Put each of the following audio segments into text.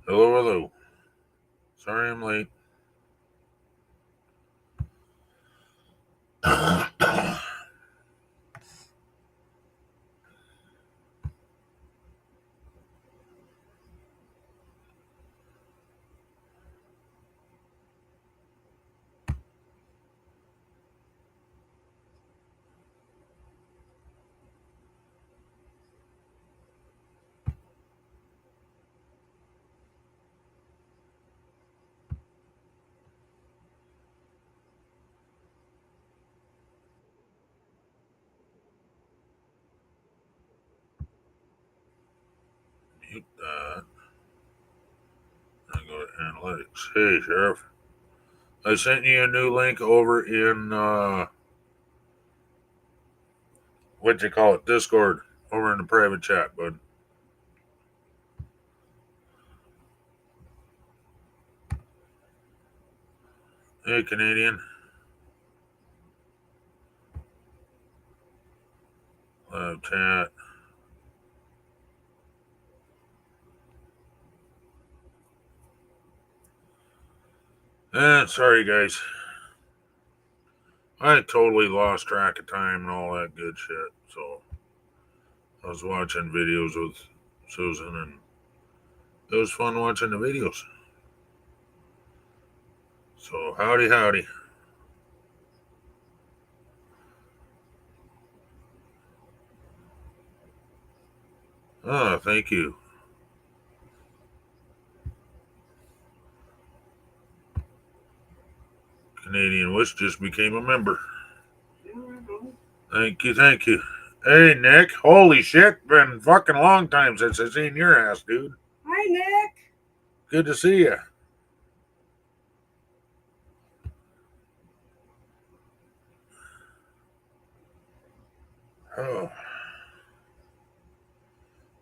Hello, hello. Sorry I'm late. Mute that. I go to analytics. Hey, Sheriff. I sent you a new link over in, what'd you call it? Discord. Over in the private chat, bud. Hey, Canadian. Live chat. Sorry, guys. I totally lost track of time and all that good shit. So I was watching videos with Susan, and it was fun watching the videos. So howdy, howdy. Oh, thank you. Canadian Wish just became a member. Thank you, thank you. Hey, Nick. Holy shit. Been fucking a long time since I seen your ass, dude. Hi, Nick. Good to see you. Oh.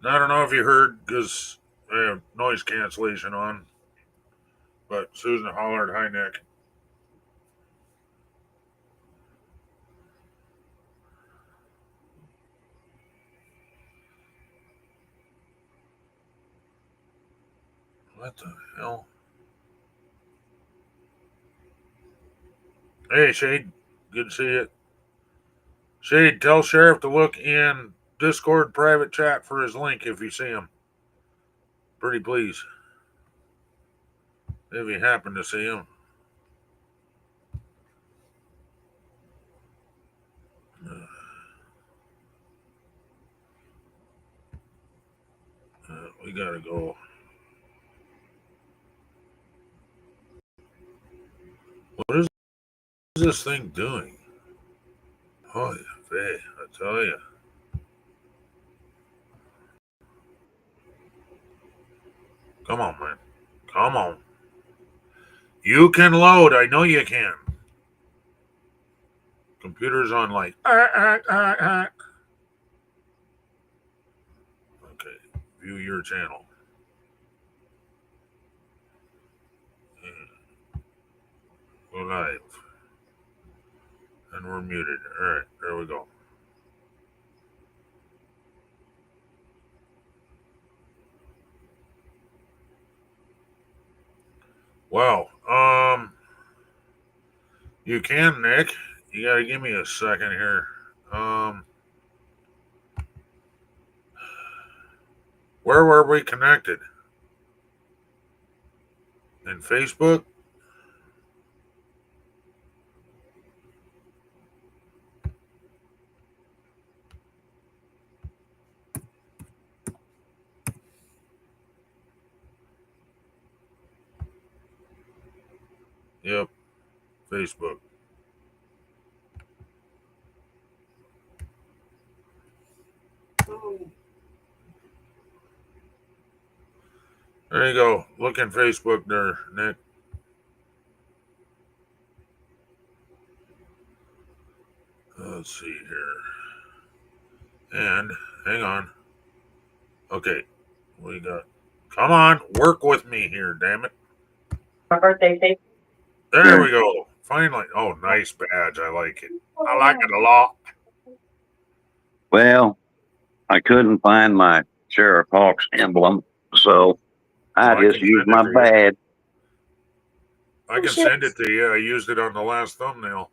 I don't know if you heard because I have noise cancellation on, but Susan hollered, "Hi, Nick." What the hell? Hey, Shade. Good to see you. Shade, tell Sheriff to look in Discord private chat for his link if you see him. Pretty please. If you happen to see him. We gotta go. What is this thing doing? Oh, yeah, I tell you. Come on, man. Come on. You can load. I know you can. Computer's on like. Okay. View your channel. Go live. And we're muted. All right. There we go. Wow. You can, Nick. You gotta give me a second here. Where were we connected? In Facebook? Yep. Facebook. There you go. Look in Facebook there, Nick. Let's see here. And hang on. Okay. We got. Come on, work with me here, damn it. My birthday cake. There we go. Finally. Oh, nice badge. I like it. I like it a lot. Well, I couldn't find my Sheriff Hawks emblem, so I I just can used send it my to you. badge. I can send it to you. I used it on the last thumbnail.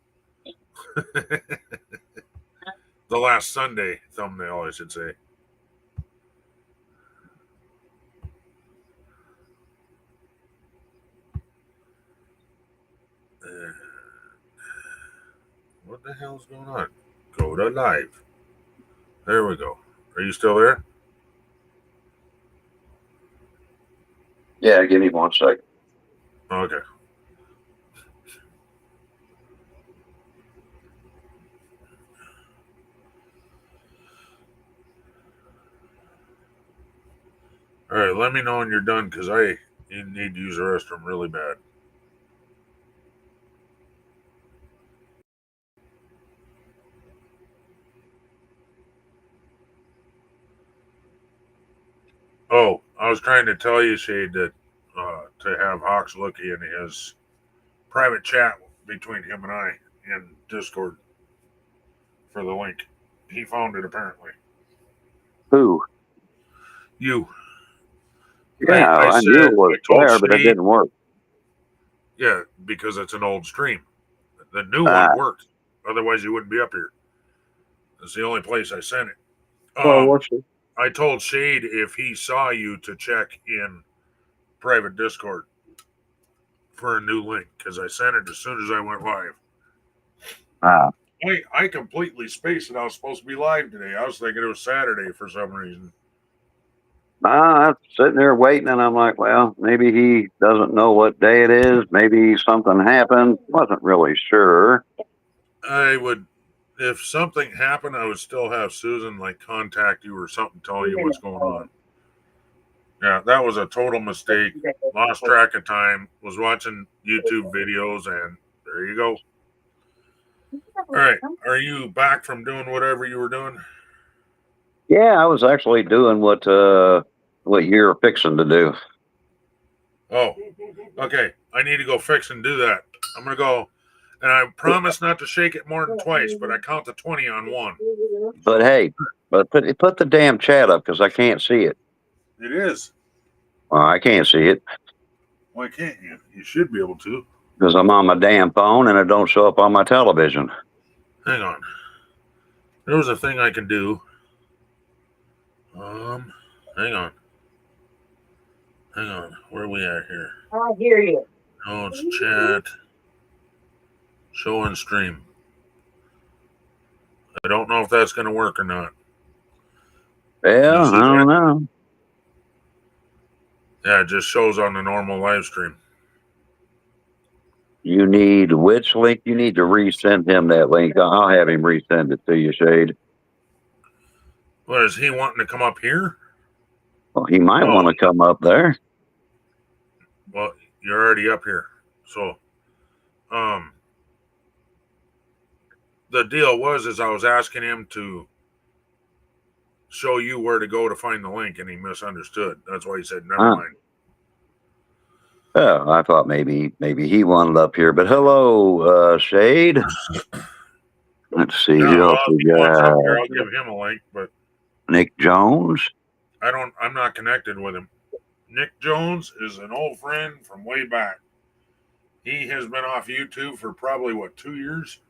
The last Sunday thumbnail, I should say. What the hell's going on? Go to live. There we go. Are you still there? Yeah, give me 1 second. Okay. All right, let me know when you're done because I need to use the restroom really bad. Oh, I was trying to tell you, Shade, that to have Hawks looky in his private chat between him and I in Discord for the link. He found it apparently. Who? You. Yeah, I I said, knew it I was told there, but it Shade, didn't work. yeah, because it's an old stream. The new Ah, one worked. Otherwise, you wouldn't be up here. It's the only place I sent it. well, what's it? I told Shade if he saw you to check in private Discord for a new link because I sent it as soon as I went live. Ah, I completely spaced it. I was supposed to be live today. I was thinking it was Saturday for some reason. I'm sitting there waiting, and I'm like, well, maybe he doesn't know what day it is. Maybe something happened. Wasn't really sure. I would, if something happened, I would still have Susan like contact you or something, telling you what's going on. Yeah, that was a total mistake. Lost track of time. Was watching YouTube videos, and there you go. All right, are you back from doing whatever you were doing? Yeah, I was actually doing what you're fixing to do. Oh, okay. I need to go fix and do that. I'm gonna go, and I promise not to shake it more than twice, but I count to 20 on one. But So hey, put the damn chat up because I can't see it. it is. Well, I can't see it Why can't you? You should be able to. because I'm on my damn phone and it don't show up on my television. Hang on. There was a thing I can do. Hang on. Hang on. Where are we at here? I hear you. Oh, it's chat. Show and stream. I don't know if that's going to work or not. Can you Well, see I don't that? know. Yeah, it just shows on the normal live stream. You need which link? You need to resend him that link. I'll have him resend it to you, Shade. What, is he wanting to come up here? Well, he might want to come up there. Well, you're already up here. So, the deal was I was asking him to show you where to go to find the link, and he misunderstood. That's why he said, "Never mind." Oh, I thought maybe he wanted up here. But hello, Shade. Let's see Yeah, who else well, if we he wants up here, got. I'll give him a link, but Nick Jones. I'm not connected with him. Nick Jones is an old friend from way back. He has been off YouTube for probably 2 years,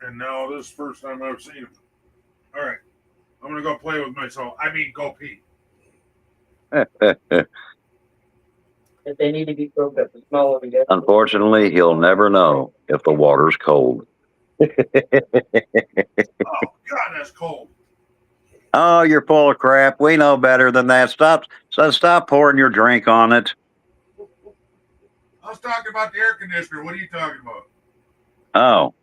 and now this is the first time I've seen him. All right, I'm gonna go play with myself. I mean, go pee. If they need to be broke up, it's smaller together. Unfortunately, he'll never know if the water's cold. Oh God, that's cold. Oh, you're full of crap. We know better than that. Stop pouring your drink on it. I was talking about the air conditioner. What are you talking about? Oh.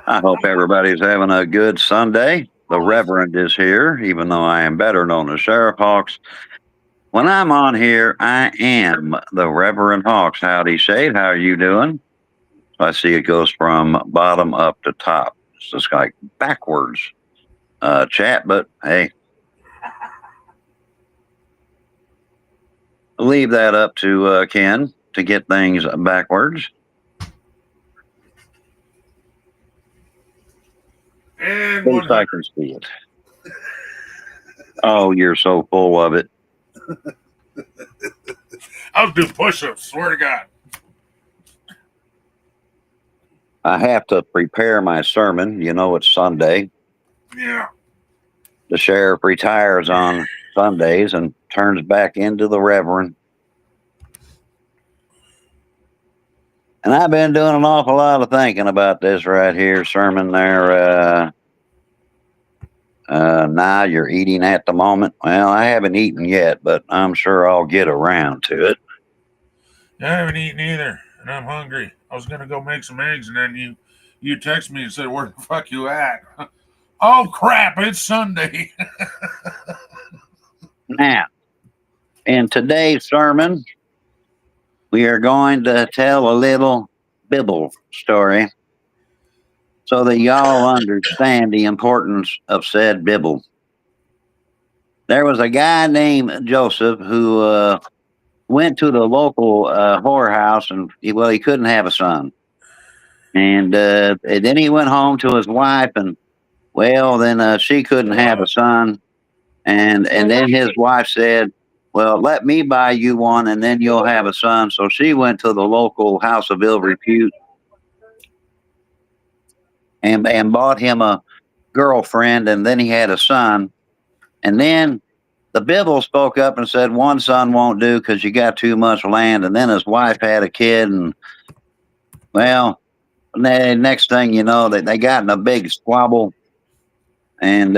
I hope everybody's having a good Sunday. The Reverend is here, even though I am better known as Sheriff Hawks. When I'm on here, I am the Reverend Hawks. Howdy, Shade. How are you doing? I see it goes from bottom up to top. It's just like backwards chat, but hey, leave that up to Ken to get things backwards. And At least I can see it. Oh, you're so full of it. I'll do push-ups, swear to God. I have to prepare my sermon. You know, it's Sunday. Yeah. The sheriff retires on Sundays and turns back into the reverend. And I've been doing an awful lot of thinking about this right here sermon there. Now you're eating at the moment. Well, I haven't eaten yet, but I'm sure I'll get around to it. I haven't eaten either, and I'm hungry. I was gonna go make some eggs, and then you text me and said, "Where the fuck you at?" Oh crap! It's Sunday. Now, in today's sermon, we are going to tell a little Bible story so that y'all understand the importance of said Bible. There was a guy named Joseph who went to the local whorehouse, and he couldn't have a son. And then he went home to his wife, and then she couldn't have a son. And then his wife said, "Well, let me buy you one, and then you'll have a son." So she went to the local house of ill repute and bought him a girlfriend, and then he had a son. And then the Bible spoke up and said, "One son won't do because you got too much land." And then his wife had a kid, and well, next thing you know, they got in a big squabble, and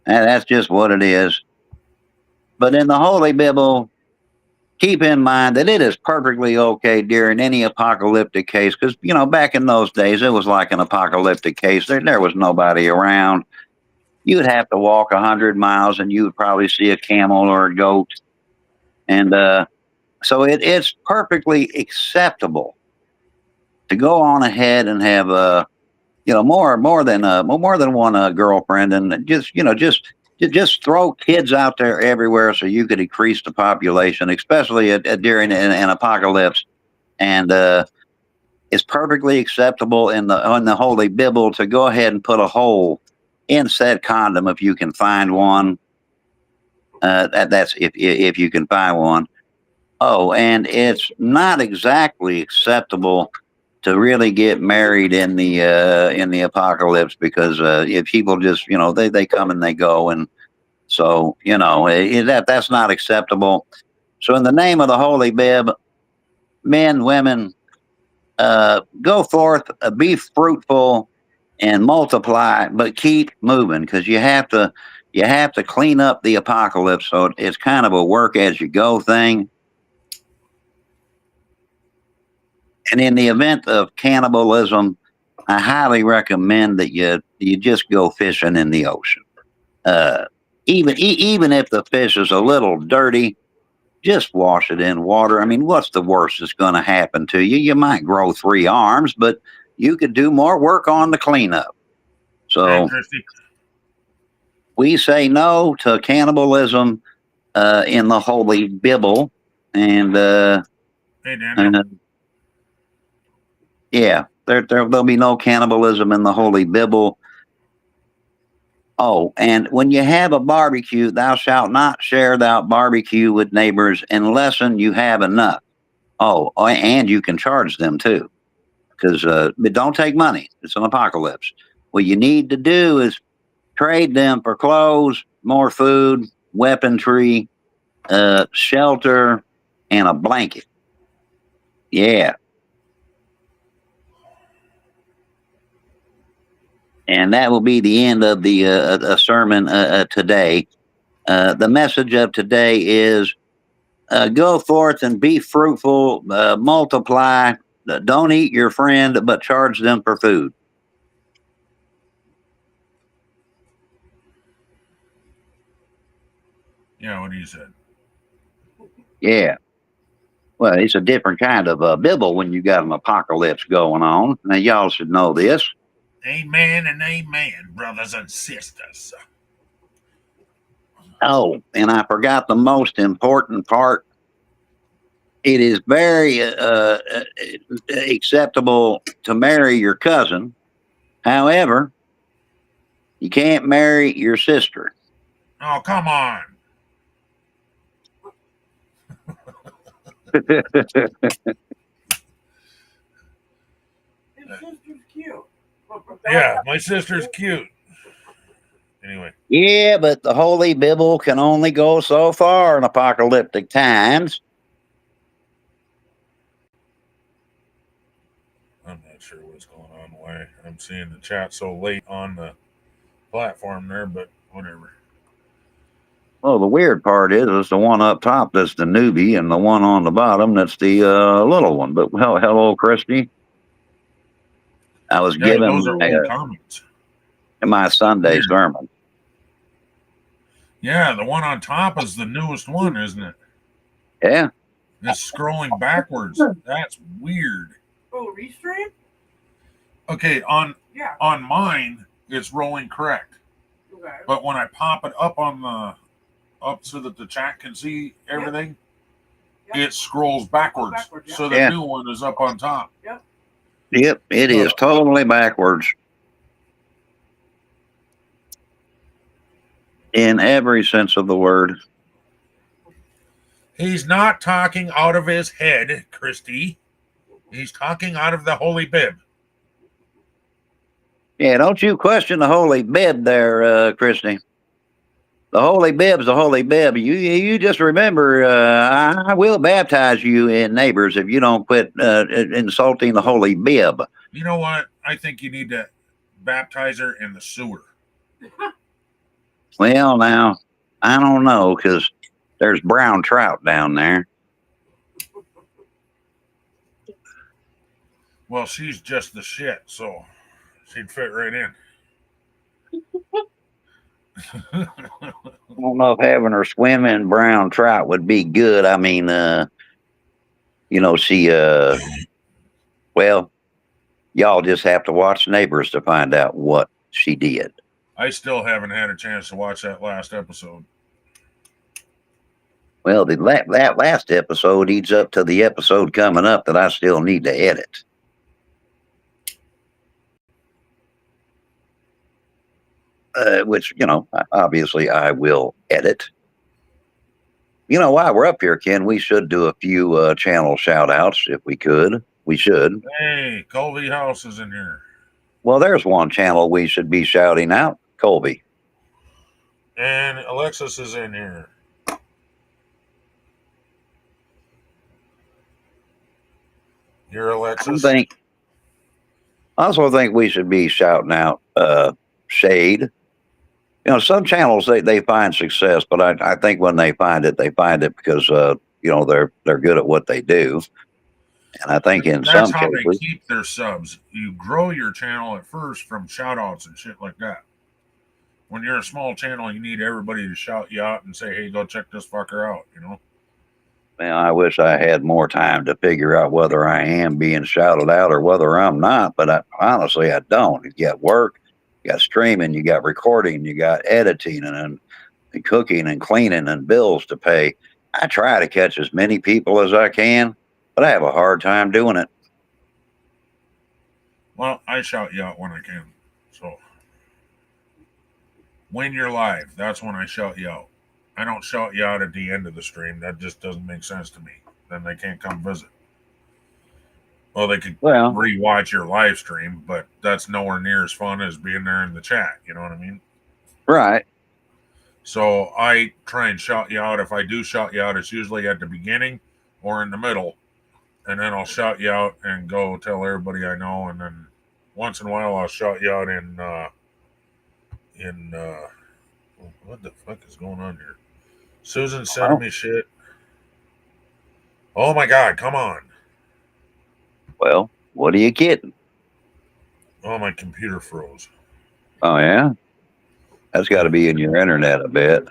that's just what it is. But in the Holy Bible, keep in mind that it is perfectly okay during any apocalyptic case, because back in those days it was like an apocalyptic case. There was nobody around. You'd have to walk 100 miles, and you would probably see a camel or a goat, and so it's perfectly acceptable to go on ahead and have more than one girlfriend, and just throw kids out there everywhere so you could increase the population, especially during an apocalypse. And it's perfectly acceptable in the Holy Bible to go ahead and put a hole in said condom if you can find one. That's if you can find one. Oh, and it's not exactly acceptable to really get married in the apocalypse, because if people just they come and they go, and so that's not acceptable. So in the name of the Holy Bib, men, women, go forth, be fruitful, and multiply, but keep moving, because you have to clean up the apocalypse. So it's kind of a work as you go thing. And in the event of cannibalism, I highly recommend that you just go fishing in the ocean. Even if the fish is a little dirty, just wash it in water. I mean, what's the worst that's going to happen to you? You might grow 3 arms, but you could do more work on the cleanup. So we say no to cannibalism in the Holy Bible, and hey, Daniel. Yeah, there'll be no cannibalism in the Holy Bible. Oh, and when you have a barbecue, thou shalt not share thou barbecue with neighbors unless you have enough. Oh, and you can charge them too, because but don't take money. It's an apocalypse. What you need to do is trade them for clothes, more food, weaponry, shelter, and a blanket. Yeah. And that will be the end of the sermon today. The message of today is go forth and be fruitful, multiply. Don't eat your friend, but charge them for food. Yeah, what you said. Yeah. Well, it's a different kind of Bible when you got an apocalypse going on. Now, y'all should know this. Amen and amen, brothers and sisters. Oh, and I forgot the most important part. It is very acceptable to marry your cousin. However, you can't marry your sister. Oh, come on. His sister's cute. Yeah, my sister's cute. Anyway, Yeah, but the Holy Bible can only go so far in apocalyptic times. I'm not sure what's going on. Why I'm seeing the chat so late on the platform there, but whatever. Well, the weird part is the one up top that's the newbie, and the one on the bottom that's the little one. But hello, Christy. I was Yeah, giving those are old comments. my Sunday sermon. Yeah, the one on top is the newest one, isn't it? Yeah. It's scrolling backwards. That's weird. Oh, restream? Okay, on mine, it's rolling correct. Okay. But when I pop it up so that the chat can see everything, it scrolls backwards. So the new one is up on top. Yep, it is totally backwards. In every sense of the word. He's not talking out of his head, Christy. He's talking out of the Holy Bib. Yeah, don't you question the Holy Bib there, Christy. The Holy Bib's the Holy Bib. You just remember, I will baptize you in neighbors if you don't quit insulting the Holy Bib. You know what? I think you need to baptize her in the sewer. Well, now, I don't know, because there's brown trout down there. Well, she's just the shit, so she'd fit right in. I don't know if having her swim in brown trout would be good. I mean, she, well, y'all just have to watch Neighbors to find out what she did. I still haven't had a chance to watch that last episode. Well, that last episode leads up to the episode coming up that I still need to edit. Which, obviously I will edit. While we're up here, Ken, we should do a few channel shout outs if we could. We should. Hey, Colby House is in here. Well, there's one channel we should be shouting out, Colby. And Alexis is in here. You're Alexis? I also think we should be shouting out Shade. Some channels they find success, but I think when they find it because they're good at what they do. And I think in that's some how cases, they keep their subs. You grow your channel at first from shout outs and shit like that. When you're a small channel, you need everybody to shout you out and say, hey, go check this fucker out, Well, I wish I had more time to figure out whether I am being shouted out or whether I'm not, but honestly, I don't. You got work, you got streaming, you got recording, you got editing and cooking and cleaning and bills to pay. I try to catch as many people as I can, but I have a hard time doing it. Well, I shout you out when I can. So when you're live, that's when I shout you out. I don't shout you out at the end of the stream. That just doesn't make sense to me. Then they can't come visit. Well, they could rewatch your live stream, but that's nowhere near as fun as being there in the chat. You know what I mean? Right. So I try and shout you out. If I do shout you out, it's usually at the beginning or in the middle. And then I'll shout you out and go tell everybody I know. And then once in a while, I'll shout you out in what the fuck is going on here? Susan sending me shit. Oh my God, come on. Well, what are you kidding? Oh, my computer froze. Oh, yeah? That's got to be in your internet a bit.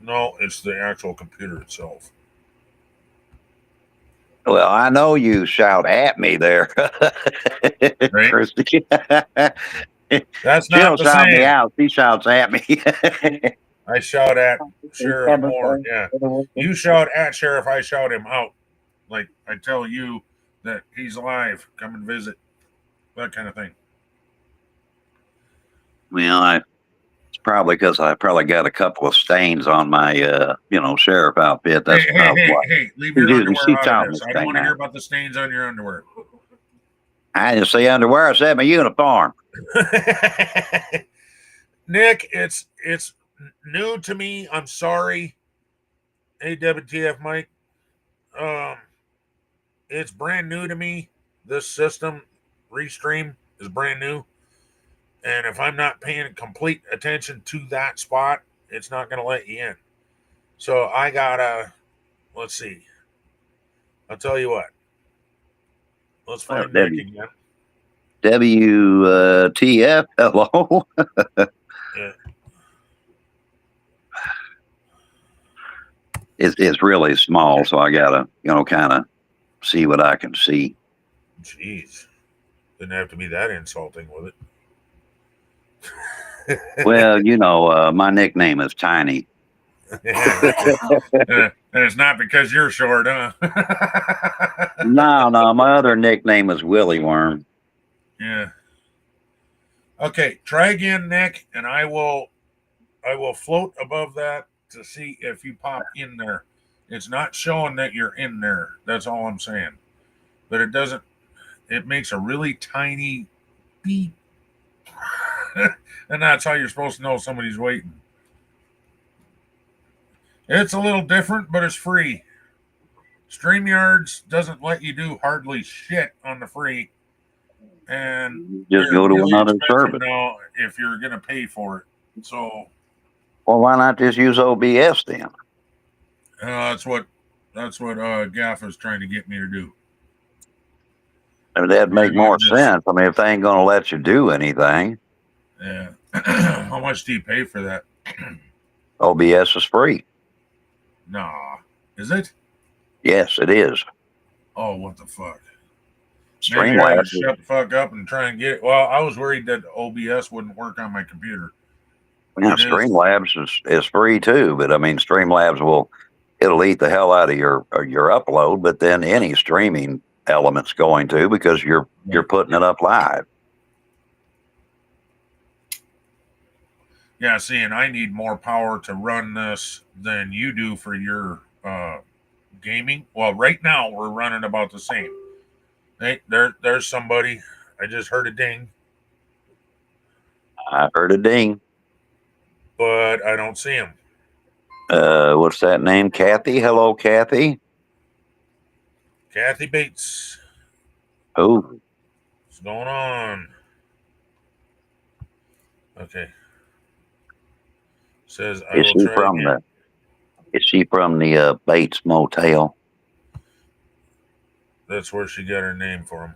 No, it's the actual computer itself. Well, I know you shout at me there. Right? Christy. That's She not don't the shout me same. out. She shouts at me. I shout at Sheriff Moore. Yeah. You shout at Sheriff, I shout him out. Like I tell you that he's alive. Come and visit. That kind of thing. Well, it's probably because I probably got a couple of stains on my, sheriff outfit. That's probably why. Hey, leave your underwear She out taught of me this. to I don't stay want to now. hear about the stains on your underwear. I didn't say underwear. I said my uniform. Nick, it's new to me. I'm sorry. Hey, WTF, Mike. Um, it's brand new to me. This system, Restream, is brand new. And if I'm not paying complete attention to that spot, it's not going to let you in. So I gotta, let's see. I'll tell you what. Let's find Nick again. WTF? Hello. Yeah. It's really small, so I gotta, kind of see what I can see. Jeez. Didn't have to be that insulting with it. Well, my nickname is Tiny. And it's not because you're short, huh? No, my other nickname is Willy Worm. Yeah. Okay, try again, Nick, and I will float above that to see if you pop in there. It's not showing that you're in there. That's all I'm saying. But it doesn't. It makes a really tiny beep, and that's how you're supposed to know somebody's waiting. It's a little different, but it's free. StreamYards doesn't let you do hardly shit on the free, and Just they're go to really another expensive service. now if you're going to pay for it. So, Well, why not just use OBS then? that's what Gaff is trying to get me to do. I mean, that'd make more sense. I mean, if they ain't going to let you do anything. Yeah. How much do you pay for that? OBS is free. Nah. Is it? Yes, it is. Oh, what the fuck? Maybe I gotta shut the fuck up and try and get it. Well, I was worried that OBS wouldn't work on my computer. Yeah, Streamlabs is free too, but I mean, Streamlabs it'll eat the hell out of your upload, but then any streaming element's going to because you're putting it up live. Yeah, see, and I need more power to run this than you do for your gaming. Well, right now we're running about the same. Hey, there's somebody. I just heard a ding. I heard a ding. But I don't see him. What's that name? Kathy? Hello, Kathy. Kathy Bates. Oh. What's going on? Okay. Says I will try again. Is she from the Bates Motel? That's where she got her name for him.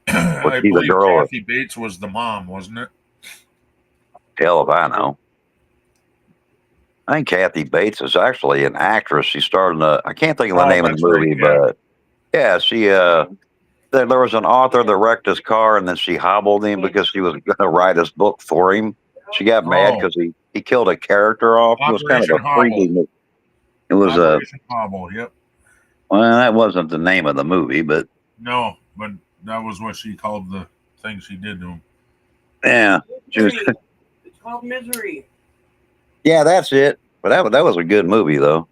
I believe Kathy Bates was the mom, wasn't it? Hell if I know. I think Kathy Bates is actually an actress. She starred in I can't think of the name of the movie, but yeah, she there was an author that wrecked his car and then she hobbled him because she was going to write his book for him. She got mad because he killed a character off. It was kind of a freaky movie. It was Operation Hobble, yep. Well, that wasn't the name of the movie, but no, but that was what she called the thing she did to him. Yeah, it's called Misery. Yeah, that's it. But that was a good movie, though.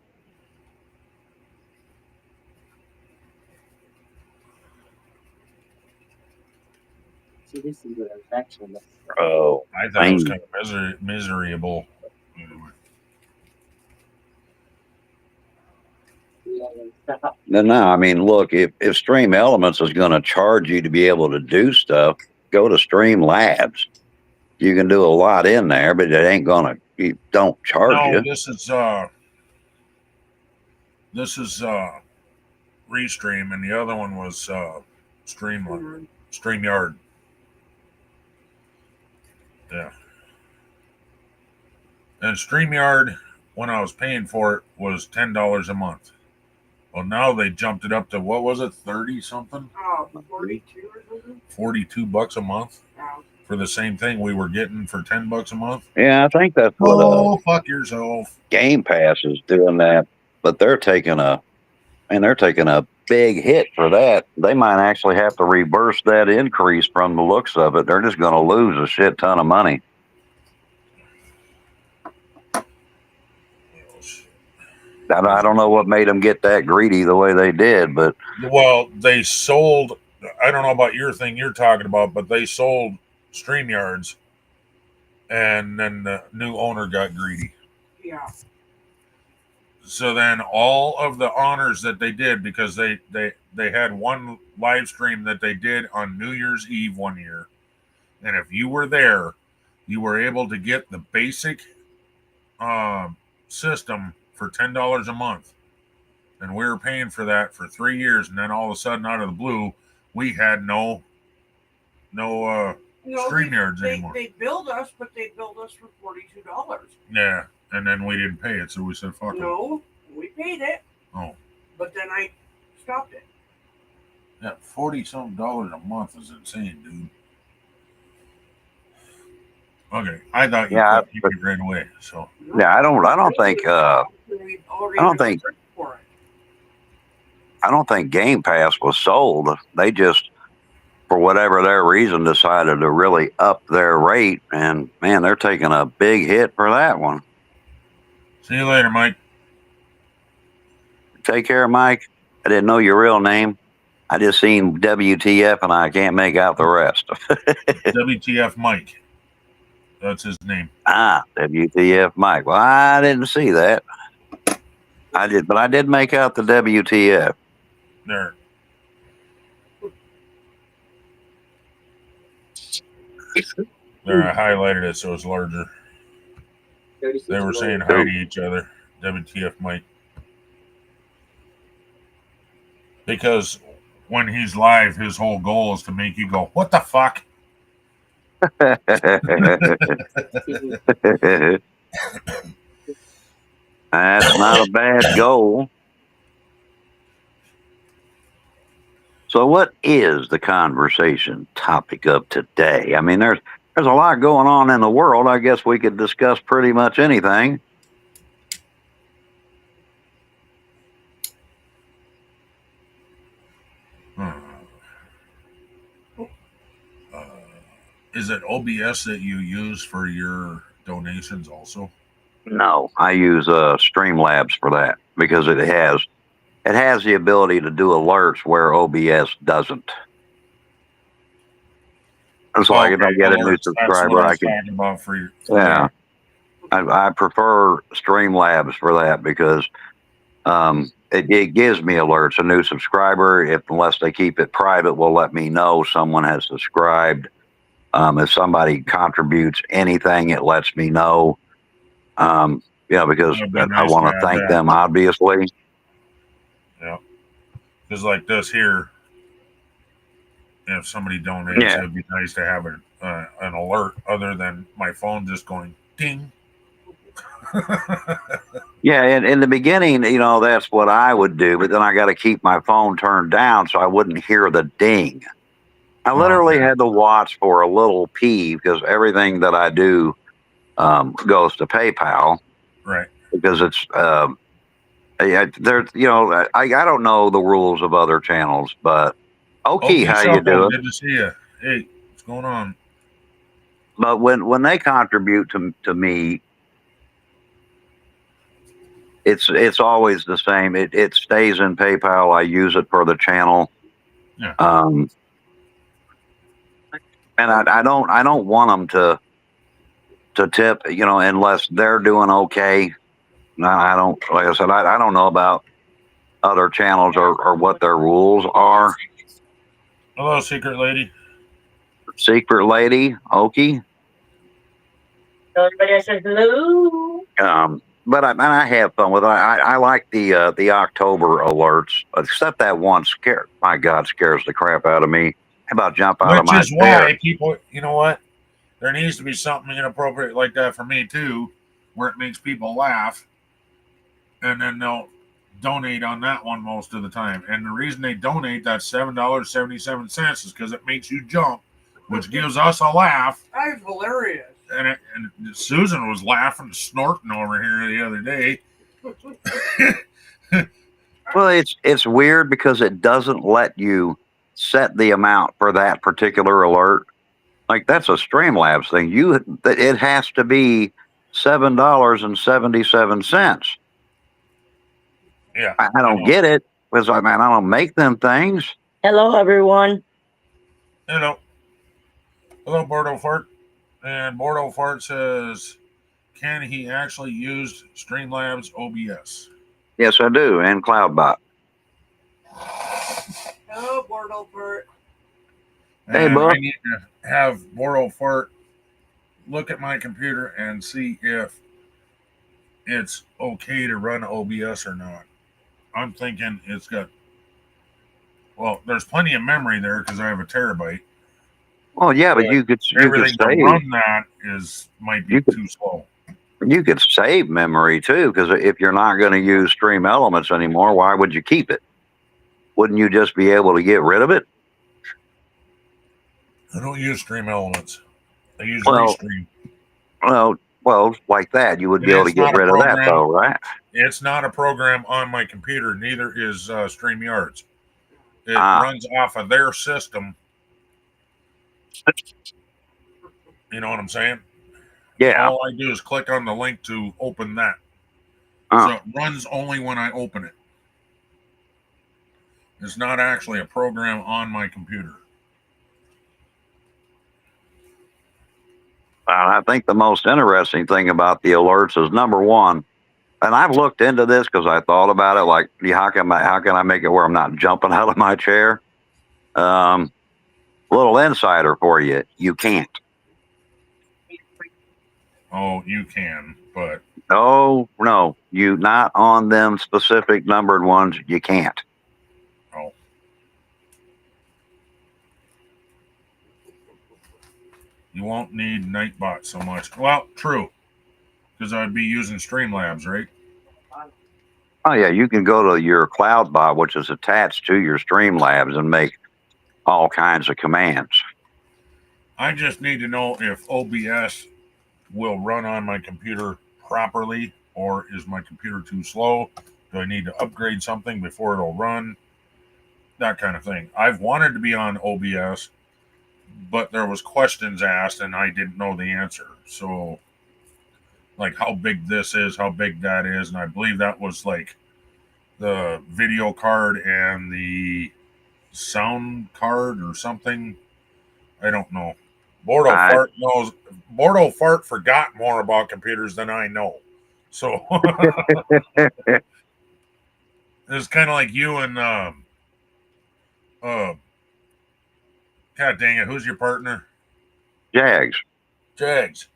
See, this is what I was actually. Oh, I thought it was kind of miserable. No. I mean, look, if Stream Elements is going to charge you to be able to do stuff, go to Stream Labs. You can do a lot in there, but it ain't going to. Don't charge you. This is Restream, and the other one was StreamYard. Yeah. And StreamYard, when I was paying for it, was $10 a month. Well, now they jumped it up to, what was it, 30 something? Oh, 42 or something? $42 a month? Wow. for the same thing we were getting for $10 a month. Yeah, I think that's what Oh, fuck yourself. Game Pass is doing that, but they're taking a big hit for that. They might actually have to reverse that increase from the looks of it. They're just going to lose a shit ton of money. I don't know what made them get that greedy the way they did, but Well, they sold. I don't know about your thing you're talking about, but they sold StreamYards, and then the new owner got greedy. Yeah. So then all of the honors that they did, because they had one live stream that they did on New Year's Eve one year, and if you were there, you were able to get the basic system for $10 a month, and we were paying for that for 3 years, and then all of a sudden, out of the blue, we had no StreamYards anymore. They billed us, but they billed us for $42. Yeah, and then we didn't pay it, so we said, "Fuck it." No, we paid it. Oh, but then I stopped it. Yeah, $40-something a month is insane, dude. Okay, I thought you quit it right away. So yeah, I don't think Game Pass was sold. They just, for whatever their reason, decided to really up their rate, and man, they're taking a big hit for that one. See you later, Mike. Take care, Mike. I didn't know your real name. I just seen WTF, and I can't make out the rest. WTF Mike. That's his name. WTF Mike. Well, I didn't see that. But I did make out the WTF. There. There, I highlighted it so it's larger. They were saying hi to each other. WTF Mike. Because when he's live, his whole goal is to make you go, "What the fuck?" That's not a bad goal. So what is the conversation topic of today? I mean, there's a lot going on in the world. I guess we could discuss pretty much anything. Is it OBS that you use for your donations also? No, I use Streamlabs for that because it has the ability to do alerts where OBS doesn't. It's like if I get a new subscriber, I can. About for you. Yeah, I prefer Streamlabs for that because it gives me alerts. A new subscriber, unless they keep it private, will let me know someone has subscribed. If somebody contributes anything, it lets me know. Because I want to thank them, obviously. Yeah. Because like this here, if somebody donates, it'd be nice to have an alert other than my phone just going ding. Yeah, in the beginning, that's what I would do, but then I got to keep my phone turned down so I wouldn't hear the ding. I literally had to watch for a little P because everything that I do goes to PayPal. Right. Because it's there's I don't know the rules of other channels, but okay, how you doing? Good to see you. Hey, what's going on? But when they contribute to me, it's always the same. It stays in PayPal. I use it for the channel. Yeah. And I don't want them to tip, unless they're doing okay. I don't, like I said, I don't know about other channels or what their rules are. Hello, Secret Lady. Secret Lady, Okie. So everybody else says hello. But I have fun with it. I like the October alerts, except that one my God, scares the crap out of me. How about jump out of my chair? Which is why people, you know what? There needs to be something inappropriate like that for me too, where it makes people laugh, and then they'll donate on that one most of the time. And the reason they donate that $7.77 is because it makes you jump which gives us a laugh. That is hilarious. And Susan was laughing, snorting over here the other day. Well, it's weird because it doesn't let you set the amount for that particular alert. Like that's a Streamlabs thing. It has to be $7.77. Yeah, I don't get it because I don't make them things. Hello, everyone. Hello, Bordeaux Fart, and Bordeaux Fart says, "Can he actually use Streamlabs OBS?" Yes, I do, and CloudBot. Oh, Bordeaux Bert. Hey, And Buck. I need to have Bordeaux Fart look at my computer and see if it's okay to run OBS or not. I'm thinking it's got, well, there's plenty of memory there because I have a terabyte. Well, yeah, but you could Everything to save. run that might be too slow. You could save memory too, because if you're not going to use Stream Elements anymore, why would you keep it? Wouldn't you just be able to get rid of it? I don't use Stream Elements. I use Well, Restream. Well, like that, you would be And able to it's get not a rid of that, program. though, right? It's not a program on my computer. Neither is StreamYards. It Ah. runs off of their system. You know what I'm saying? Yeah. All I do is click on the link to open that. Huh. So it runs only when I open it. It's not actually a program on my computer. I think the most interesting thing about the alerts is number one, and I've looked into this because I thought about it. Like, how can I make it where I'm not jumping out of my chair? Little insider for you: you can't. Oh, you can, but Oh no, you not on them specific numbered ones. You can't. oh, you won't need Nightbot so much. Well, true, because I'd be using Streamlabs, right? Oh yeah, you can go to your CloudBot, which is attached to your Streamlabs, and make all kinds of commands. I just need to know if OBS will run on my computer properly, or is my computer too slow? Do I need to upgrade something before it'll run? That kind of thing. I've wanted to be on OBS, but there was questions asked and I didn't know the answer. So, like how big this is, how big that is, and I believe that was like the video card and the sound card or something. I don't know. Bordeaux Fart knows. Bordeaux Fart forgot more about computers than I know. So it's kind of like you and God dang it, who's your partner? Jags. Jags.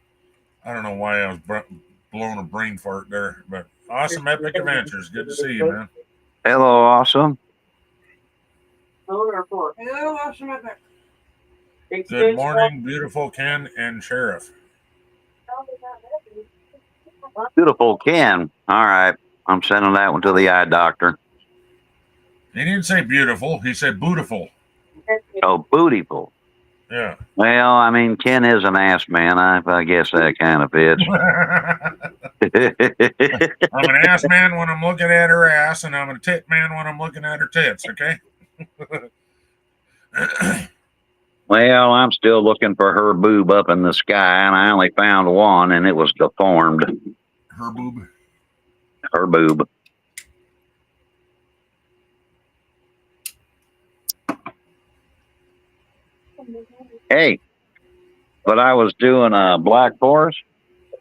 I don't know why I was blowing a brain fart there, but awesome epic adventures. Good to see you, man. Hello, awesome. Hello, awesome epic. Good morning, beautiful Ken and Sheriff. Beautiful Ken. All right, I'm sending that one to the eye doctor. He didn't say beautiful. He said bootiful. Oh, bootyful. Yeah. Well, I mean, Ken is an ass man. I guess that kind of fits. I'm an ass man when I'm looking at her ass, and I'm a tit man when I'm looking at her tits, okay? Well, I'm still looking for her boob up in the sky, and I only found one, and it was deformed. Her boob. Her boob. Hey, but I was doing a Black Forest.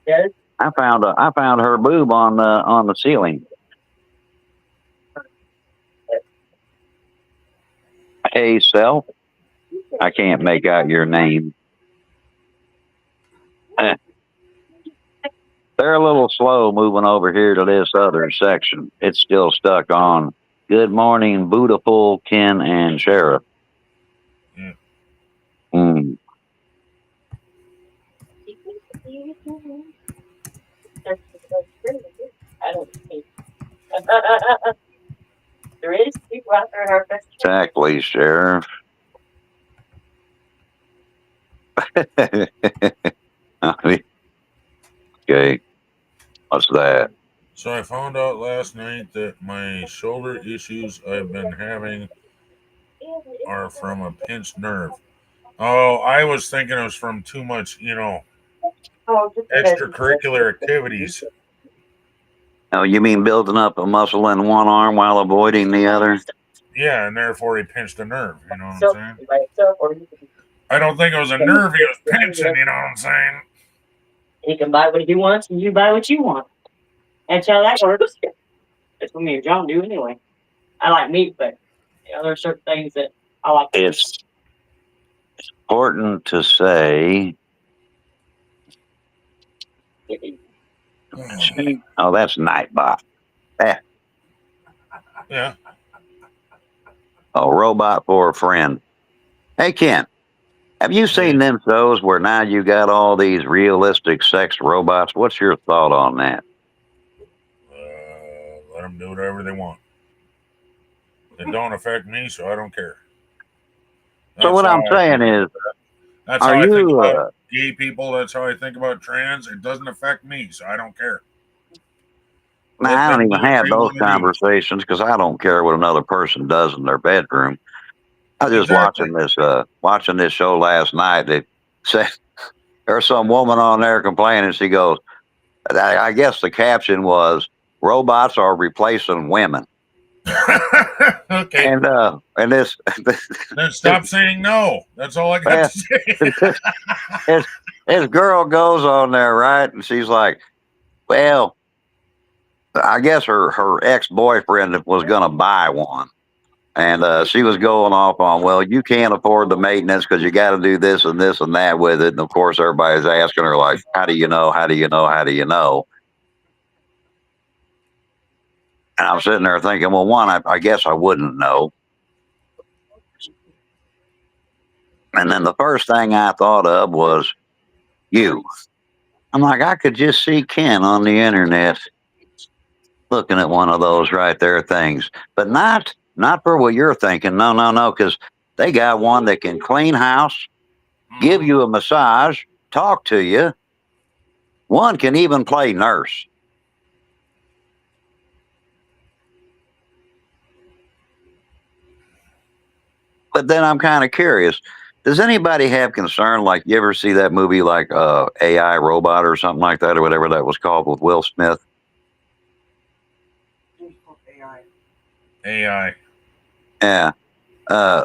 Yes. I found her boob on the ceiling. Hey, self. I can't make out your name. They're a little slow moving over here to this other section. It's still stuck on. Good morning, beautiful Ken and Sheriff. Yeah. Mm. I don't think. There is people out there harvesting. Exactly, Sheriff. Okay, what's that? So I found out last night that my shoulder issues I've been having are from a pinched nerve. Oh, I was thinking it was from too much, extracurricular activities. Oh, you mean building up a muscle in one arm while avoiding the other? Yeah, and therefore he pinched a nerve. You know what I'm So, saying? by itself, or I don't think it was a nerve he was pinching. You know what I'm saying? he can buy what he wants, and you buy what you want. That's how that works. That's what me and John do anyway. I like meat, but there are certain things that I like. It's important to say. Oh, that's Nightbot. Yeah. A robot for a friend. Hey, Ken, have you seen them shows where now you got all these realistic sex robots? What's your thought on that? Let them do whatever they want. It don't affect me, so I don't care. So what I'm saying is, That's are how I think you? about gay people. That's how I think about trans. It doesn't affect me, so I don't care. Let I don't them even do what have they those want to do. conversations because I don't care what another person does in their bedroom. I was just Exactly. watching this show last night. They said there's some woman on there complaining. She goes, I guess the caption was, "Robots are replacing women." Okay. And this Then stop saying no. That's all I got to say. this girl goes on there, right? And she's like, well, I guess her ex-boyfriend was going to buy one. And she was going off on, well, you can't afford the maintenance because you got to do this and this and that with it. And of course, everybody's asking her, like, how do you know? How do you know? How do you know? And I'm sitting there thinking, well, one, I guess I wouldn't know. And then the first thing I thought of was you. I'm like, I could just see Ken on the internet looking at one of those right there things, but not for what you're thinking. No, no, no, because they got one that can clean house, give you a massage, talk to you. One can even play nurse. But then I'm kind of curious. Does anybody have concern? Like, you ever see that movie like AI Robot or something like that, or whatever that was called with Will Smith? AI. AI. Yeah.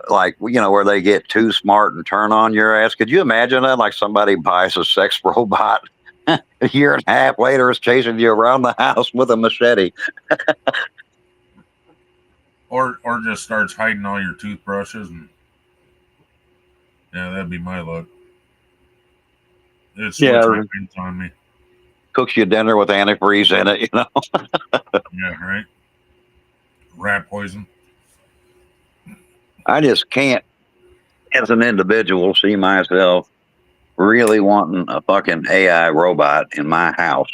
Like, where they get too smart and turn on your ass. Could you imagine that? Like, somebody buys a sex robot, a year and a half later is chasing you around the house with a machete. Or just starts hiding all your toothbrushes and yeah, that'd be my luck. It switch repeats on me. Cooks you dinner with antifreeze in it, Yeah, right. Rat poison. I just can't, as an individual, see myself really wanting a fucking AI robot in my house.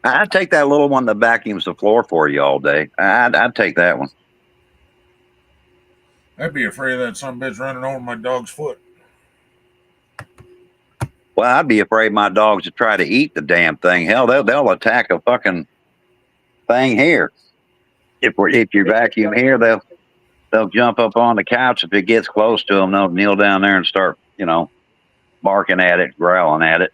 I'd take that little one that vacuums the floor for you all day. I'd take that one. I'd be afraid of that some bitch running over my dog's foot. Well, I'd be afraid my dogs would try to eat the damn thing. Hell, they'll attack a fucking thing here. If you vacuum here, they'll jump up on the couch. If it gets close to them, they'll kneel down there and start, barking at it, growling at it.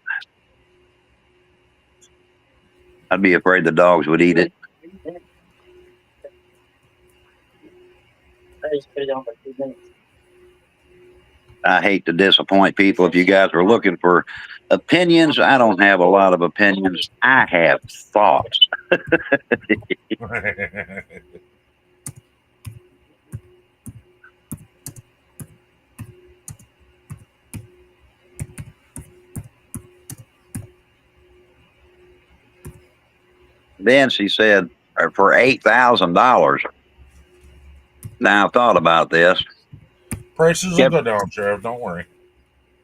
I'd be afraid the dogs would eat it. I just put it on for 2 minutes. I hate to disappoint people. If you guys are looking for opinions, I don't have a lot of opinions. I have thoughts. Then she said, for $8,000. Now I thought about this. Prices will go down, Sheriff. Don't worry.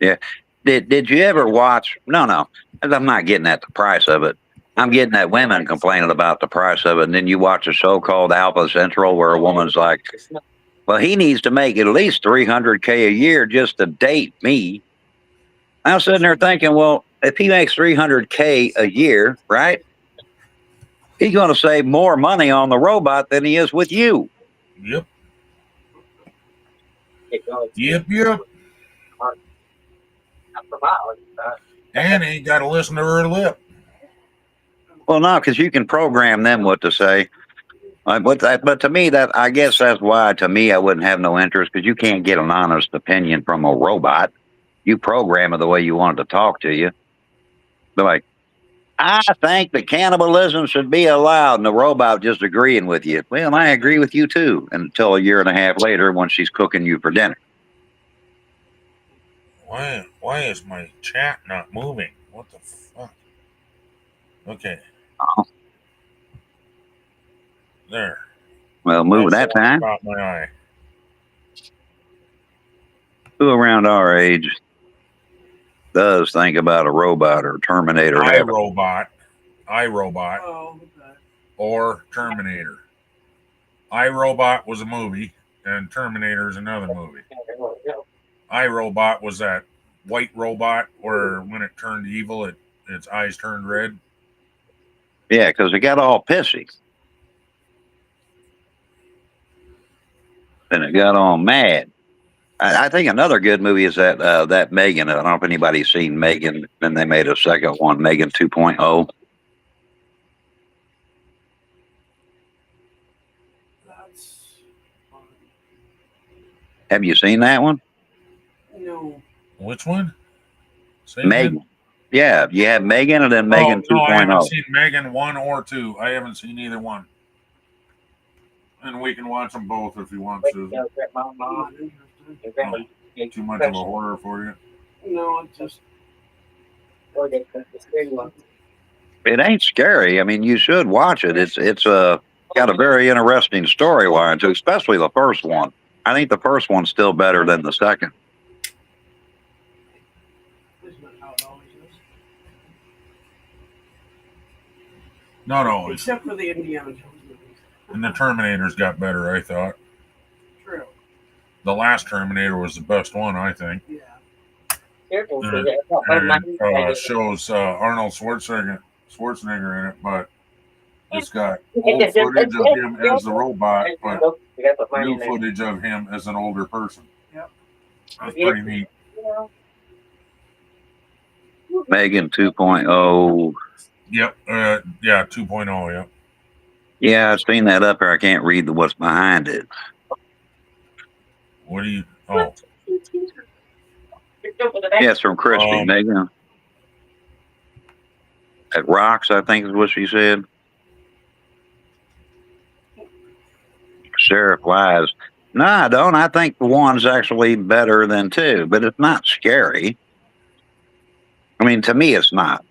Yeah. Did you ever watch? No. I'm not getting at the price of it. I'm getting at women complaining about the price of it. And then you watch a show called Alpha Central where a woman's like, Well, he needs to make at least $300K a year just to date me. I was sitting there thinking, well, if he makes $300K a year, right? He's going to save more money on the robot than he is with you. Yep. It goes Yep. Yep. after a while. And he got to listen to her lip. Well, no, because you can program them what to say. But to me, that I guess that's why to me I wouldn't have no interest because you can't get an honest opinion from a robot. You program it the way you want it to talk to you. They're like, I think that cannibalism should be allowed, and the robot just agreeing with you. Well, I agree with you too. Until a year and a half later, when she's cooking you for dinner. Why is my chat not moving? What the fuck? Okay. There. Well, moving that time. Caught my eye. Who around our age does think about a robot or Terminator? iRobot, Oh, okay. or Terminator. iRobot was a movie, and Terminator is another movie. iRobot was that white robot where when it turned evil, its eyes turned red. Yeah, because it got all pissy. And it got all mad. I think another good movie is that Megan. I don't know if anybody's seen Megan. Then they made a second one, Megan 2.0. That's fun. Have you seen that one? No. Which one? Say Megan. again? Yeah, you have Megan and then Megan No, I haven't 2.0. seen Megan 1 or 2. I haven't seen either one. And we can watch them both if you want, Susan. I'm not interested. Too much of a horror for you. No, it's just. It ain't scary. I mean, you should watch it. It's got a very interesting storyline too, especially the first one. I think the first one's still better than the second. Isn't that how it always is? Not always. Except for the Indiana Jones movies. And the Terminators got better, I thought. True. The last Terminator was the best one, I think. Yeah. And it shows Arnold Schwarzenegger in it, but it's got old footage of him as the robot, but new footage of him as an older person. Yep. That's pretty neat. Megan 2.0. Yep. Yeah, 2.0, yep. Yeah, I've seen that up there. I can't read what's behind it. What do you... Oh. Yeah, it's from Crispy, Megan. It rocks, I think is what she said. Sheriff Wise. No, I don't. I think the one's actually better than two, but it's not scary. I mean, to me, it's not.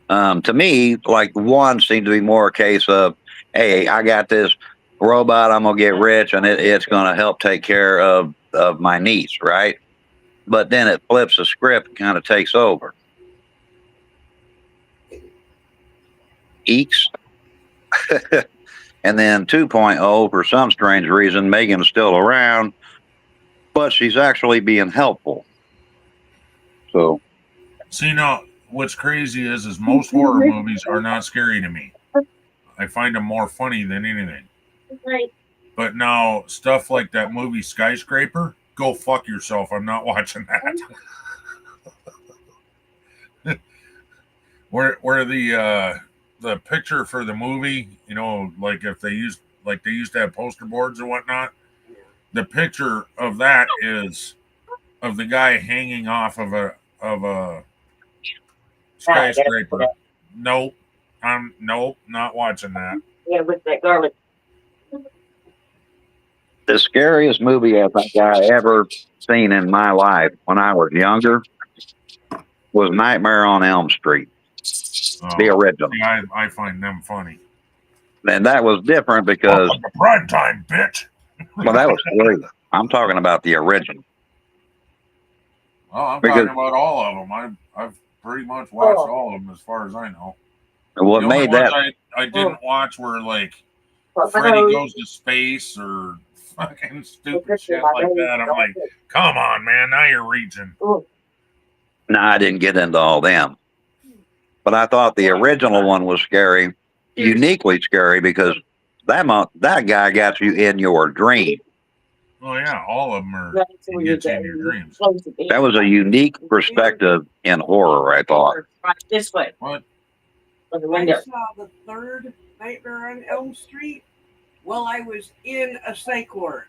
To me, like one seemed to be more a case of, hey, I got this robot, I'm gonna get rich, and it's gonna help take care of my niece, right? But then it flips the script and kind of takes over. Eeks. And then 2.0, for some strange reason, Megan's still around, but she's actually being helpful. So, See, now, what's crazy is most horror movies are not scary to me. I find them more funny than anything. But now, stuff like that movie Skyscraper, go fuck yourself. I'm not watching that. where the picture for the movie, you know, like if they used to have poster boards and whatnot, the picture of that is of the guy hanging off of a skyscraper. Nope. Nope, not watching that. Yeah, with that garlic. the scariest movie I think I ever seen in my life when I was younger was Nightmare on Elm Street, the original. Yeah, I find them funny. And that was different because, welcome to prime time, bitch. well, that was great. I'm talking about the original. Well, I'm talking about all of them. I've pretty much watched all of them as far as I know. And what The only made that? ones I didn't watch were like Freddy Goes to Space or fucking stupid shit like that. I'm like, come on, man. Now you're reaching. Ooh, No, I didn't get into all them. But I thought the original one was scary, uniquely scary, because that guy got you in your dream. Oh yeah, all of them are. that's what He we gets you did. in your dreams. That was a unique perspective in horror, I thought. Right this way. What? From the I window. saw the third Nightmare on Elm Street while I was in a psych ward.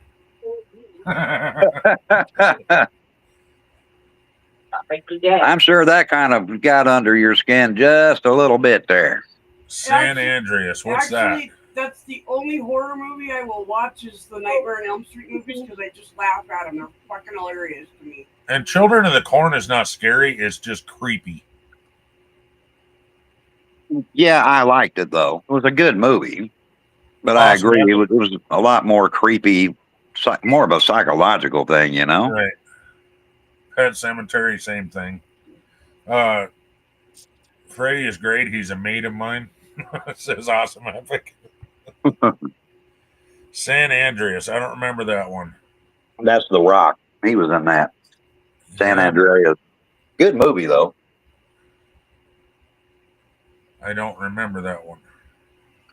I'm sure that kind of got under your skin just a little bit there. San Andreas. What's Actually, that's the only horror movie I will watch is the Nightmare on Elm Street movies because I just laugh at them. They're fucking hilarious to me. that? And Children of the Corn is not scary. It's just creepy. Yeah, I liked it though. It was a good movie, but I Awesome. agree it was a lot more creepy, more of a psychological thing, you know. Right. Pet Cemetery, same thing. Freddy is great. He's a mate of mine. Says Awesome Epic. San Andreas. I don't remember that one. That's The Rock. He was in that. San Yeah, Andreas. Good movie though. I don't remember that one.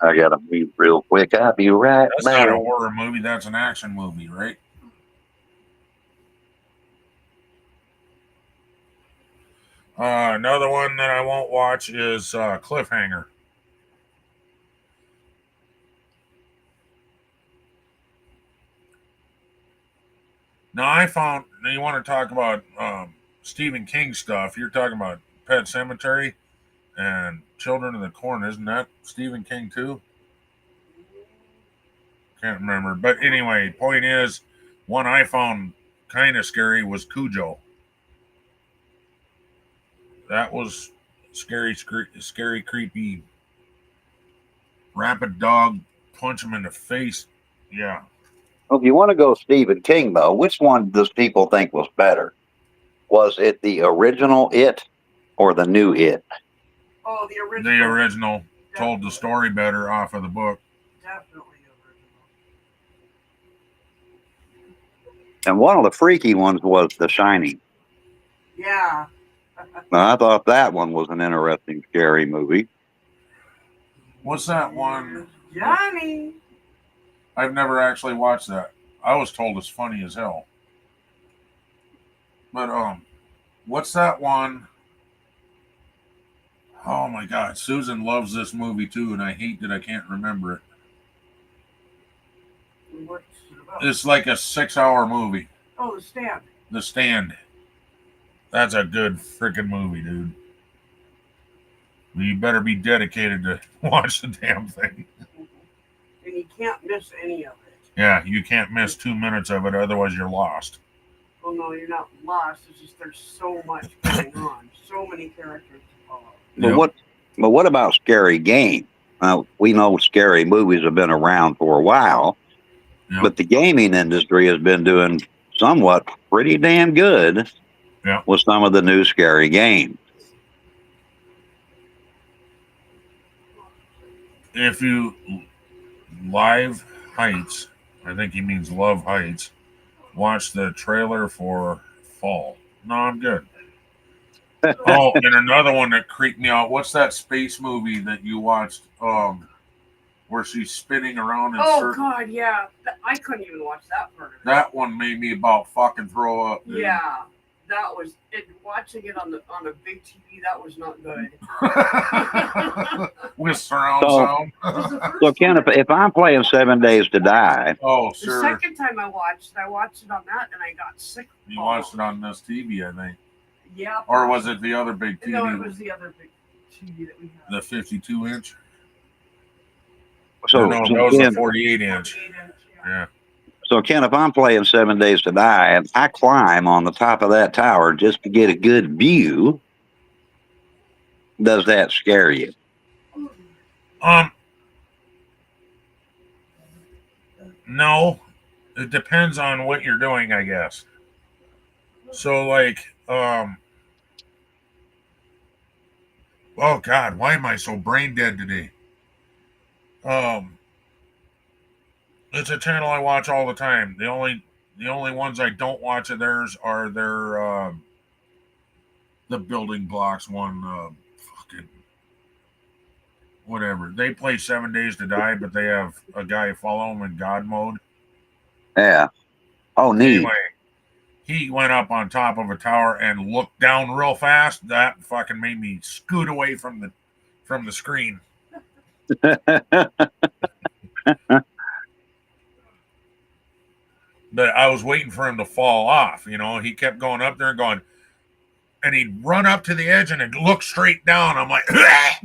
I gotta be real quick. I'll be right That's back. not a horror movie. That's an action movie, right? Another one that I won't watch is Cliffhanger. Now I found. Now you want to talk about Stephen King stuff? You're talking about Pet Cemetery and Children of the Corn. Isn't that Stephen King too? Can't remember. But anyway, point is, one I found kind of scary was Cujo. That was scary, creepy. Rapid dog, punch him in the face. Yeah. Well, if you want to go Stephen King though, which one does people think was better? Was it the original It or the new It? Oh, the original. The original told the Definitely. story better off of the book. Definitely original. And one of the freaky ones was The Shining. Yeah. Now, I thought that one was an interesting, scary movie. What's that one? Johnny. I've never actually watched that. I was told it's funny as hell. But what's that one? Oh my God, Susan loves this movie too, and I hate that I can't remember it. What's it about? It's like a 6-hour movie. Oh, The Stand. The Stand. That's a good freaking movie, dude. You better be dedicated to watch the damn thing. And you can't miss any of it. Yeah, you can't miss 2 minutes of it, otherwise you're lost. Oh no, you're not lost. It's just there's so much going on. So many characters to follow. But Yep. what about Scary Game? We know scary movies have been around for a while, Yep. but the gaming industry has been doing somewhat pretty damn good Yep. with some of the new scary games. If you live Heights, I think he means Love Heights, watch the trailer for Fall. No, I'm good. Oh, and another one that creeped me out. What's that space movie that you watched? Where she's spinning around in Oh circles. God, yeah. I couldn't even watch that part of it. That one made me about fucking throw up. Dude. Yeah, that was it. Watching it on a big TV, that was not good. With surround So- sound. So, Ken, if I'm playing 7 Days to Die, Oh, The sure. second time I watched it on that, and I got sick. You watched it on this TV, I think. Yeah. Or was it the other big TV? No, it was the other big TV that we had. The 52 inch? so, no, that so, was the Ken, 48 inch. 48-inch, Yeah. so Ken, if I'm playing 7 Days to Die and I climb on the top of that tower just to get a good view, does that scare you? No. It depends on what you're doing, I guess. So like, oh God, why am I so brain dead today? It's a channel I watch all the time. The only ones I don't watch of theirs are the building blocks one. Fucking whatever. They play 7 Days to Die, but they have a guy follow them in God mode. Yeah. Oh, neat. Anyway, he went up on top of a tower and looked down real fast. That fucking made me scoot away from the screen. But I was waiting for him to fall off. You know, he kept going up there and going, and he'd run up to the edge and he'd look straight down. I'm like,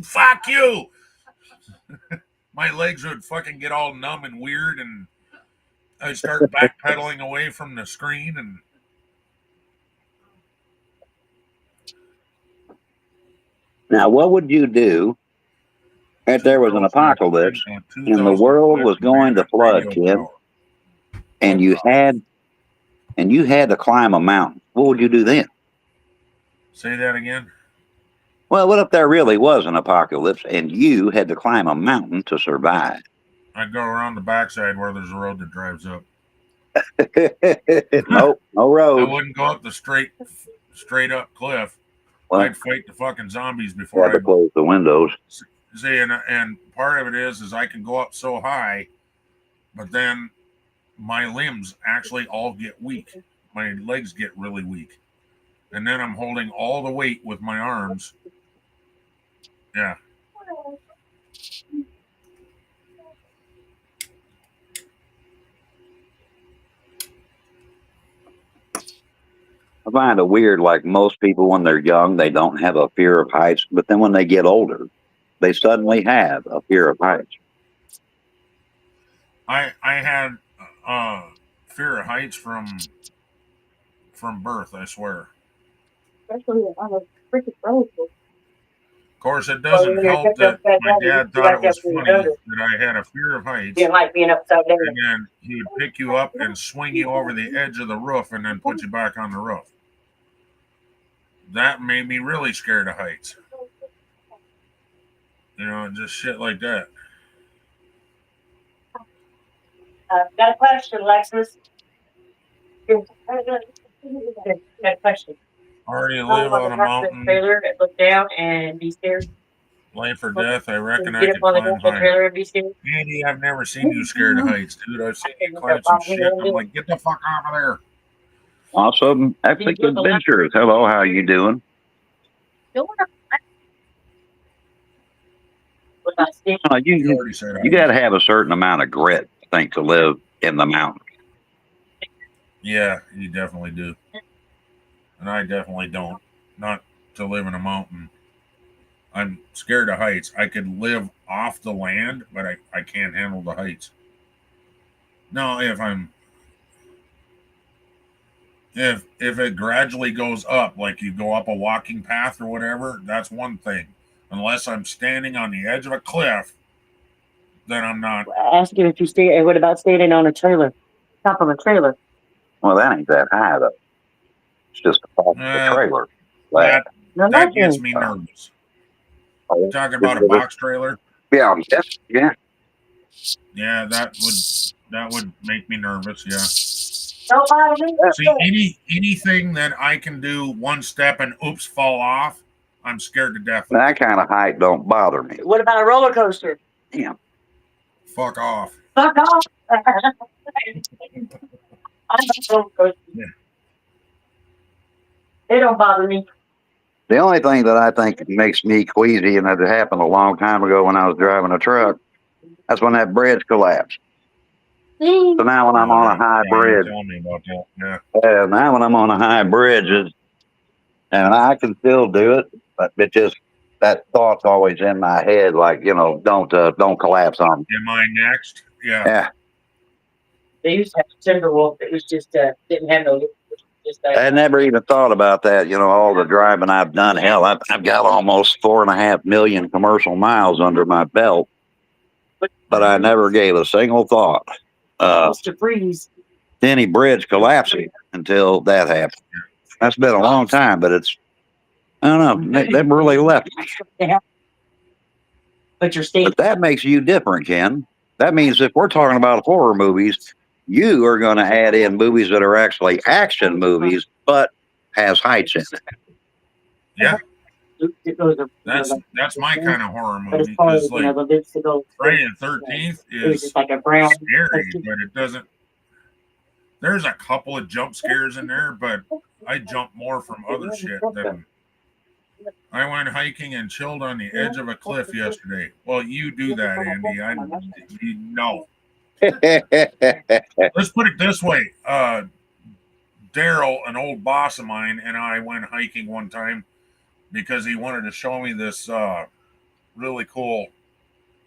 fuck you. My legs would fucking get all numb and weird, and I'd start backpedaling away from the screen. And now, what would you do if there was an apocalypse and the world was going to flood, kid, and you had to climb a mountain? What would you do then? Say that again. Well, what if there really was an apocalypse and you had to climb a mountain to survive? I'd go around the backside where there's a road that drives up. Nope, no road. I wouldn't go up the straight up cliff. Well, I'd fight the fucking zombies before I close the windows. See, and part of it is I can go up so high, but then my limbs actually all get weak. My legs get really weak. And then I'm holding all the weight with my arms. Yeah. I find it weird, like most people when they're young, they don't have a fear of heights, but then when they get older, they suddenly have a fear of heights. I had fear of heights from birth, I swear. Especially on a freaking road. Of course, it doesn't help that my dad thought it was funny that I had a fear of heights. You like being upside down. And then he would pick you up and swing you over the edge of the roof and then put you back on the roof. That made me really scared of heights. You know, just shit like that. Got a question, Lexus. Got a question. Already live on a mountain. Trailer and look down and be scared. Life or death, I reckon I Get could up on the climb high. trailer and be scared. Andy, I've never seen you scared of heights, dude. I've seen you climb some shit. I'm like, get the fuck out of there. Awesome. Epic adventures. Hello, how you doing? You You got to have a certain amount of grit, I think, to live in the mountains. Yeah, you definitely do. And I definitely don't. Not to live in a mountain. I'm scared of heights. I could live off the land, but I can't handle the heights. Now, if it gradually goes up, like you go up a walking path or whatever, that's one thing. Unless I'm standing on the edge of a cliff, then I'm not. Ask you if you stay. What about standing on a trailer, top of a trailer? Well, that ain't that high, though. It's just a top of the trailer. That gets me nervous. You're talking about a box trailer? Yeah, yeah. Yeah, that would make me nervous. Yeah. See, anything that I can do one step and oops fall off, I'm scared to death. That kind of height don't bother me. What about a roller coaster? Yeah. Fuck off. Fuck off. I love roller coasters. Yeah. They don't bother me. The only thing that I think makes me queasy, and it happened a long time ago when I was driving a truck, that's when that bridge collapsed. So now when I'm on a high bridge, tell me about that. now when I'm on a high bridge, and I can still do it, but it just, that thought's always in my head, like, you know, don't collapse on me. Am I next? Yeah. Yeah. They used to have Timberwolf. It was just didn't have no. I never even thought about that. You know, all the driving I've done. Hell, I've got almost 4.5 million commercial miles under my belt, but I never gave a single thought to freeze. any bridge collapsing until that happened. That's been a long time, but it's, I don't know, they really left me. But you're staying. But that makes you different, Ken. that means if we're talking about horror movies, you are going to add in movies that are actually action movies, but has heights in it. Yeah, It goes up, that's my kind of horror but as movie far because as like the lips to go, Friday the 13th it was just is like a brown. scary, but it doesn't. There's a couple of jump scares in there, but I jump more from other shit than. I went hiking and chilled on the edge of a cliff yesterday. Well, you do that, Andy. No. Let's put it this way. Daryl, an old boss of mine, and I went hiking one time because he wanted to show me this really cool.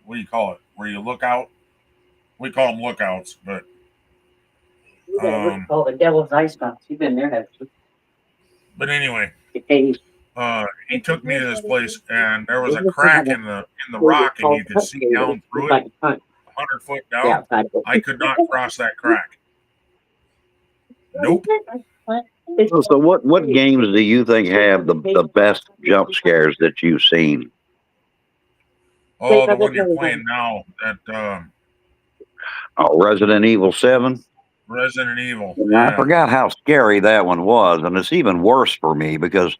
What do you call it? Where you look out? We call them lookouts, but Oh, the Devil's Ice Box. You've been there, haven't you? but anyway, Hey, he took me to this place, and there was a crack in the rock, and you could see down through it, 100 foot down. I could not cross that crack. Nope. So what games do you think have the best jump scares that you've seen? Oh, the one you're playing now, that Resident Evil 7. Resident Evil. I Yeah. forgot how scary that one was, and it's even worse for me because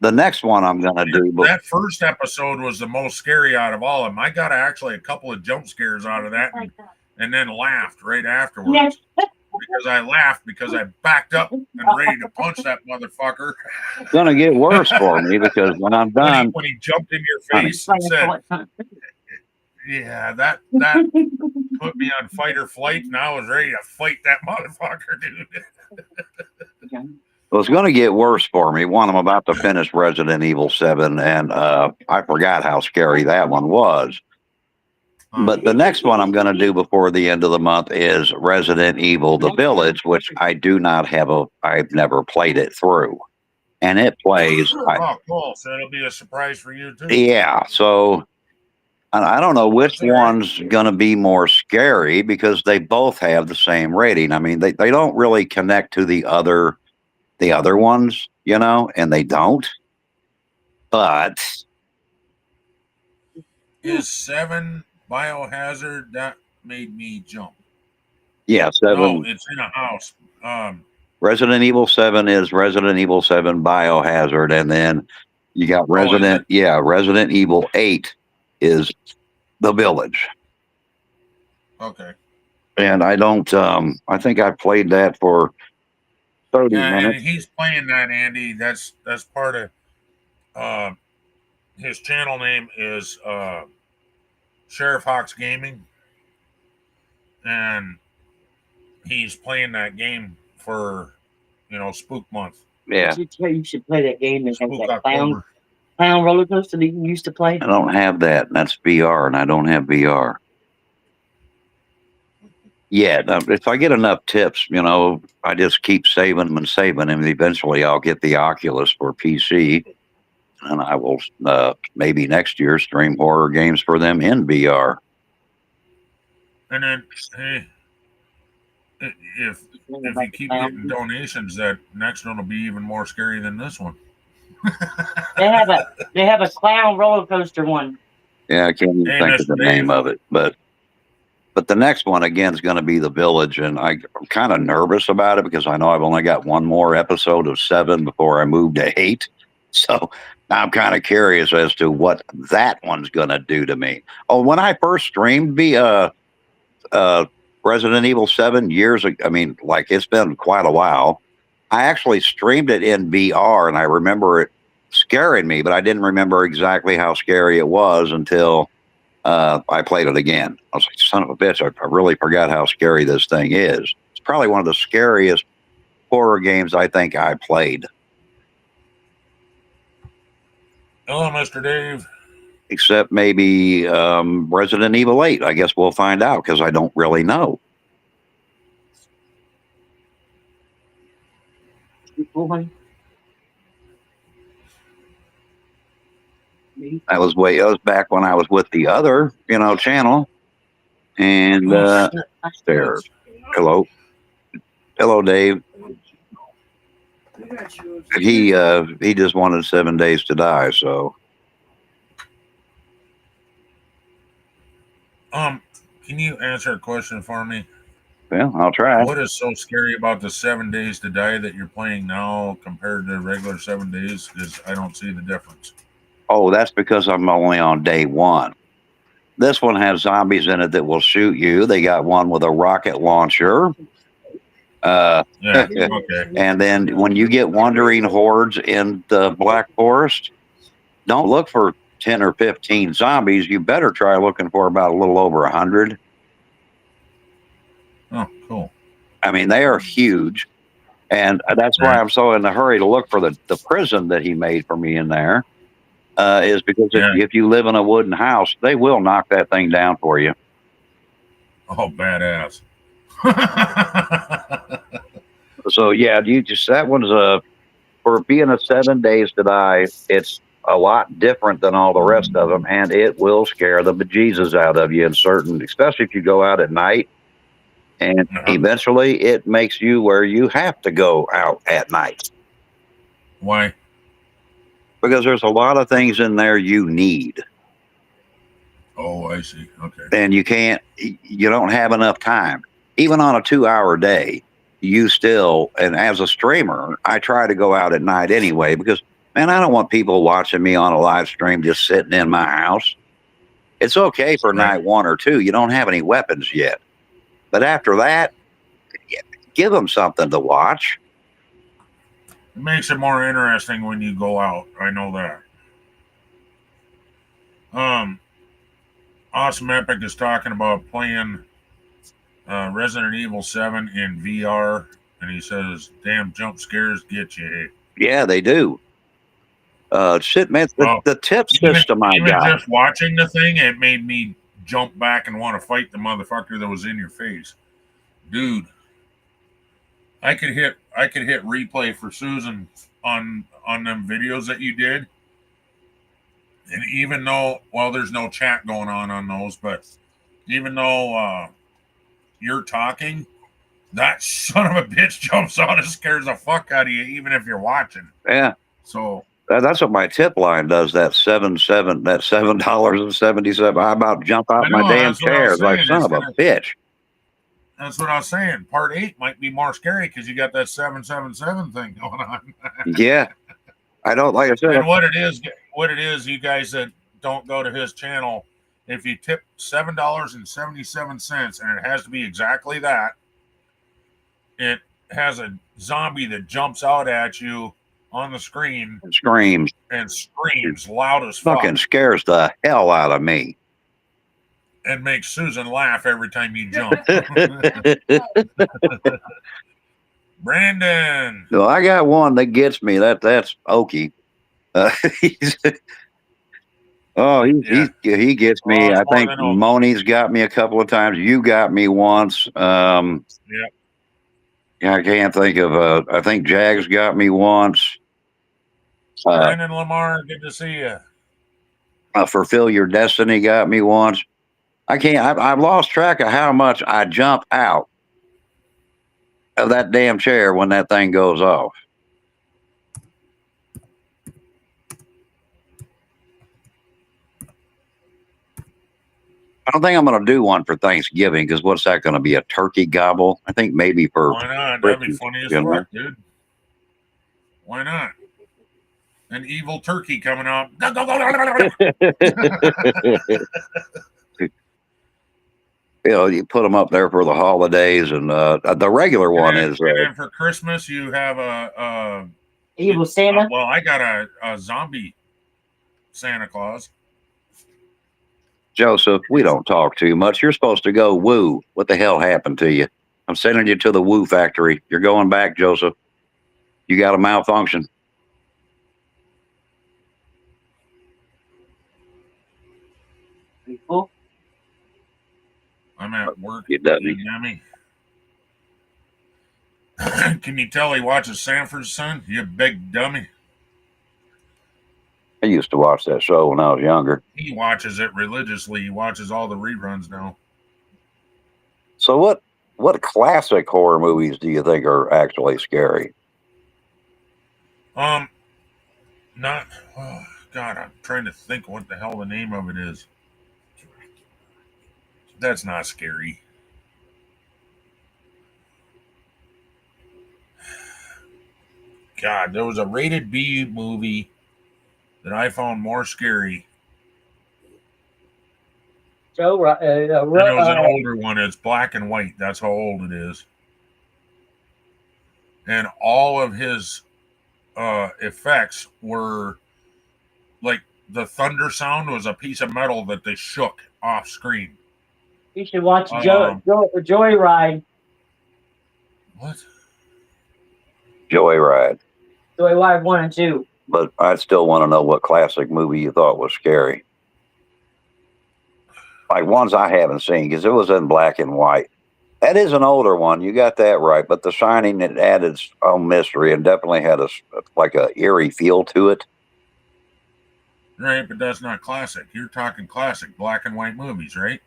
the next one I'm going to do. That first episode was the most scary out of all of them. I got actually a couple of jump scares out of that, and then laughed right afterwards. Because I laughed because I backed up and ready to punch that motherfucker. It's going to get worse for me because when I'm done, when he jumped in your face and said, "Yeah, that put me on fight or flight," and I was ready to fight that motherfucker, dude. Well, it's going to get worse for me. One, I'm about to finish Resident Evil 7, and I forgot how scary that one was. But the next one I'm going to do before the end of the month is Resident Evil: The Village, which I do not have I've never played it through, and it plays. Oh, cool! So it'll be a surprise for you too. Yeah. So I don't know which one's going to be more scary because they both have the same rating. I mean, they don't really connect to the other ones, and they don't. But is 7 Biohazard? That made me jump. Yeah, 7. No, it's in a house. Resident Evil 7 is Resident Evil 7 Biohazard, and then you got Resident Evil 8 is The Village. Okay. And I don't I think I played that for 30 minutes. And he's playing that, Andy. That's part of his channel name is Sheriff Hawks Gaming, and he's playing that game for Spook Month. Yeah, you should play that game that has that clown roller coaster that you used to play. I don't have that. That's VR, and I don't have VR. Yeah, if I get enough tips, I just keep saving them, and eventually I'll get the Oculus for PC, and I will maybe next year stream horror games for them in VR. And then, hey, if you keep getting donations, that next one will be even more scary than this one. They have a clown roller coaster one. Yeah, I can't even think of the name of it, but the next one again is going to be The Village, and I'm kind of nervous about it because I know I've only got one more episode of 7 before I move to 8. So I'm kind of curious as to what that one's going to do to me. Oh, when I first streamed Resident Evil 7 years ago, it's been quite a while. I actually streamed it in VR, and I remember it scaring me, but I didn't remember exactly how scary it was until I played it again. I was like, son of a bitch, I really forgot how scary this thing is. It's probably one of the scariest horror games I think I played. Hello, Mr. Dave. Except maybe Resident Evil 8. I guess we'll find out because I don't really know. That was back when I was with the other, channel. And there. Hello, Dave. He just wanted 7 days to die. So, can can you answer a question for me? Well, I'll try. What is so scary about the 7 Days to Die that you're playing now compared to regular 7 days? Because I don't see the difference. Oh, that's because I'm only on day one. This one has zombies in it that will shoot you. They got one with a rocket launcher. Yeah. Okay. And then when you get wandering hordes in the Black Forest, don't look for 10 or 15 zombies. You better try looking for about a little over 100. Oh, cool. I mean, they are huge. And that's why Right. I'm so in a hurry to look for the prison that he made for me in there. Is because Yeah. if you live in a wooden house, they will knock that thing down for you. Oh, badass. So yeah, you just that one's for being a 7 days to die. It's a lot different than all the rest of them, and it will scare the bejesus out of you in certain, especially if you go out at night. And eventually, it makes you where you have to go out at night Why? because there's a lot of things in there you need, Oh, I see. Okay. and you don't have enough time. Even on a 2 hour day, you still, and as a streamer, I try to go out at night anyway because, man, I don't want people watching me on a live stream just sitting in my house. It's okay for Right. night 1 or 2. You don't have any weapons yet. But after that, give them something to watch. It makes it more interesting when you go out. I know that. Awesome Epic is talking about playing Resident Evil 7 in VR, and he says, "Damn jump scares get you." Yeah, they do. Shit, man, Well, the tip even system I even got. just watching the thing, it made me jump back and want to fight the motherfucker that was in your face, dude. I could hit replay for Susan on them videos that you did, and even though there's no chat going on those, but even though you're talking, that son of a bitch jumps out and scares the fuck out of you, even if you're watching. Yeah, So that's what my tip line does. That $7.77. I about jump out I my know damn that's what I chair. was It's like saying. son of a bitch. That's what I was saying. Part 8 might be more scary because you got that 777 thing going on. Yeah, I don't like I said. And what it is, you guys that don't go to his channel, if you tip $7.77, and it has to be exactly that, it has a zombie that jumps out at you on the screen Screams. and screams loud as fuck Fucking scares the hell out of me. and makes Susan laugh every time you jump. Brandon. No, I got one that gets me. That's Okie. He's, he gets Oh, me. it's I more think than okay. Moni's got me a couple of times. You got me once. Yeah. I can't think of. I think Jags got me once. Brandon Lamar, good to see you. Fulfill Your Destiny got me once. I can't. I've lost track of how much I jump out of that damn chair when that thing goes off. I don't think I'm going to do one for Thanksgiving because what's that going to be? A turkey gobble? I think maybe for. Why not? That'd be funny as fuck, dude. Why not? An evil turkey coming up. You put them up there for the holidays, and the regular one is. And then for Christmas, you have a evil Santa. Well, I got a zombie Santa Claus. Joseph, we don't talk too much. You're supposed to go woo. What the hell happened to you? I'm sending you to the woo factory. You're going back, Joseph. You got a malfunction. People. I'm at work. You dummy. Dummy. Can you tell he watches Sanford's Son? You big dummy. I used to watch that show when I was younger. He watches it religiously. He watches all the reruns now. So what classic horror movies do you think are actually scary? Not. Oh, God, I'm trying to think what the hell the name of it is. That's not scary. God, there was a rated B movie that I found more scary. Joe, And it was an older one. It's black and white. That's how old it is. And all of his effects were like the thunder sound was a piece of metal that they shook off screen. you should watch Um, Joyride. What? Joyride. Joyride 1 and 2. But I still want to know what classic movie you thought was scary. Like ones I haven't seen, because it was in black and white. That is an older one. You got that right. But The Shining, it added its own mystery and definitely had a eerie feel to it. Right, but that's not classic. You're talking classic black and white movies, right?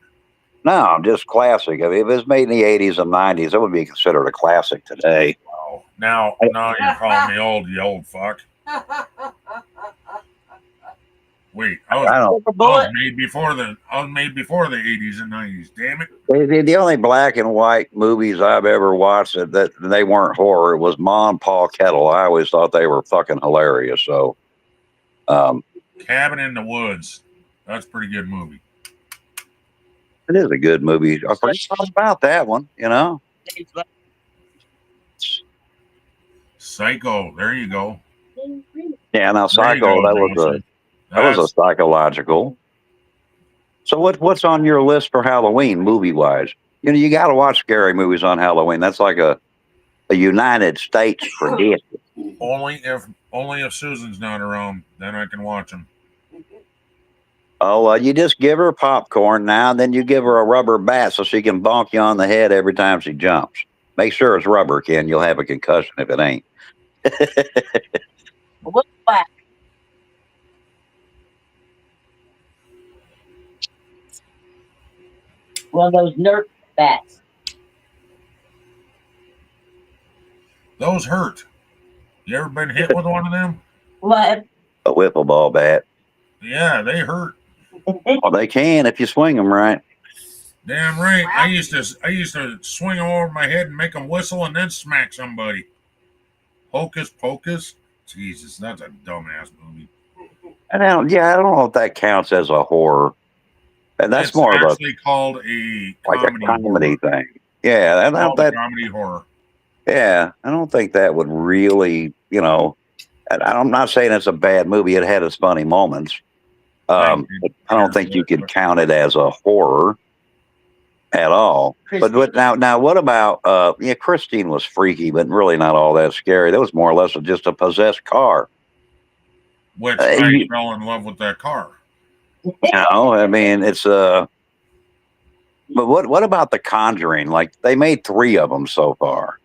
No, just classic. I mean, if it was made in the 80s and 90s, it would be considered a classic today. Wow. Now you're calling me old, you old fuck. Wait, I was made before the 80s and 90s. Damn it! The only black and white movies I've ever watched that they weren't horror was Ma and Pa Kettle. I always thought they were fucking hilarious. So, Cabin in the Woods. That's a pretty good movie. It is a good movie. I forgot about that one. You know, Psycho. There you go. Yeah, now Psycho. That was a psychological. So what's on your list for Halloween, movie wise? You know, you got to watch scary movies on Halloween. That's like a United States tradition. Only if Susan's not around, then I can watch them. Oh, you just give her popcorn now, and then you give her a rubber bat so she can bonk you on the head every time she jumps. Make sure it's rubber, Ken. You'll have a concussion if it ain't. What's black? One of those Nerf bats. Those hurt. You ever been hit with one of them? What? A wiffle ball bat. Yeah, they hurt. Well, they can if you swing them right. Damn right. I used to swing them over my head and make them whistle and then smack somebody. Hocus Pocus. Jesus, that's a dumbass movie. I don't know if that counts as a horror. And that's it's more actually of called a comedy thing. Yeah, comedy horror. Yeah, I don't think that would really, I'm not saying it's a bad movie. It had its funny moments. I don't think you could count it as a horror at all. But now, what about? Christine was freaky, but really not all that scary. That was more or less just a possessed car. Which I fell in love with that car. I mean, it's But what about The Conjuring? Like they made 3 of them so far.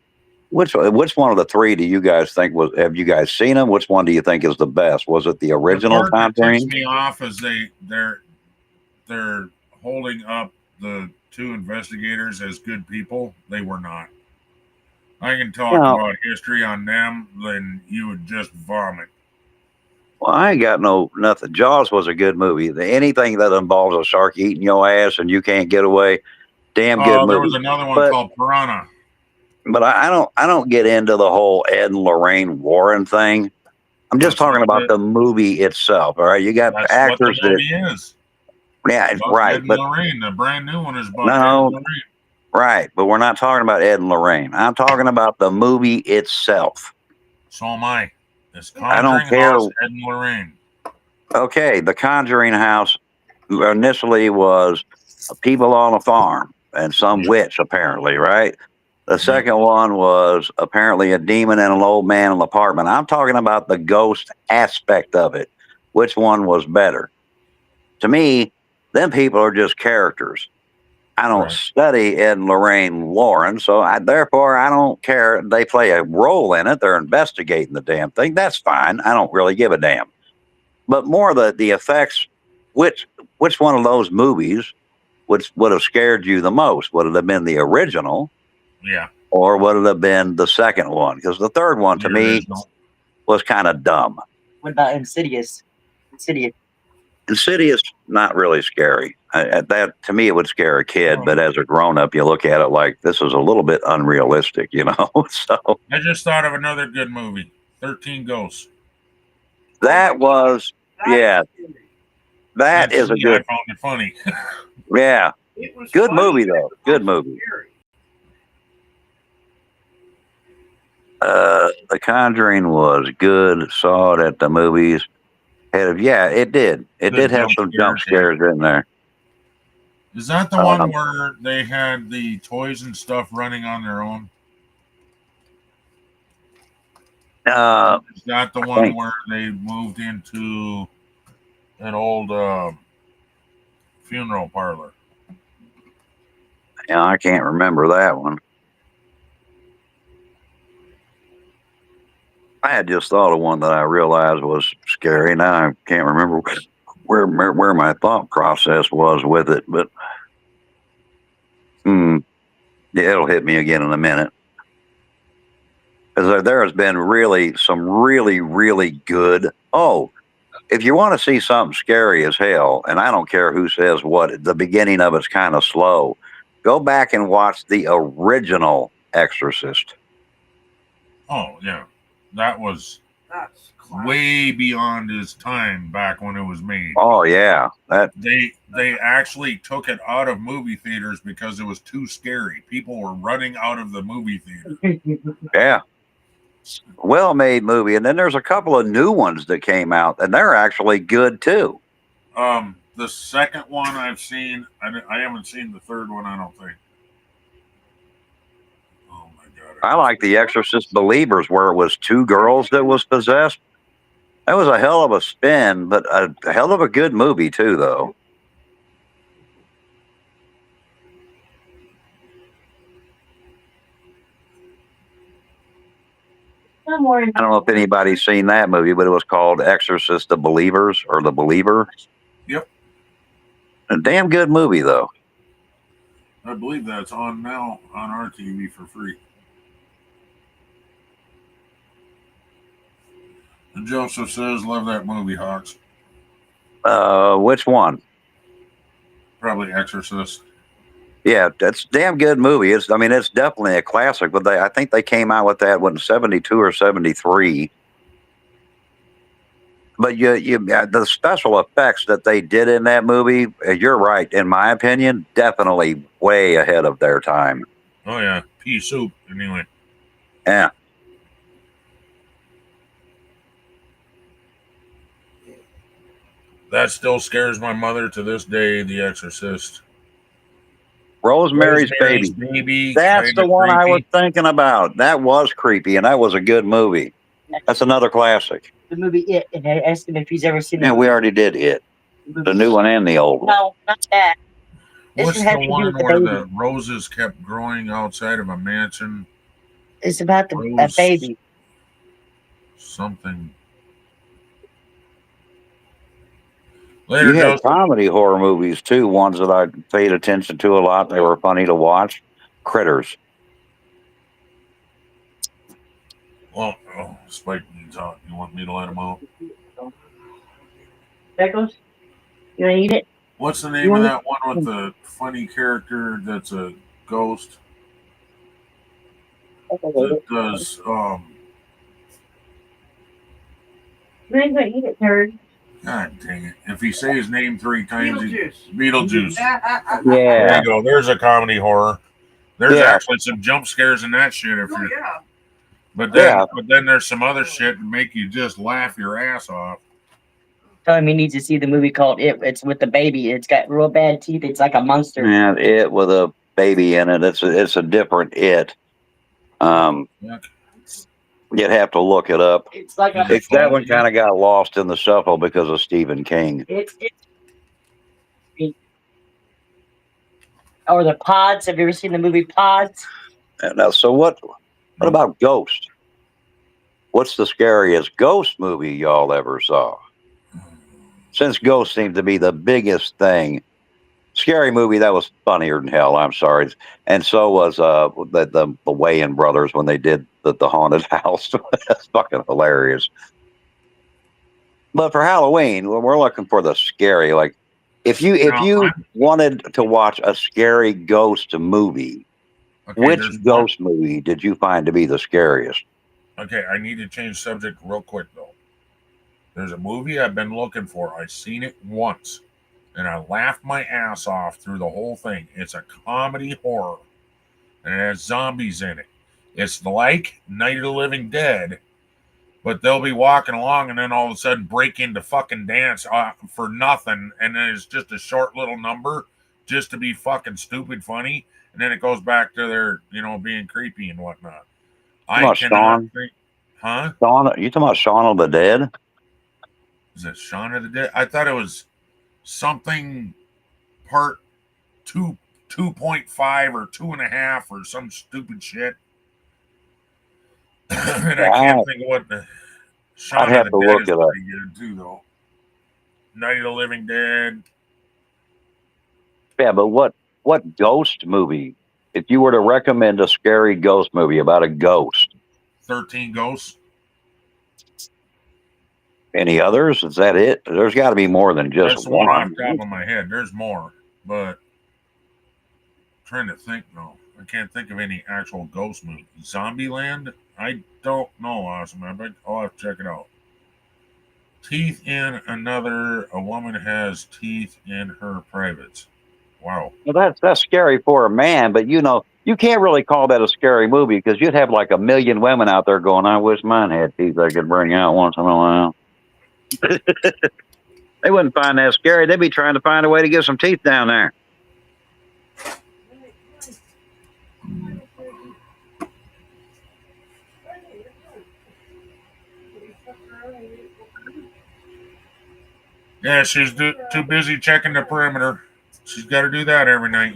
Which one of the 3 do you guys think was? Have you guys seen them? Which one do you think is the best? Was it the original The part Conjuring? that ticks me off is they're holding up the 2 investigators as good people. They were not. I can talk about history on them, then you would just vomit. Well, I ain't got nothing. Jaws was a good movie. Anything that involves a shark eating your ass and you can't get away, damn good movie. There was another one called Piranha. But I don't get into the whole Ed and Lorraine Warren thing. I'm just talking about the movie itself. All right, you got actors what the movie is. Yeah, it's right. Ed and Lorraine, the brand new one is about Ed and Lorraine. Right, but we're not talking about Ed and Lorraine. I'm talking about the movie itself. So am I. It's I don't care. House, Ed and Lorraine. Okay, the Conjuring House initially was people on a farm and some witch, apparently, right? The second one was apparently a demon and an old man in the apartment. I'm talking about the ghost aspect of it. Which one was better? To me, them people are just characters. I don't study Ed and Lorraine Warren, so therefore I don't care. They play a role in it. They're investigating the damn thing. That's fine. I don't really give a damn. But more the effects, which one of those movies would have scared you the most? Would it have been the original? Yeah. Or would it have been the second one? Because the third one, to me, was kind of dumb. What about Insidious? Insidious, not really scary. That to me, it would scare a kid, but as a grown up, you look at it like this is a little bit unrealistic, you know. So I just thought of another good movie, 13 Ghosts. that was, yeah, that is a I good, found it funny. yeah, It was good funny, movie but though. it was Good also movie. scary. The Conjuring was good. Saw it at the movies. Yeah, it did. It Good did have jump some jump scares, scares in there. Is that the one where they had the toys and stuff running on their own? Is that the one where they moved into an old funeral parlor? Yeah, I can't remember that one. I had just thought of one that I realized was scary. Now I can't remember where my thought process was with it, but yeah, it'll hit me again in a minute. Because there has been some really good. Oh, if you want to see something scary as hell, and I don't care who says what, the beginning of it's kind of slow. Go back and watch the original Exorcist. Oh yeah, that was That's classic. way beyond his time back when it was made. Oh yeah, They actually took it out of movie theaters because it was too scary. People were running out of the movie theater. yeah. Well-made movie, and then there's a couple of new ones that came out, and they're actually good too. The second one I've seen, I haven't seen the third one. I don't think. Oh my god! I like The Exorcist Believers, where it was two girls that was possessed. That was a hell of a spin, but a hell of a good movie too, though. I don't know if anybody's seen that movie, but it was called Exorcist the Believers or The Believer. Yep. A damn good movie, though. I believe that's on now on our TV for free. And Joseph says, "Love that movie, Hawks." Which one? Probably Exorcist. Yeah, that's a damn good movie. It's definitely a classic. But I think they came out with that in '72 or '73. But the special effects that they did in that movie, you're right. In my opinion, definitely way ahead of their time. Oh yeah, pea soup. Anyway. Yeah. That still scares my mother to this day. The Exorcist. Rosemary's Baby. That's the one I was thinking about. That was creepy, and that was a good movie. That's another classic. The movie It, and I asked him if he's ever seen it. Yeah, we already did It. The new one and the old one. No, not that. What's the one where the roses kept growing outside of a mansion? It's about a baby. Something. Later, you had comedy horror movies too, ones that I paid attention to a lot. They were funny to watch. Critters. Well, Spike needs out. You want me to let him out? Beckles? You want to eat it? What's the name of that one with the funny character that's a ghost? That does, You ain't gonna eat it, turd. God dang it. If he say his name 3 times, Beetlejuice. Yeah. There you go. There's a comedy horror. There's actually some jump scares in that shit. But then there's some other shit that make you just laugh your ass off. Tell him he needs to see the movie called It. It's with the baby. It's got real bad teeth. It's like a monster. Yeah, It with a baby in it. It's a different It. You'd have to look it up. It's like that one kind of got lost in the shuffle because of Stephen King. Or the Pods. Have you ever seen the movie Pods? Now, so what about Ghost? What's the scariest ghost movie y'all ever saw? Since Ghost seemed to be the biggest thing, scary movie that was funnier than hell. I'm sorry, and so was the Wayans brothers when they did the haunted house. That's fucking hilarious. But for Halloween, we're looking for the scary. Like, if you wanted to watch a scary ghost movie, Okay, which there's one. ghost movie did you find to be the scariest? Okay, I need to change subject real quick though. There's a movie I've been looking for. I seen it once, and I laughed my ass off through the whole thing. It's a comedy horror, and it has zombies in it. It's like Night of the Living Dead, but they'll be walking along and then all of a sudden break into fucking dance for nothing, and then it's just a short little number just to be fucking stupid funny, and then it goes back to their being creepy and whatnot. You I talking about cannot Shaun? think, huh? You talking about Shaun of the Dead? Is it Shaun of the Dead? I thought it was something part two 2.5 or 2.5 or some stupid shit. And I Yeah, can't think of what the I'd Shaun of have the to Dead look is it up. pretty good too though. Night of the Living Dead. Yeah, but what ghost movie? If you were to recommend a scary ghost movie about a ghost, 13 Ghosts. any others? Is that it? There's got to be more than just That's the one off one. the top of my head. There's more, but I'm trying to think. No, I can't think of any actual ghost movie. Zombieland. I don't know. Awesome. I'll have to check it out. Teeth in another. A woman has teeth in her privates. Wow. Well, that's scary for a man, but you can't really call that a scary movie because you'd have like a million women out there going, "I wish mine had teeth I could bring out once in a while." They wouldn't find that scary. They'd be trying to find a way to get some teeth down there. Yeah, she's too busy checking the perimeter. She's got to do that every night.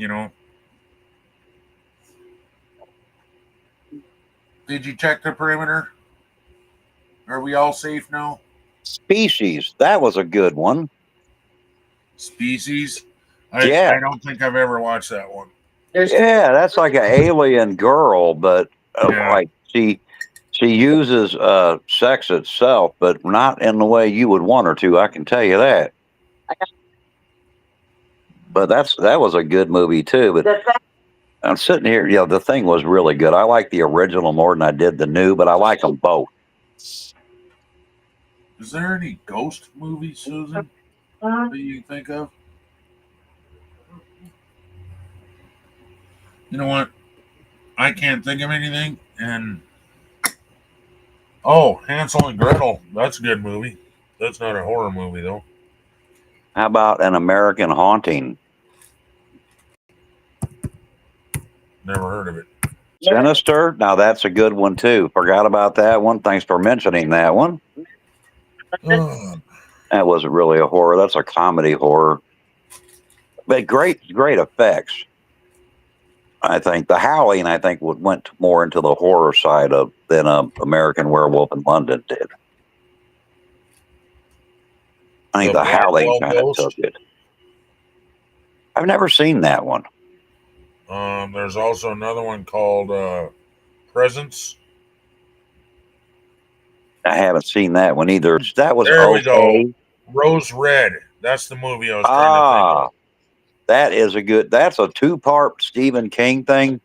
Did you check the perimeter? Are we all safe now? Species, that was a good one. Species. Yeah, I don't think I've ever watched that one. yeah, that's like an alien girl, but Yeah. like she uses sex itself, but not in the way you would want her to. I can tell you that. But that was a good movie too. But I'm sitting here, the thing was really good. I like the original more than I did the new, but I like them both. Is there any ghost movies, Susan, that you can think of? You know what? I can't think of anything. And Hansel and Gretel. That's a good movie. That's not a horror movie though. How about An American Haunting? Never heard of it. Sinister. Now that's a good one too. Forgot about that one. Thanks for mentioning that one. That wasn't really a horror. That's a comedy horror. But great effects. I think The Howling, went more into the horror side of than American Werewolf in London did. I think The The Howling Blackwell kind of Ghost. took it. I've never seen that one. There's also another one called Presence. I haven't seen that one either. That was There we go. okay. Rose Red. That's the movie I was trying to think of. That's a two-part Stephen King thing,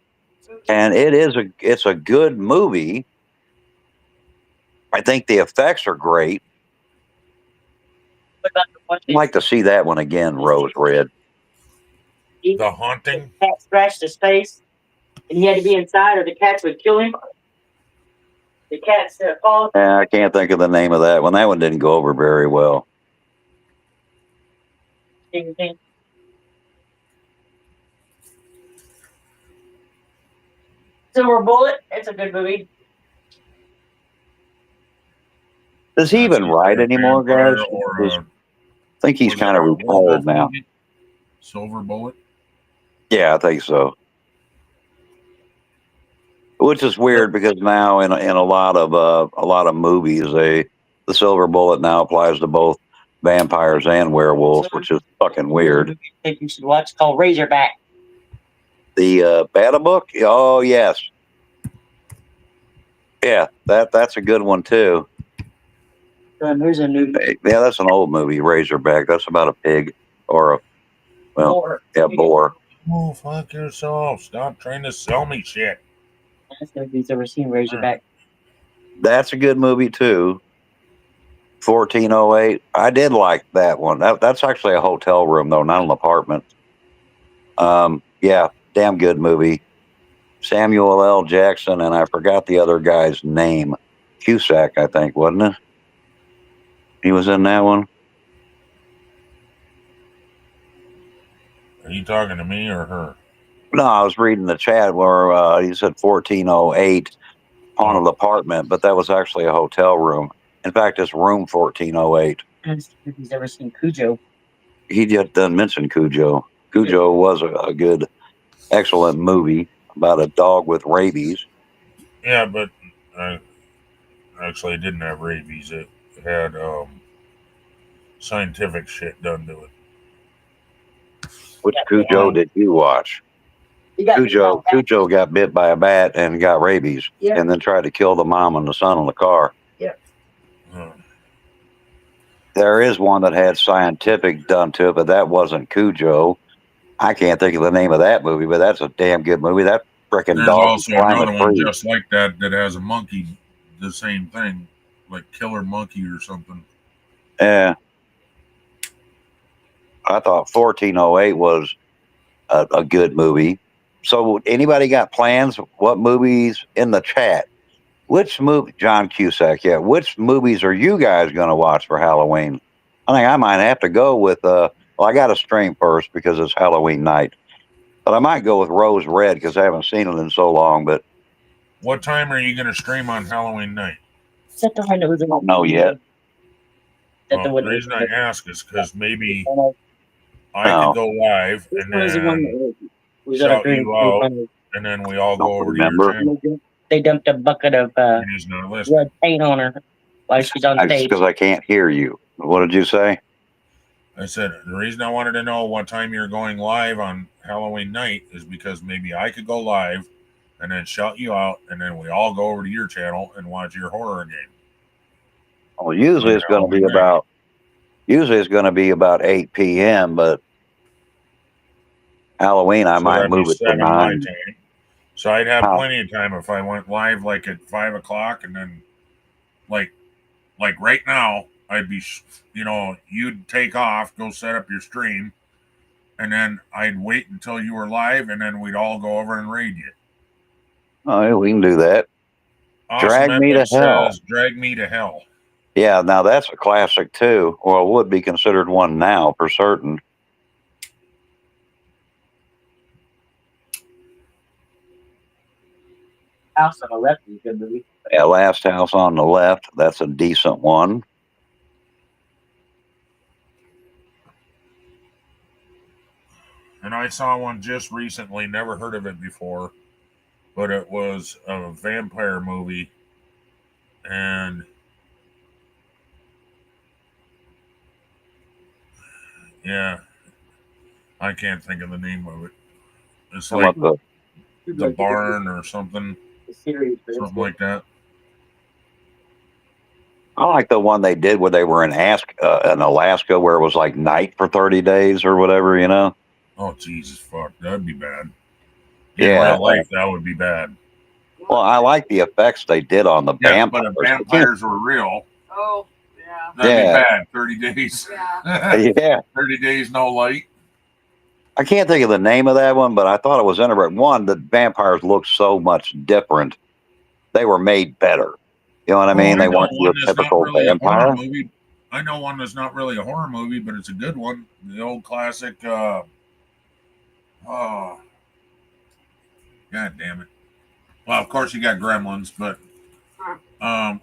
and it's a good movie. I think the effects are great. I'd like to see that one again, Rose Red. The Haunting. The cat scratched his face, and he had to be inside, or the cats would kill him. The cats fall. I can't think of the name of that one. That one didn't go over very well. Silver Bullet. It's a good movie. Does he even write anymore, guys? I think he's kind of retired now. Movie? Silver Bullet. Yeah, I think so. Which is weird because now in a lot of movies, the silver bullet now applies to both vampires and werewolves, which is fucking weird. I think you should watch. It's called Razorback. The Bata book? Oh yes, yeah, that's a good one too. There's a new Yeah, that's an old movie, Razorback. That's about a pig or a boar. boar. Oh, fuck yourself. Stop trying to sell me shit. That's if he's ever seen Razorback. That's a good movie too. 1408. I did like that one. That's actually a hotel room though, not an apartment. Yeah, damn good movie. Samuel L. Jackson, and I forgot the other guy's name. Cusack, I think, wasn't it? He was in that one. Are you talking to me or her? No, I was reading the chat where he said 1408 haunted Oh. apartment, but that was actually a hotel room. In fact, it's room 1408. If he's ever seen Cujo. He just doesn't mention Cujo. Cujo was a good, excellent movie about a dog with rabies. Yeah, but actually, it didn't have rabies. It had scientific shit done to it. Which Cujo did you watch? Cujo got bit by a bat and got rabies, and then tried to kill the mom and the son in the car. Huh. There is one that had scientific done to it, but that wasn't Cujo. I can't think of the name of that movie, but that's a damn good movie. That freaking There's dog also can climb a another one tree. just like that that has a monkey, the same thing, like Killer Monkey or something. Yeah. I thought 1408 was a good movie. So, anybody got plans? What movies in the chat? Which movie, John Cusack? Yeah, which movies are you guys going to watch for Halloween? I think I might have to go with. Well, I got to stream first because it's Halloween night, but I might go with Rose Red because I haven't seen it in so long. But What time are you going to stream on Halloween night? Set the one that was I don't know yet. The reason I ask is because maybe Oh. I could go live and then shout you out, and then we all go over to your channel. They dumped a bucket of And he's not listening. red paint on her while she's on stage. Because I can't hear you. What did you say? I said the reason I wanted to know what time you're going live on Halloween night is because maybe I could go live and then shout you out, and then we all go over to your channel and watch your horror game. Well, usually it's going to be about 8 p.m., but Halloween I might that'd be move it to 7 my 9. time. So I'd have plenty of time if I went live like at 5 o'clock, and then like right now I'd be, you'd take off, go set up your stream, and then I'd wait until you were live, and then we'd all go over and raid you. Oh, yeah, we can do that. Awesome Drag Me to Hell. Drag Me to Hell. Yeah, now that's a classic too. Well, would be considered one now for certain. House on the Left is a good movie. Yeah, Last House on the Left. That's a decent one. And I saw one just recently, never heard of it before, but it was a vampire movie. And yeah, I can't think of the name of it. It's like the Barn or something. Something like that. I like the one they did where they were in Alaska, where it was like night for 30 days or whatever, you know? Oh, Jesus, fuck. That'd be bad. In real life, that would be bad. Well, I like the effects they did on the vampires. But if vampires were real, oh, yeah, that'd be bad. 30 days. Yeah. 30 days, no light. I can't think of the name of that one, but I thought it was interesting. One, the vampires looked so much different. They were made better. You know what I mean? They weren't your typical vampire. I know one that's not really a horror movie, but it's a good one. The old classic. God damn it. Well, of course you got Gremlins, but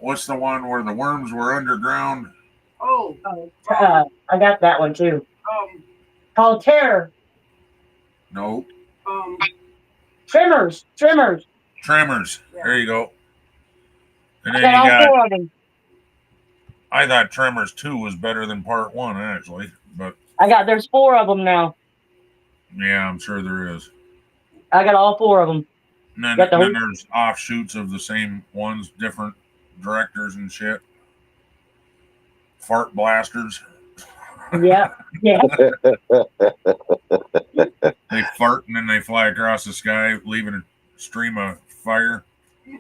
what's the one where the worms were underground? I got that one too. Called Terror. No. Tremors. Yeah. There you go. And then I got all 4 of them. I thought Tremors 2 was better than Part 1, actually, but there's 4 of them now. Yeah, I'm sure there is. I got all 4 of them. And then there's offshoots of the same ones, different directors and shit. fart blasters. Yeah, yeah. They fart and then they fly across the sky, leaving a stream of fire.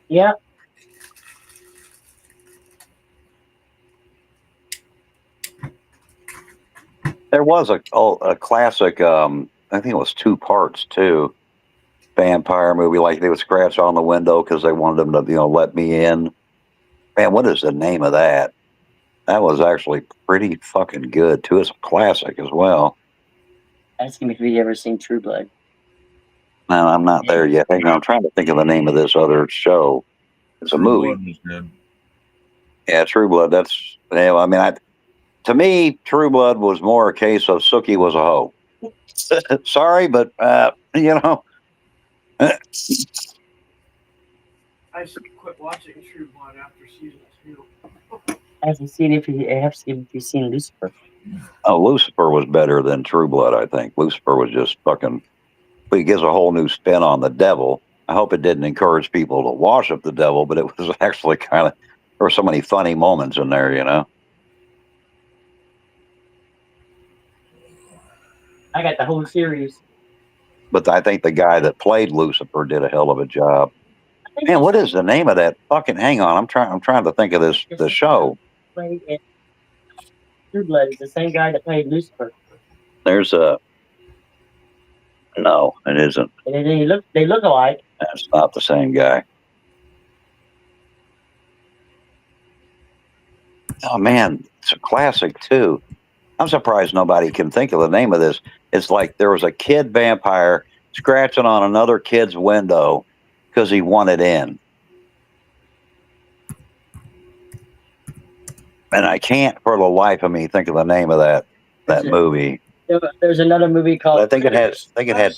Yeah. There was a classic. I think it was 2 parts too. Vampire movie, like they would scratch on the window because they wanted them to, let me in. Man, what is the name of that? That was actually pretty fucking good too. It's a classic as well. Ask him if he's ever seen True Blood. No, I'm not there yet. Hang on, I'm trying to think of the name of this other show. It's a True movie. Blood was good. Yeah, True Blood. That's, I mean, to me, True Blood was more a case of Sookie was a hoe. Sorry, but I should quit watching True Blood after season 2. Have you seen if you've seen Lucifer? Oh, Lucifer was better than True Blood, I think. Lucifer was just fucking, but it gives a whole new spin on the devil. I hope it didn't encourage people to worship the devil, but it was actually kind of, there were so many funny moments in there. I got the whole series. But I think the guy that played Lucifer did a hell of a job. Man, what is the name of that fucking, hang on, I'm trying to think of the show. Played in True Blood is the same guy that played Lucifer. There's no, it isn't. And they look alike. That's not the same guy. Oh man, it's a classic too. I'm surprised nobody can think of the name of this. It's like there was a kid vampire scratching on another kid's window because he wanted in. And I can't for the life of me think of the name of that movie. There's another movie called. I think it had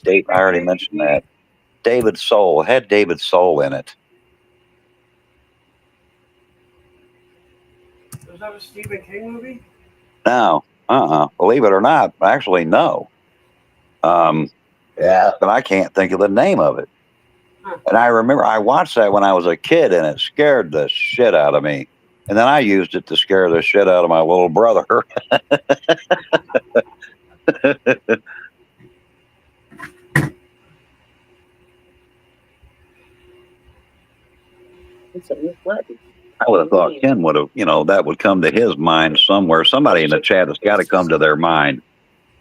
Dave. I already mentioned that. David Soul. It had David Soul in it. Was that a Stephen King movie? No. Believe it or not, actually no. Yeah, but I can't think of the name of it. And I remember I watched that when I was a kid, and it scared the shit out of me. And then I used it to scare the shit out of my little brother. I would have thought Ken would have, that would come to his mind somewhere. Somebody in the chat has got to come to their mind.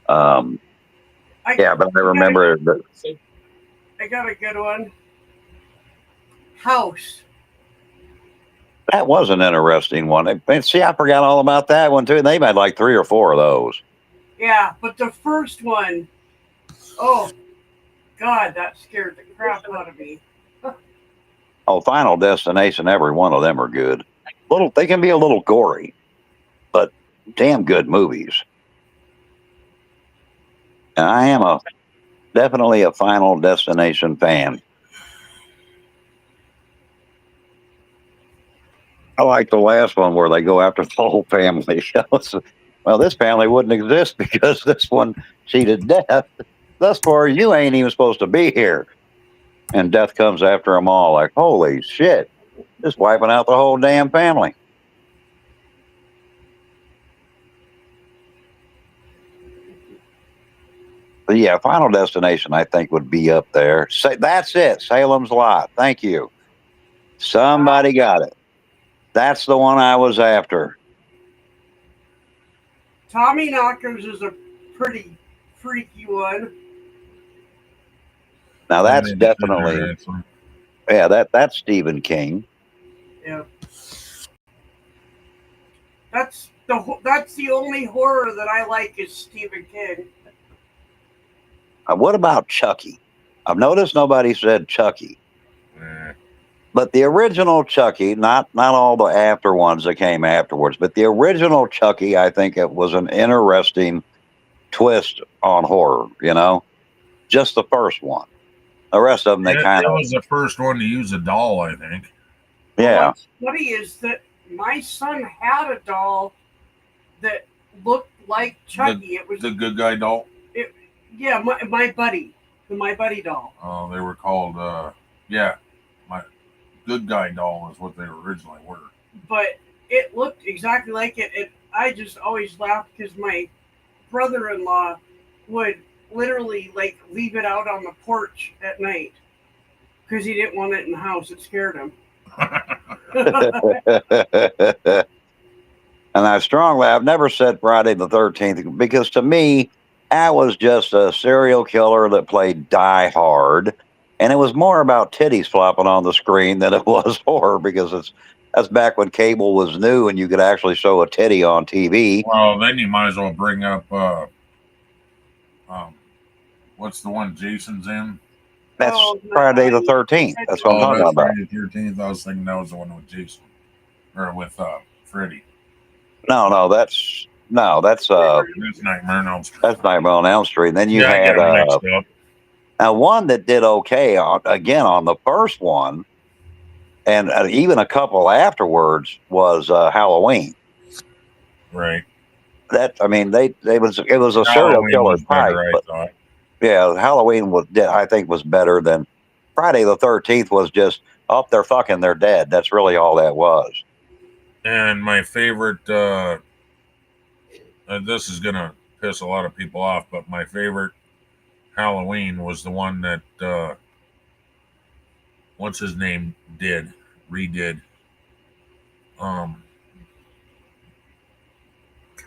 Yeah, but I remember that. I got a good one. House. That was an interesting one. See, I forgot all about that one too. They made like 3 or 4 of those. Yeah, but the first one, oh, God, that scared the crap out of me. Oh, Final Destination, every one of them are good. They can be a little gory, but damn good movies. And I am definitely a Final Destination fan. I like the last one where they go after the whole family. Well, this family wouldn't exist because this one cheated death. Thus far, you ain't even supposed to be here. And death comes after them all like, holy shit, just wiping out the whole damn family. But yeah, Final Destination, I think, would be up there. That's it. Salem's Lot. Thank you. Somebody got it. That's the one I was after. Tommy Knockers is a pretty freaky one. Now that's definitely, yeah, that's Stephen King. Yeah. That's the only horror that I like is Stephen King. What about Chucky? I've noticed nobody said Chucky. But the original Chucky, not all the after ones that came afterwards, but the original Chucky, I think it was an interesting twist on horror, just the first one. The rest of them, they kind of... That was the first one to use a doll, I think. Yeah. What's funny is that my son had a doll that looked like Chucky. It was the good guy doll? Yeah, my buddy. The My Buddy doll. Oh, they were called, my good guy doll is what they originally were. But it looked exactly like it. I just always laughed because my brother-in-law would literally like leave it out on the porch at night because he didn't want it in the house. It scared him. And I've never said Friday the 13th because to me, I was just a serial killer that played Die Hard. And it was more about titties flopping on the screen than it was horror because that's back when cable was new and you could actually show a titty on TV. Well, then you might as well bring up what's the one Jason's in? That's Oh, Friday the no, 13th. That's what I'm Oh, talking that's about. Friday the 13th. I was thinking that was the one with Jason or with Freddy. No, that's That's Nightmare on Elm Street. that's Nightmare on Elm Street. And then you Yeah, I get had them mixed up. now one that did okay again on the first one, and even a couple afterwards was Halloween. Right. That I mean, it was a serial Halloween killer was type, better, I but thought. yeah, Halloween I think was better than Friday the 13th. Was just they're fucking, they're dead. That's really all that was. And my favorite, this is gonna piss a lot of people off, but my favorite Halloween was the one that what's his name redid. Um,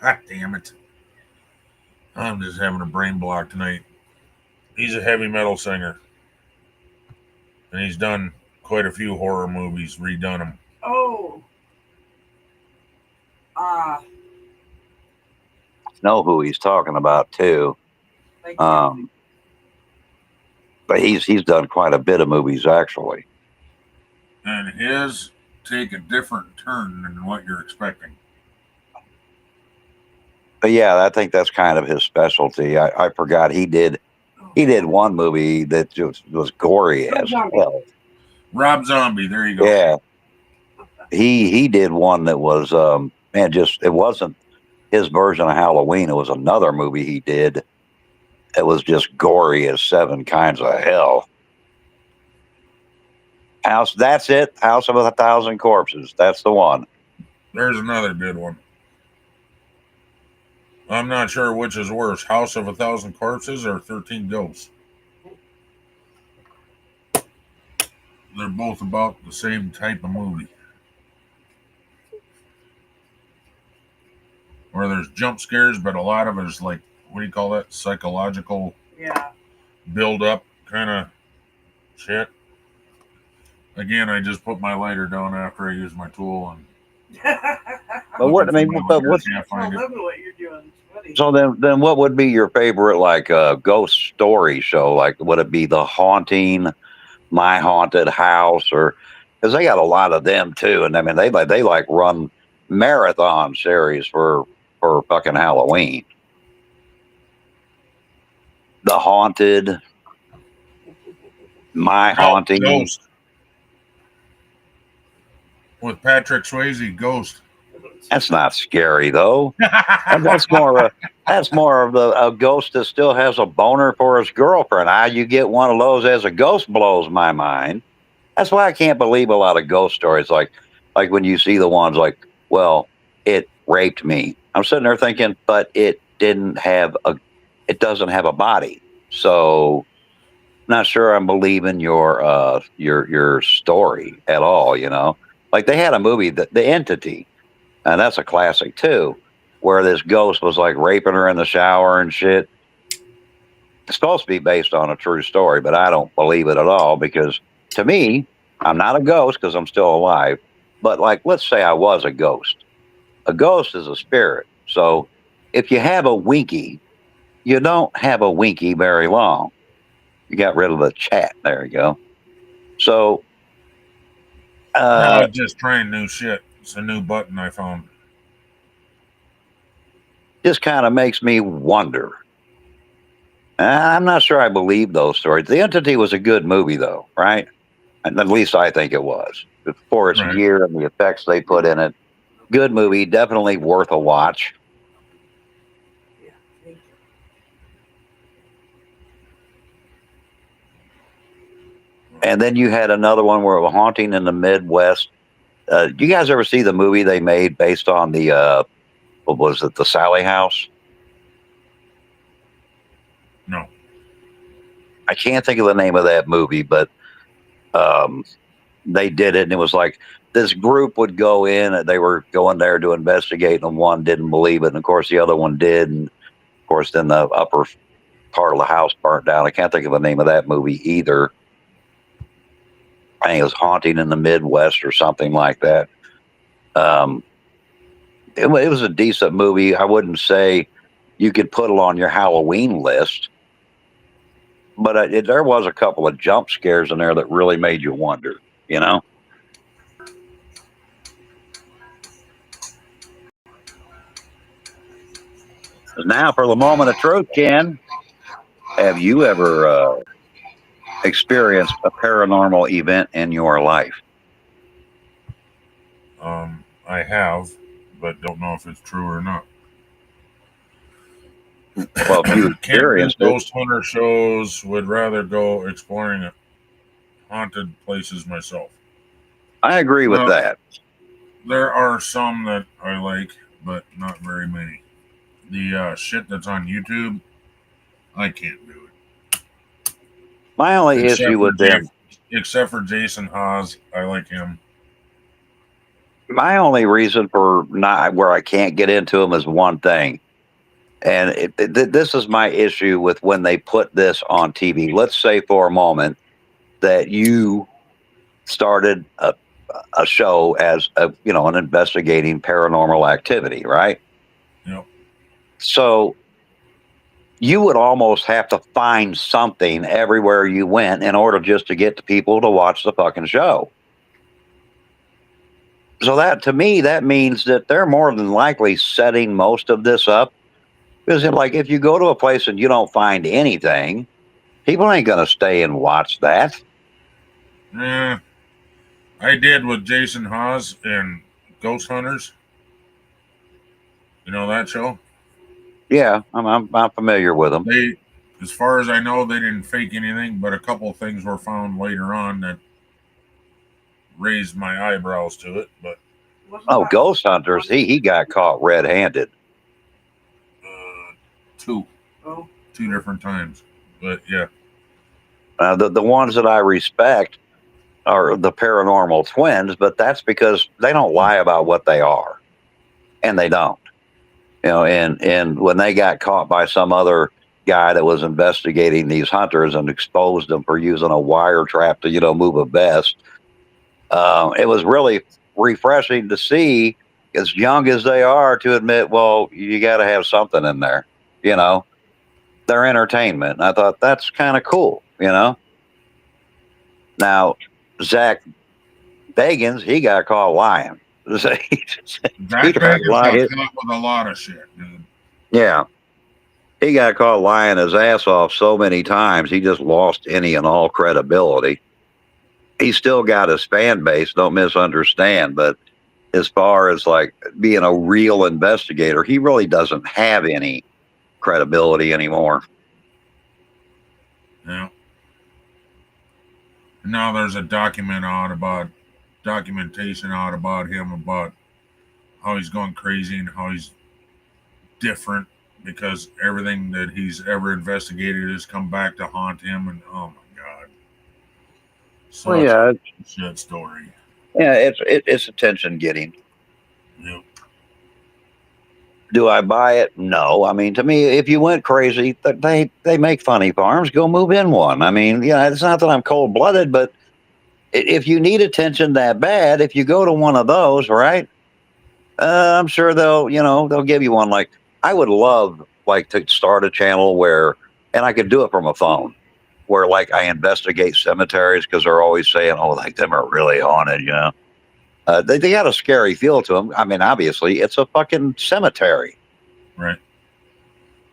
God damn it! I'm just having a brain block tonight. He's a heavy metal singer, and he's done quite a few horror movies, redone them. Oh. Know who he's talking about too. Like, But he's done quite a bit of movies actually. And his take a different turn than what you're expecting. But yeah, I think that's kind of his specialty. I forgot he did one movie that just was gory as hell. Rob Zombie, there you go. Yeah. He did one that was it wasn't his version of Halloween. It was another movie he did. It was just gory as seven kinds of hell. That's it. House of 1,000 Corpses. That's the one. There's another good one. I'm not sure which is worse, House of 1,000 Corpses or 13 Ghosts. They're both about the same type of movie. Where there's jump scares, but a lot of it is like, what do you call that? Psychological build up kind of shit. Again, I just put my lighter down after I use my tool and But what I mean, but what's so then what would be your favorite like ghost story show? Like would it be The Haunting, My Haunted House, or because they got a lot of them too, and I mean they like run marathon series for fucking Halloween. The Haunted, My Haunting, Ghost with Patrick Swayze, Ghost. That's not scary though. That's more of a ghost that still has a boner for his girlfriend. How you get one of those as a ghost blows my mind. That's why I can't believe a lot of ghost stories like when you see the ones like, well, it raped me. I'm sitting there thinking, but it doesn't have a body. So not sure I'm believing your story at all, you know. Like they had a movie, The Entity, and that's a classic too, where this ghost was like raping her in the shower and shit. It's supposed to be based on a true story, but I don't believe it at all because to me, I'm not a ghost because I'm still alive. But like, let's say I was a ghost. A ghost is a spirit. So if you have a winky, you don't have a winky very long. You got rid of the chat. There you go. So, I was just trying new shit. It's a new button I found. Just kind of makes me wonder. I'm not sure I believe those stories. The Entity was a good movie, though, right? And at least I think it was. For its year and the effects they put in it. Good movie. Definitely worth a watch. And then you had another one where it was Haunting in the Midwest. Do you guys ever see the movie they made based on the what was it, the Sally House? No. I can't think of the name of that movie, but they did it, and it was like this group would go in, and they were going there to investigate, and one didn't believe it, and of course the other one did, and of course then the upper part of the house burnt down. I can't think of the name of that movie either. I think it was Haunting in the Midwest or something like that. It was a decent movie. I wouldn't say you could put it on your Halloween list, but there was a couple of jump scares in there that really made you wonder, you know? Now for the moment of truth, Ken. Have you ever experienced a paranormal event in your life? I have, but don't know if it's true or not. Well, if you Can't do experienced it, ghost hunter shows. Would rather go exploring haunted places myself. I agree with Well, that. there are some that I like, but not very many. The shit that's on YouTube, I can't do it. My only issue with them, Except for Jason Haas, I like him. my only reason for not where I can't get into them is one thing. And this is my issue with when they put this on TV. Let's say for a moment that you started a show as an investigating paranormal activity, right? Yep. So you would almost have to find something everywhere you went in order just to get the people to watch the fucking show. So that, to me, that means that they're more than likely setting most of this up. Because if you go to a place and you don't find anything, people ain't going to stay and watch that. Yeah, I did with Jason Haas and Ghost Hunters. You know that show? Yeah, I'm familiar with them. They, as far as I know, they didn't fake anything, but a couple of things were found later on that raised my eyebrows to it. But Oh, Ghost Hunters, he got caught red-handed. two different times. But yeah, The ones that I respect are the paranormal twins, but that's because they don't lie about what they are, and they don't. And when they got caught by some other guy that was investigating these hunters and exposed them for using a wire trap to move a vest, it was really refreshing to see, as young as they are, to admit, well, you got to have something in there, their entertainment. And I thought that's kind of cool. Now Zach Bagans, he got caught lying. he Zach tried to Bagans lie. got caught with a lot of shit, dude. Yeah. He got caught lying his ass off so many times, he just lost any and all credibility. He still got his fan base, don't misunderstand, but as far as being a real investigator, he really doesn't have any credibility anymore. Yeah. And now there's a documentation out about him, about how he's going crazy and how he's different because everything that he's ever investigated has come back to haunt him. And oh my god, such a shit story. Yeah, it's attention getting. Yep. Do I buy it? No. I mean, to me, if you went crazy, they make funny farms. Go move in one. I mean, it's not that I'm cold blooded, but if you need attention that bad, if you go to one of those, right? I'm sure they'll give you one. Like, I would love to start a channel where, and I could do it from a phone, where I investigate cemeteries, because they're always saying, oh, them are really haunted. They got a scary feel to them. I mean, obviously, it's a fucking cemetery. Right.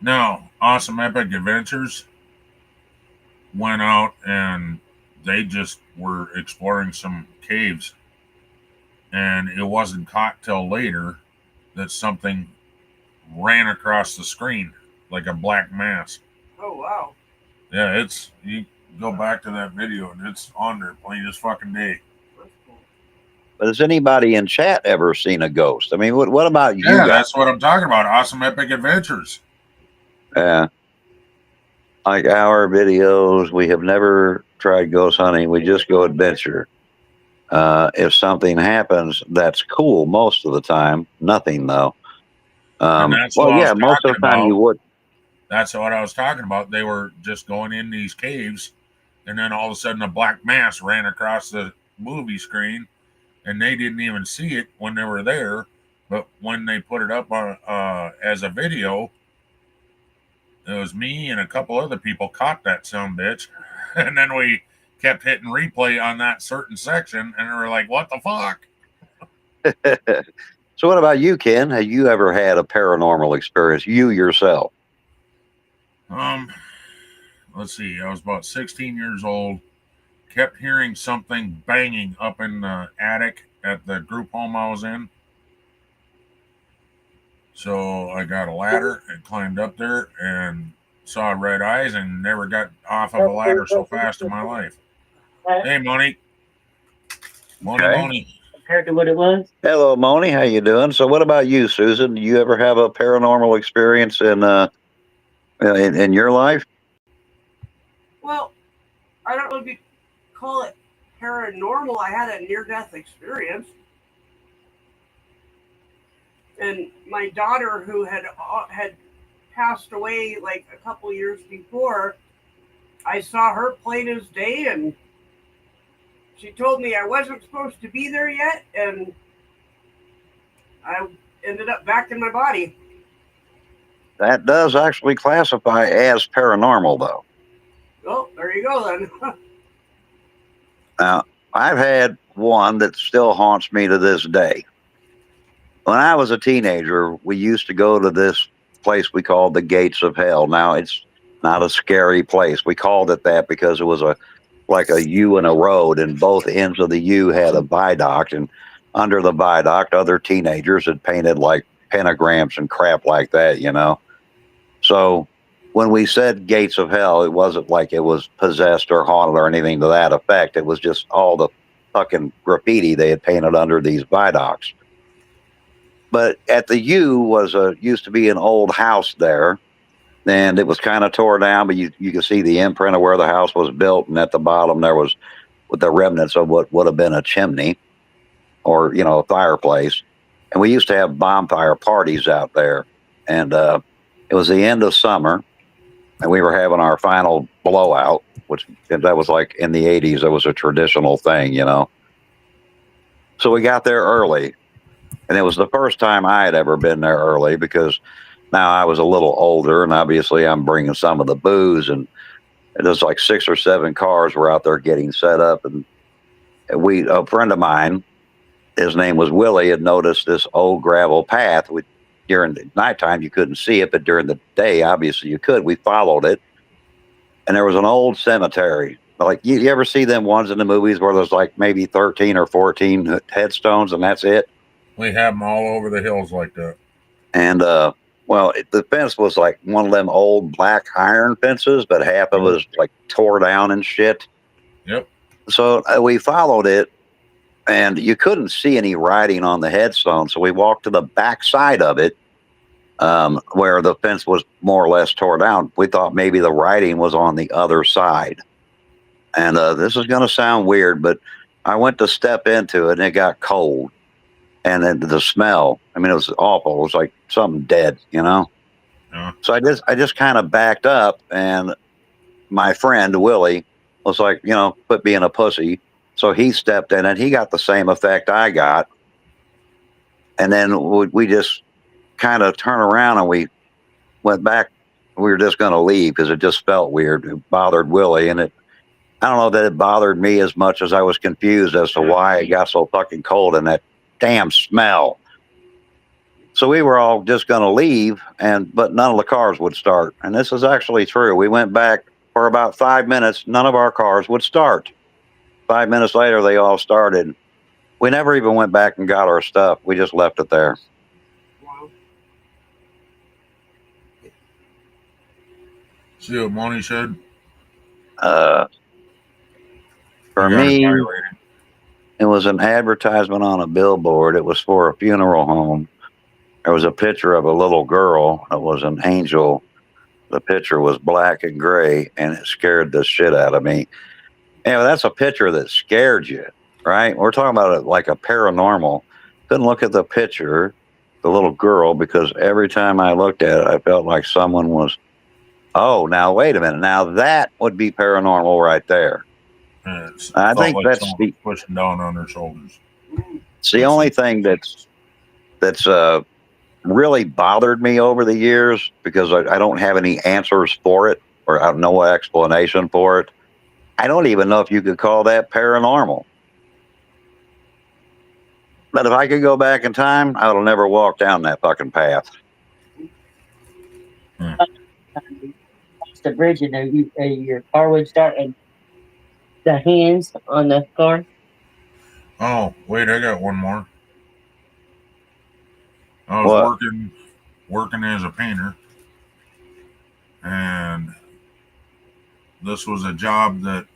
Now, Awesome Epic Adventures went out and they just were exploring some caves. And it wasn't caught till later that something ran across the screen like a black mass. Oh, wow. Yeah, you go back to that video and it's on there plain as fucking day. That's cool. But has anybody in chat ever seen a ghost? I mean, what about you Yeah, guys? that's what I'm talking about. Awesome epic adventures. Like our videos, we have never tried ghost hunting. We just go adventure. If something happens, that's cool most of the time. Nothing though. And that's Well, what I was yeah, most talking of the time about. you would. That's what I was talking about. They were just going in these caves, and then all of a sudden a black mass ran across the movie screen, and they didn't even see it when they were there. But when they put it up on as a video, it was me and a couple other people caught that some bitch, and then we kept hitting replay on that certain section, and we were like, "What the fuck?" So, what about you, Ken? Have you ever had a paranormal experience, you yourself? Um, let's see. I was about 16 years old. Kept hearing something banging up in the attic at the group home I was in. So I got a ladder and climbed up there and saw red eyes and never got off of a ladder so fast in my life. Hey, Monique. Moni, Okay. Moni. Compared to what it was. Hello, Moni. How you doing? So, what about you, Susan? Do you ever have a paranormal experience in your life? Well, I don't know if you call it paranormal. I had a near-death experience, and my daughter, who had passed away like a couple years before, I saw her plain as day, and she told me I wasn't supposed to be there yet, and I ended up back in my body. That does actually classify as paranormal, though. Well, there you go then. Now, I've had one that still haunts me to this day. When I was a teenager, we used to go to this place we called the Gates of Hell. Now, it's not a scary place. We called it that because it was like a U in a road, and both ends of the U had a viaduct, and under the viaduct, other teenagers had painted like pentagrams and crap like that, you know. So when we said Gates of Hell, it wasn't like it was possessed or haunted or anything to that effect. It was just all the fucking graffiti they had painted under these viaducts. But at the U was used to be an old house there, and it was kind of tore down, but you could see the imprint of where the house was built, and at the bottom there was with the remnants of what would have been a chimney or a fireplace. And we used to have bonfire parties out there, and it was the end of summer, and we were having our final blowout, which that was like in the 80s. That was a traditional thing, you know. So we got there early, and it was the first time I had ever been there early because now I was a little older, and obviously I'm bringing some of the booze, and there's like 6 or 7 cars were out there getting set up, and a friend of mine, his name was Willie, had noticed this old gravel path. During the nighttime you couldn't see it, but during the day obviously you could. We followed it, and there was an old cemetery. Like you ever see them ones in the movies where there's like maybe 13 or 14 headstones and that's it? We have them all over the hills like that. And well, the fence was like one of them old black iron fences, but half of it was like tore down and shit. Yep. So we followed it, and you couldn't see any writing on the headstone. So we walked to the back side of it, where the fence was more or less tore down. We thought maybe the writing was on the other side. And this is going to sound weird, but I went to step into it, and it got cold. And then the smell, I mean, it was awful. It was like something dead, you know? So I just kind of backed up, and my friend Willie was like, quit being a pussy. So he stepped in, and he got the same effect I got. And then we just kind of turned around, and we went back. We were just going to leave because it just felt weird. It bothered Willie, and I don't know that it bothered me as much as I was confused as to why it got so fucking cold and that damn smell. So we were all just going to leave, but none of the cars would start. And this is actually true. We went back for about 5 minutes. None of our cars would start. 5 minutes later, they all started. We never even went back and got our stuff. We just left it there. Wow. See what Moni said? For me, It was an advertisement on a billboard. It was for a funeral home. There was a picture of a little girl. It was an angel. The picture was black and gray, and it scared the shit out of me. Yeah, that's a picture that scared you, right? We're talking about it like a paranormal. Couldn't look at the picture, the little girl, because every time I looked at it, I felt like someone was, oh, now wait a minute. Now that would be paranormal right there. And it I felt think like that's someone was pushing down on her shoulders. it's the only thing that's really bothered me over the years because I don't have any answers for it or I have no explanation for it. I don't even know if you could call that paranormal. But if I could go back in time, I would have never walked down that fucking path. Across the bridge, and your car would start, and the hands on the car. Oh, wait, I got one more. I was What? working as a painter, and this was a job that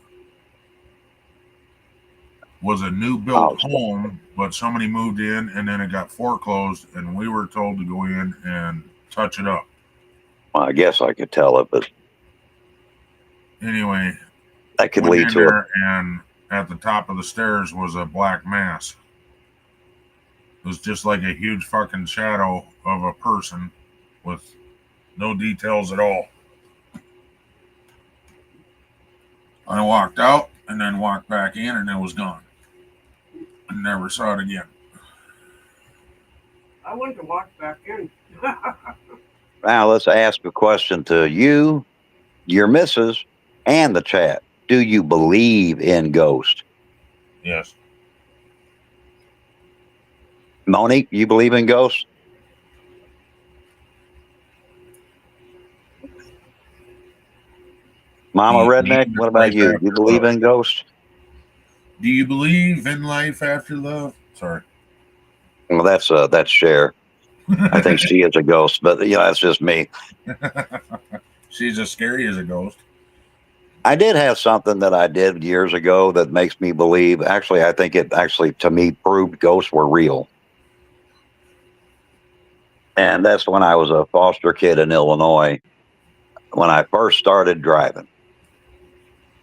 was a new built home, but somebody moved in and then it got foreclosed, and we were told to go in and touch it up. Well, I guess I could tell it, but Anyway, that could went lead in to there, and at the top of the stairs was a black mass. It was just like a huge fucking shadow of a person with no details at all. I walked out and then walked back in, and it was gone. I never saw it again. I went to walk back in. Now let's ask a question to you, your missus, and the chat. Do you believe in ghosts? Yes. Monique, you believe in ghosts? Mama Redneck, what about you? You believe in ghosts? Do you believe in life after love? Sorry. Well, that's Cher. I think she is a ghost, but that's just me. She's as scary as a ghost. I did have something that I did years ago that makes me believe. Actually, I think it actually, to me, proved ghosts were real. And that's when I was a foster kid in Illinois, when I first started driving.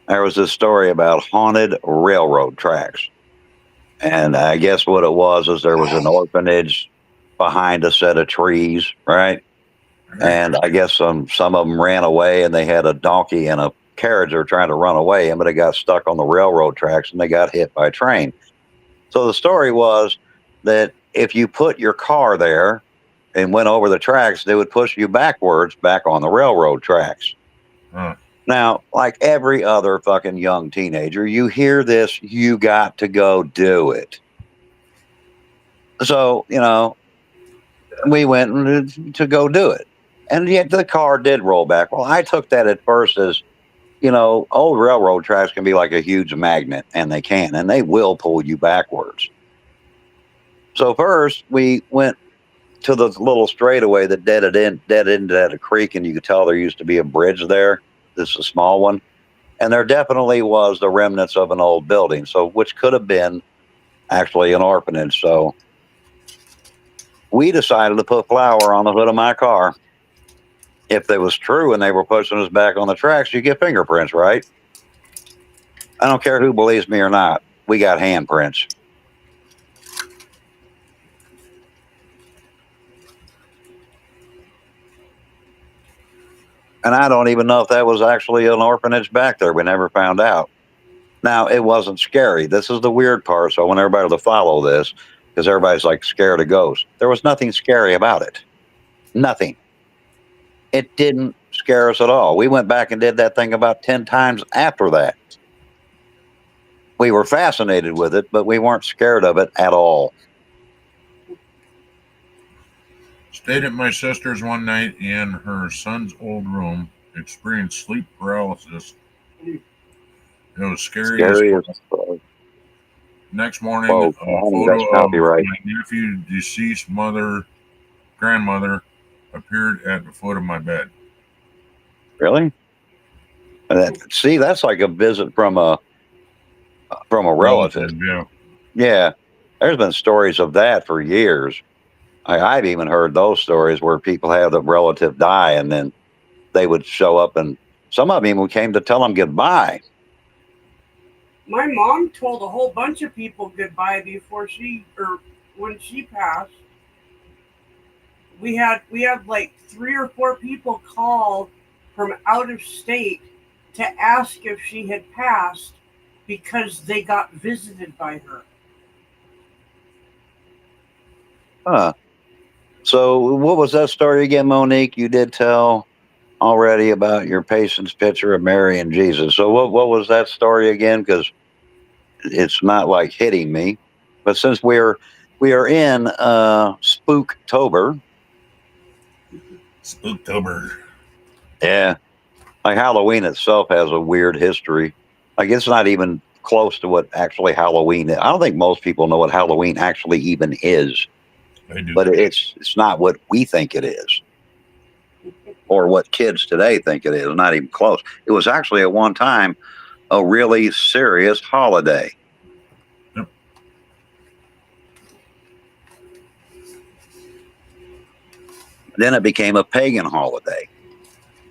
There was this story about haunted railroad tracks. And I guess what it was is there was an orphanage behind a set of trees, right? And I guess some of them ran away, and they had a donkey and a carriage they were trying to run away in, but it got stuck on the railroad tracks and they got hit by a train. So the story was that if you put your car there and went over the tracks, they would push you backwards back on the railroad tracks. Now, like every other fucking young teenager, you hear this, you got to go do it. So, we went to go do it. And yet the car did roll back. Well, I took that at first as, old railroad tracks can be like a huge magnet, and they can, and they will pull you backwards. So first we went to the little straightaway that dead ended at a creek, and you could tell there used to be a bridge there. This is a small one. And there definitely was the remnants of an old building, so which could have been actually an orphanage. So we decided to put flour on the hood of my car. If it was true and they were pushing us back on the tracks, you get fingerprints, right? I don't care who believes me or not. We got handprints. And I don't even know if that was actually an orphanage back there. We never found out. Now, it wasn't scary. This is the weird part. So I want everybody to follow this because everybody's like scared of ghosts. There was nothing scary about it. Nothing. It didn't scare us at all. We went back and did that thing about 10 times after that. We were fascinated with it, but we weren't scared of it at all. Stayed at my sister's one night in her son's old room, experienced sleep paralysis. It was scary as fuck. Next morning, a photo of my nephew's deceased grandmother appeared at the foot of my bed. Really? See, that's like a visit from a relative. Yeah. Yeah. There's been stories of that for years. I've even heard those stories where people have a relative die and then they would show up, and some of them even came to tell them goodbye. My mom told a whole bunch of people goodbye before when she passed. We had like 3 or 4 people call from out of state to ask if she had passed because they got visited by her. Huh. So, what was that story again, Monique? You did tell already about your patient's picture of Mary and Jesus. So, what was that story again? Because it's not like hitting me. But since we are in Spooktober, Spooktober. yeah, like Halloween itself has a weird history. Like it's not even close to what actually Halloween is. I don't think most people know what Halloween actually even is. I do. But it's not what we think it is, or what kids today think it is. Not even close. It was actually at one time a really serious holiday. Yep. Then it became a pagan holiday.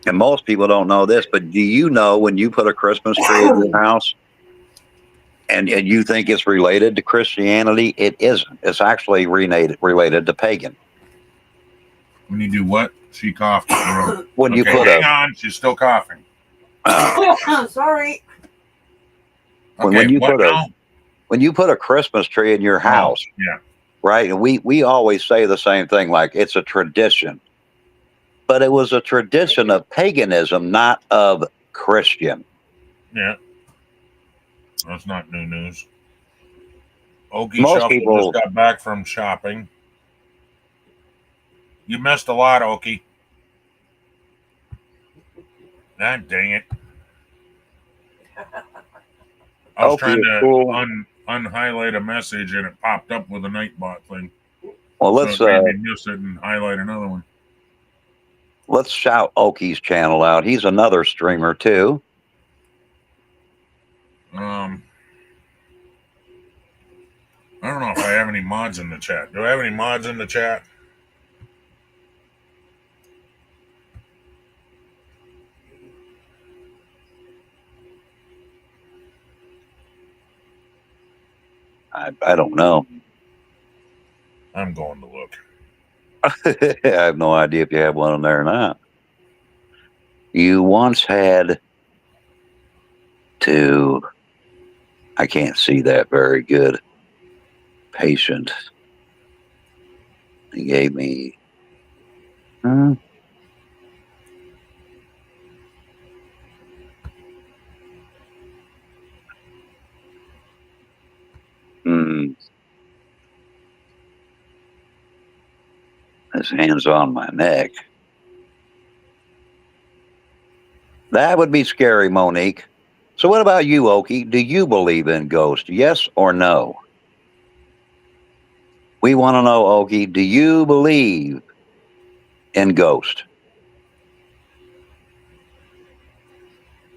And most people don't know this, but do you know when you put a Christmas tree in your house and you think it's related to Christianity? It isn't. It's actually related to pagan. When you do what? She coughed. When you Okay, put hang on. She's still coughing. Sorry. when Okay, you what put now? when you put a Christmas tree in your Oh, house, yeah. right? And we always say the same thing, like it's a tradition. But it was a tradition of paganism, not of Christian. Yeah. That's not new news. Okie Most Shuffle just people, got back from shopping. You missed a lot, Okie. Ah, dang it. I was Okie trying is to cool. unhighlight a message and it popped up with a Nightbot thing. Well, So it made me miss it and highlight another one. let's shout Okie's channel out. He's another streamer too. I don't know if I have any mods in the chat. Do I have any mods in the chat? I don't know. I'm going to look. I have no idea if you have one in there or not. You once had to, I can't see that very good, patient. He gave me, hmm, his hands on my neck. That would be scary, Monique. So what about you, Okie? Do you believe in ghosts? Yes or no? We want to know, Okie, do you believe in ghosts?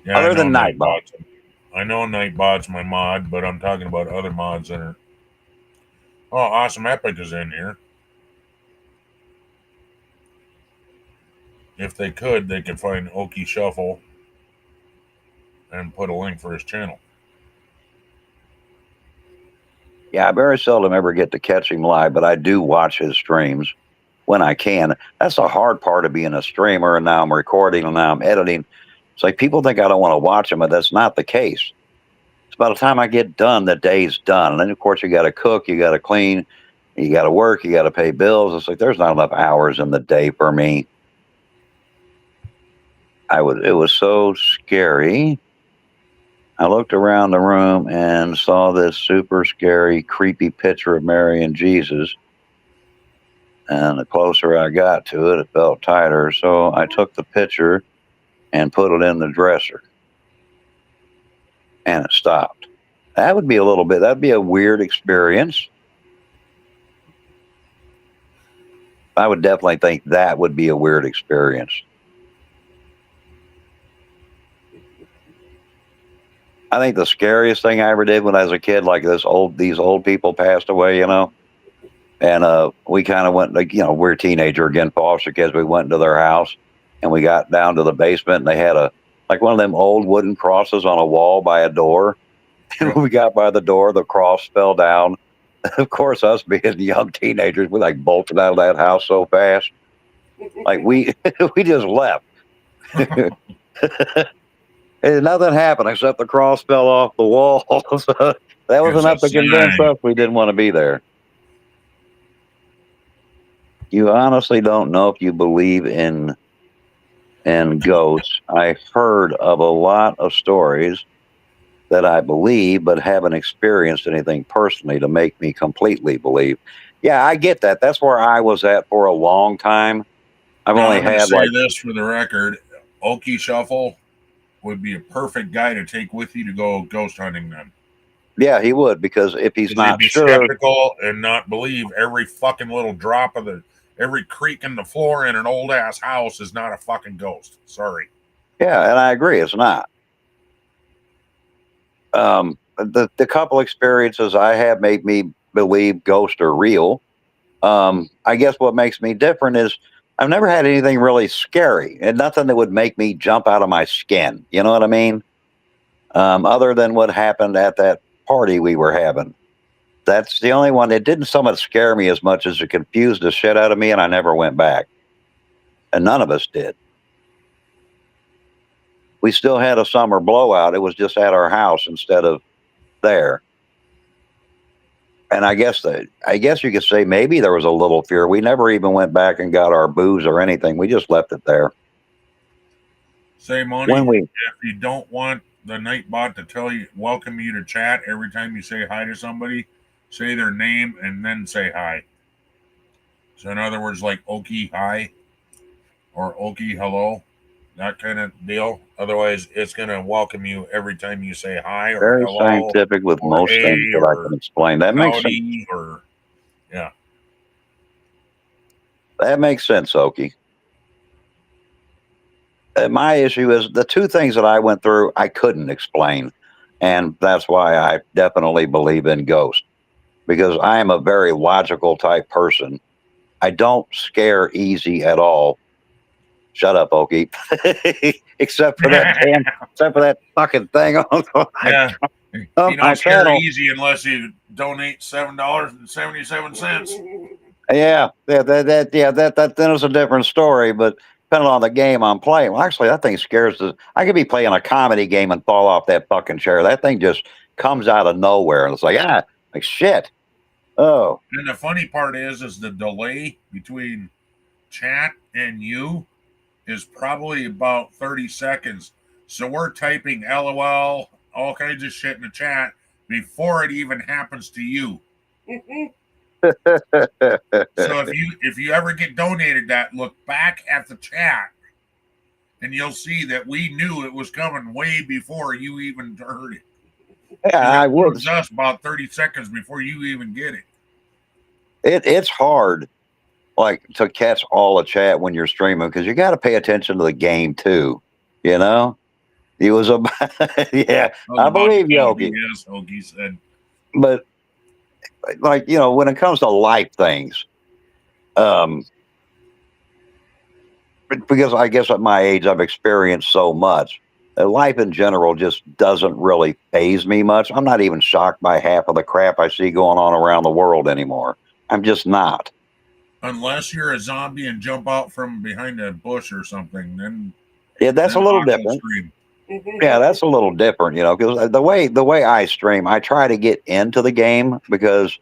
Yeah, I Other know than Nightbot. Nightbot's. I know Nightbot's my mod, but I'm talking about other mods that are. Oh, Awesome Epic is in here. If they could find Okie Shuffle and put a link for his channel. Yeah, I very seldom ever get to catch him live, but I do watch his streams when I can. That's the hard part of being a streamer, and now I'm recording and now I'm editing. It's like people think I don't want to watch them, but that's not the case. It's by the time I get done, the day's done. And then, of course, you got to cook, you got to clean, you got to work, you got to pay bills. It's like there's not enough hours in the day for me. It was so scary. I looked around the room and saw this super scary, creepy picture of Mary and Jesus. And the closer I got to it, it felt tighter. So I took the picture and put it in the dresser. And it stopped. That'd be a weird experience. I would definitely think that would be a weird experience. I think the scariest thing I ever did when I was a kid, like these old people passed away, you know, and we kind of went, like, you know, we're a teenager again, foster kids. We went into their house and we got down to the basement and they had like one of them old wooden crosses on a wall by a door. And Yep. when we got by the door, the cross fell down. Of course, us being young teenagers, we like bolted out of that house so fast. Like we we just left. And nothing happened except the cross fell off the wall. So that was It's a enough to convince sign. us we didn't want to be there. You honestly don't know if you believe in ghosts. I've heard of a lot of stories that I believe, but haven't experienced anything personally to make me completely believe. Yeah, I get that. That's where I was at for a long time. I've Now, only I'm going to had say like, this for the record. Okie Shuffle would be a perfect guy to take with you to go ghost hunting then. yeah, he would, because if he's Because he'd not be sure, skeptical and not believe every fucking little drop of every creak in the floor in an old ass house is not a fucking ghost. Sorry. yeah, and I agree, it's not. The couple experiences I have made me believe ghosts are real. I guess what makes me different is I've never had anything really scary and nothing that would make me jump out of my skin. You know what I mean? Other than what happened at that party we were having. That's the only one. It didn't so much scare me as much as it confused the shit out of me, and I never went back. And none of us did. We still had a summer blowout. It was just at our house instead of there. And I guess you could say maybe there was a little fear. We never even went back and got our booze or anything. We just left it there. Say, Money, When we if you don't want the Nightbot to welcome you to chat every time you say hi to somebody, say their name and then say hi. So, in other words, like Okie hi or Okie hello, that kind of deal. Otherwise, it's going to welcome you every time you say hi or very hello scientific with or most hey things that I or can explain. That makes sense. howdy or yeah. That makes sense, Okie. My issue is the two things that I went through, I couldn't explain. And that's why I definitely believe in ghosts, because I am a very logical type person. I don't scare easy at all. Shut up, Okie. except for that fucking thing Yeah. on You my don't scare channel. easy unless you donate $7.77. Yeah, that then is a different story. But depending on the game I'm playing, well, actually, that thing scares the. I could be playing a comedy game and fall off that fucking chair. That thing just comes out of nowhere, and it's like shit. Oh, And the funny part is the delay between chat and you is probably about 30 seconds. So we're typing LOL, all kinds of shit in the chat before it even happens to you. So if you ever get donated that, look back at the chat and you'll see that we knew it was coming way before you even heard it. yeah, Because it I would. warns us about 30 seconds before you even get it. It's hard, like, to catch all the chat when you're streaming, because you got to pay attention to the game too. You know, he was a yeah. I was I about to believe tell Yogi, BS, Hoagie said. but like, when it comes to life things, um, because I guess at my age I've experienced so much. Life in general just doesn't really faze me much. I'm not even shocked by half of the crap I see going on around the world anymore. I'm just not. Unless you're a zombie and jump out from behind a bush or something, then Yeah, that's a little Hawk will different. scream. Yeah, that's a little different, because the way I stream, I try to get into the game, because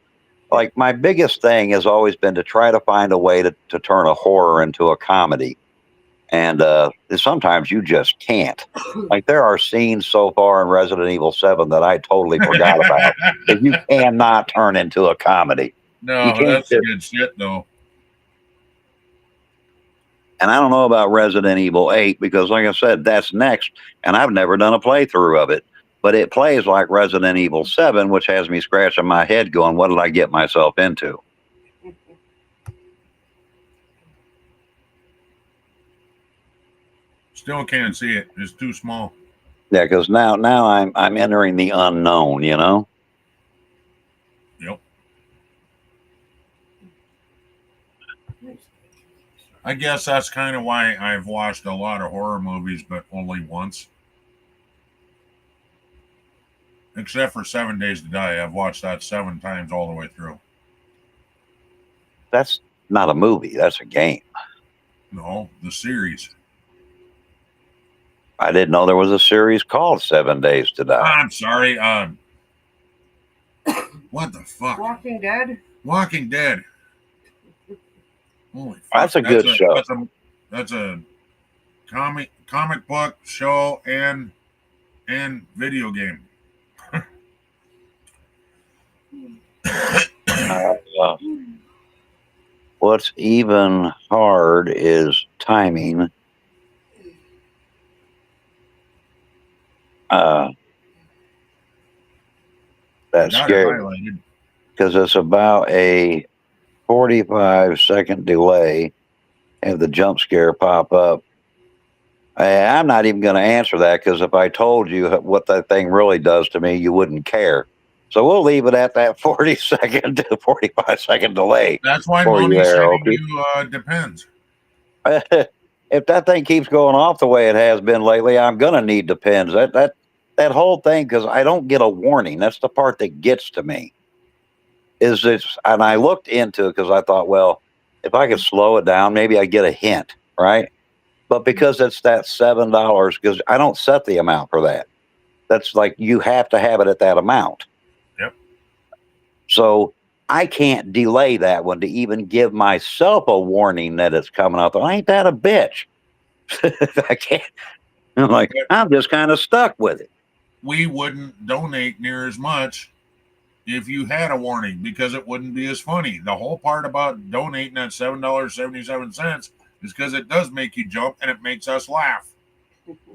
like my biggest thing has always been to try to find a way to turn a horror into a comedy. And sometimes you just can't. Like there are scenes so far in Resident Evil 7 that I totally forgot about that you cannot turn into a comedy. You No, can't that's just, good shit though. and I don't know about Resident Evil 8 because, like I said, that's next, and I've never done a playthrough of it. But it plays like Resident Evil 7, which has me scratching my head going, what did I get myself into? Still can't see it. It's too small. Yeah, because now I'm entering the unknown. You know. Yep. I guess that's kind of why I've watched a lot of horror movies, but only once. Except for 7 Days to Die. I've watched that 7 times all the way through. That's not a movie. That's a game. No, the series. I didn't know there was a series called 7 Days to Die. I'm sorry. What the fuck? Walking Dead. Walking Dead. Holy fuck. That's a good show. That's a comic book show and video game. What's even hard is timing. That's Got it scary highlighted. because it's about a 45-second delay and the jump scare pop up. I'm not even going to answer that because if I told you what that thing really does to me, you wouldn't care. So we'll leave it at that 40-second to 45-second delay. That's why for you Mommy's there, sending Okie. you Depends. If that thing keeps going off the way it has been lately, I'm gonna need Depends. That whole thing, because I don't get a warning. That's the part that gets to me. Is this? And I looked into it because I thought, well, if I could slow it down, maybe I get a hint, right? But because it's that $7, because I don't set the amount for that. That's like you have to have it at that amount. Yep. So I can't delay that one to even give myself a warning that it's coming up. Ain't that a bitch? I can't. I'm like, I'm just kind of stuck with it. We wouldn't donate near as much if you had a warning because it wouldn't be as funny. The whole part about donating at $7.77 is because it does make you jump and it makes us laugh.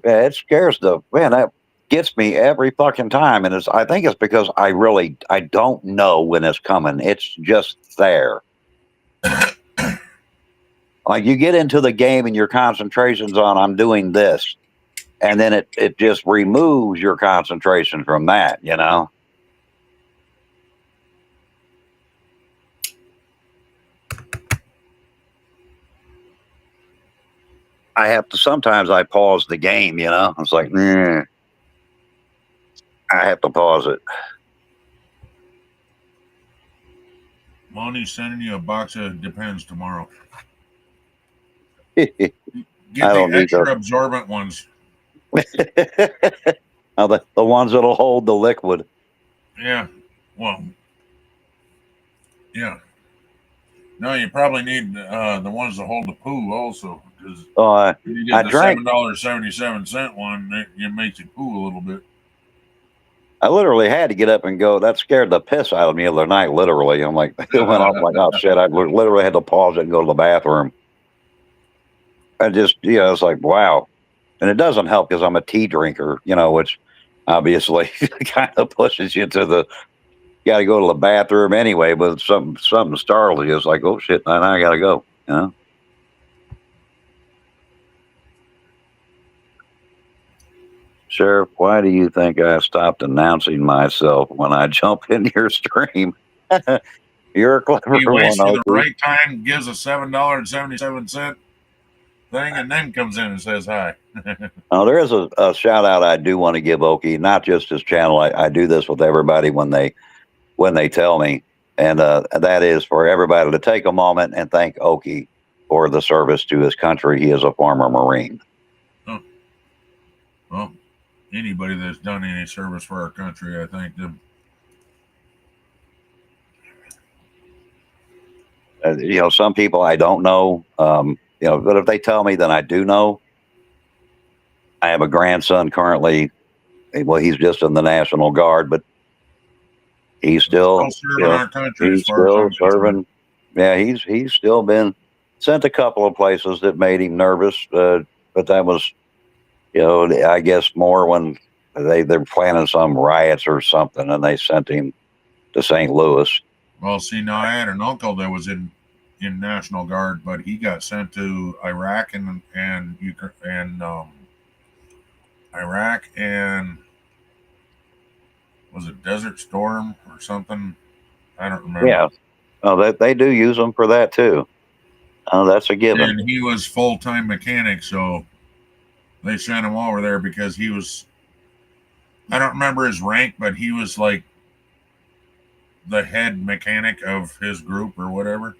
Yeah, it scares that gets me every fucking time. And I think it's because I don't know when it's coming. It's just there. Like you get into the game and your concentration's on, I'm doing this. And then it just removes your concentration from that, you know? Sometimes I pause the game, you know? It's like, I have to pause it. Monty's sending you a box of Depends tomorrow. I Get don't the need extra those. absorbent ones. Now the ones that'll hold the liquid. Yeah. Well. Yeah. No, you probably need the ones that hold the poo also, because you get the $7.77 one, it makes you poo a little bit. I literally had to get up and go. That scared the piss out of me the other night. Literally, I'm like, it went off. I'm like, oh shit! I literally had to pause it and go to the bathroom. I just, it's like, wow. And it doesn't help because I'm a tea drinker, which obviously kind of pushes you to the. Got to go to the bathroom anyway, but something startles you. It's like, oh shit! Now I got to go. Sheriff, why do you think I stopped announcing myself when I jump in your stream? You're a clever He one, waits for the Opie. right time, gives a $7.77 thing, and then comes in and says hi. Now, there is a shout out I do want to give Okie, not just his channel. I do this with everybody when they tell me, and that is for everybody to take a moment and thank Okie for the service to his country. He is a former Marine. Oh. Well, anybody that's done any service for our country, I thank them. Some people I don't know, but if they tell me, then I do know. I have a grandson currently. Well, he's just in the National Guard, but he's still serving our country. He's still serving. Yeah, he's still been sent a couple of places that made him nervous, but that was, I guess more when they're planning some riots or something, and they sent him to St. Louis. Well, see, now I had an uncle that was in National Guard, but he got sent to Iraq and Iraq and was it Desert Storm or something? I don't remember. Yeah. Oh, they do use them for that too. Oh, that's a given. And he was full-time mechanic, so they sent him over there because he was, I don't remember his rank, but he was like the head mechanic of his group or whatever.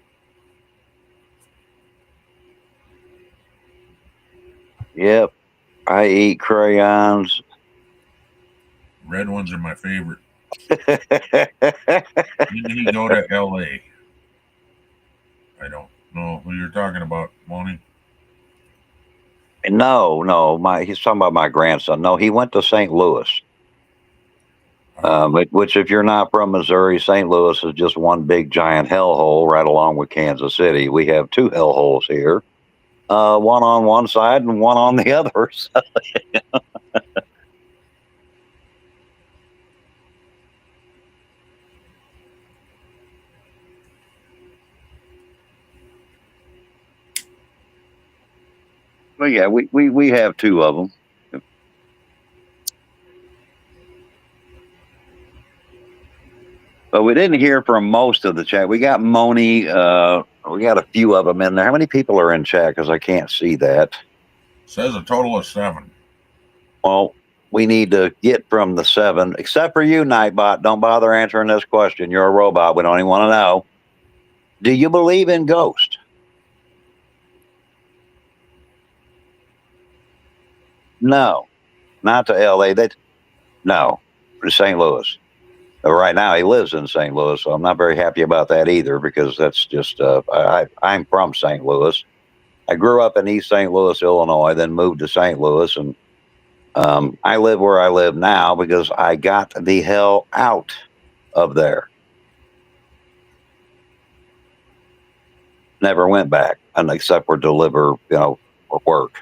Yep. I eat crayons. Red ones are my favorite. Didn't he go to LA? I don't know who you're talking about, Moni. No, he's talking about my grandson. No, he went to St. Louis. Which, if you're not from Missouri, St. Louis is just one big giant hellhole right along with Kansas City. We have two hellholes here, one on one side and one on the other. But yeah, we have two of them. But we didn't hear from most of the chat. We got Moni. We got a few of them in there. How many people are in chat? Because I can't see that. Says a total of 7. Well, we need to get from the 7, except for you, Nightbot. Don't bother answering this question. You're a robot. We don't even want to know. Do you believe in ghosts? No, not to LA. No, to St. Louis. Right now, he lives in St. Louis, so I'm not very happy about that either because that's just, I'm from St. Louis. I grew up in East St. Louis, Illinois, then moved to St. Louis, and I live where I live now because I got the hell out of there. Never went back, and except for deliver, or work.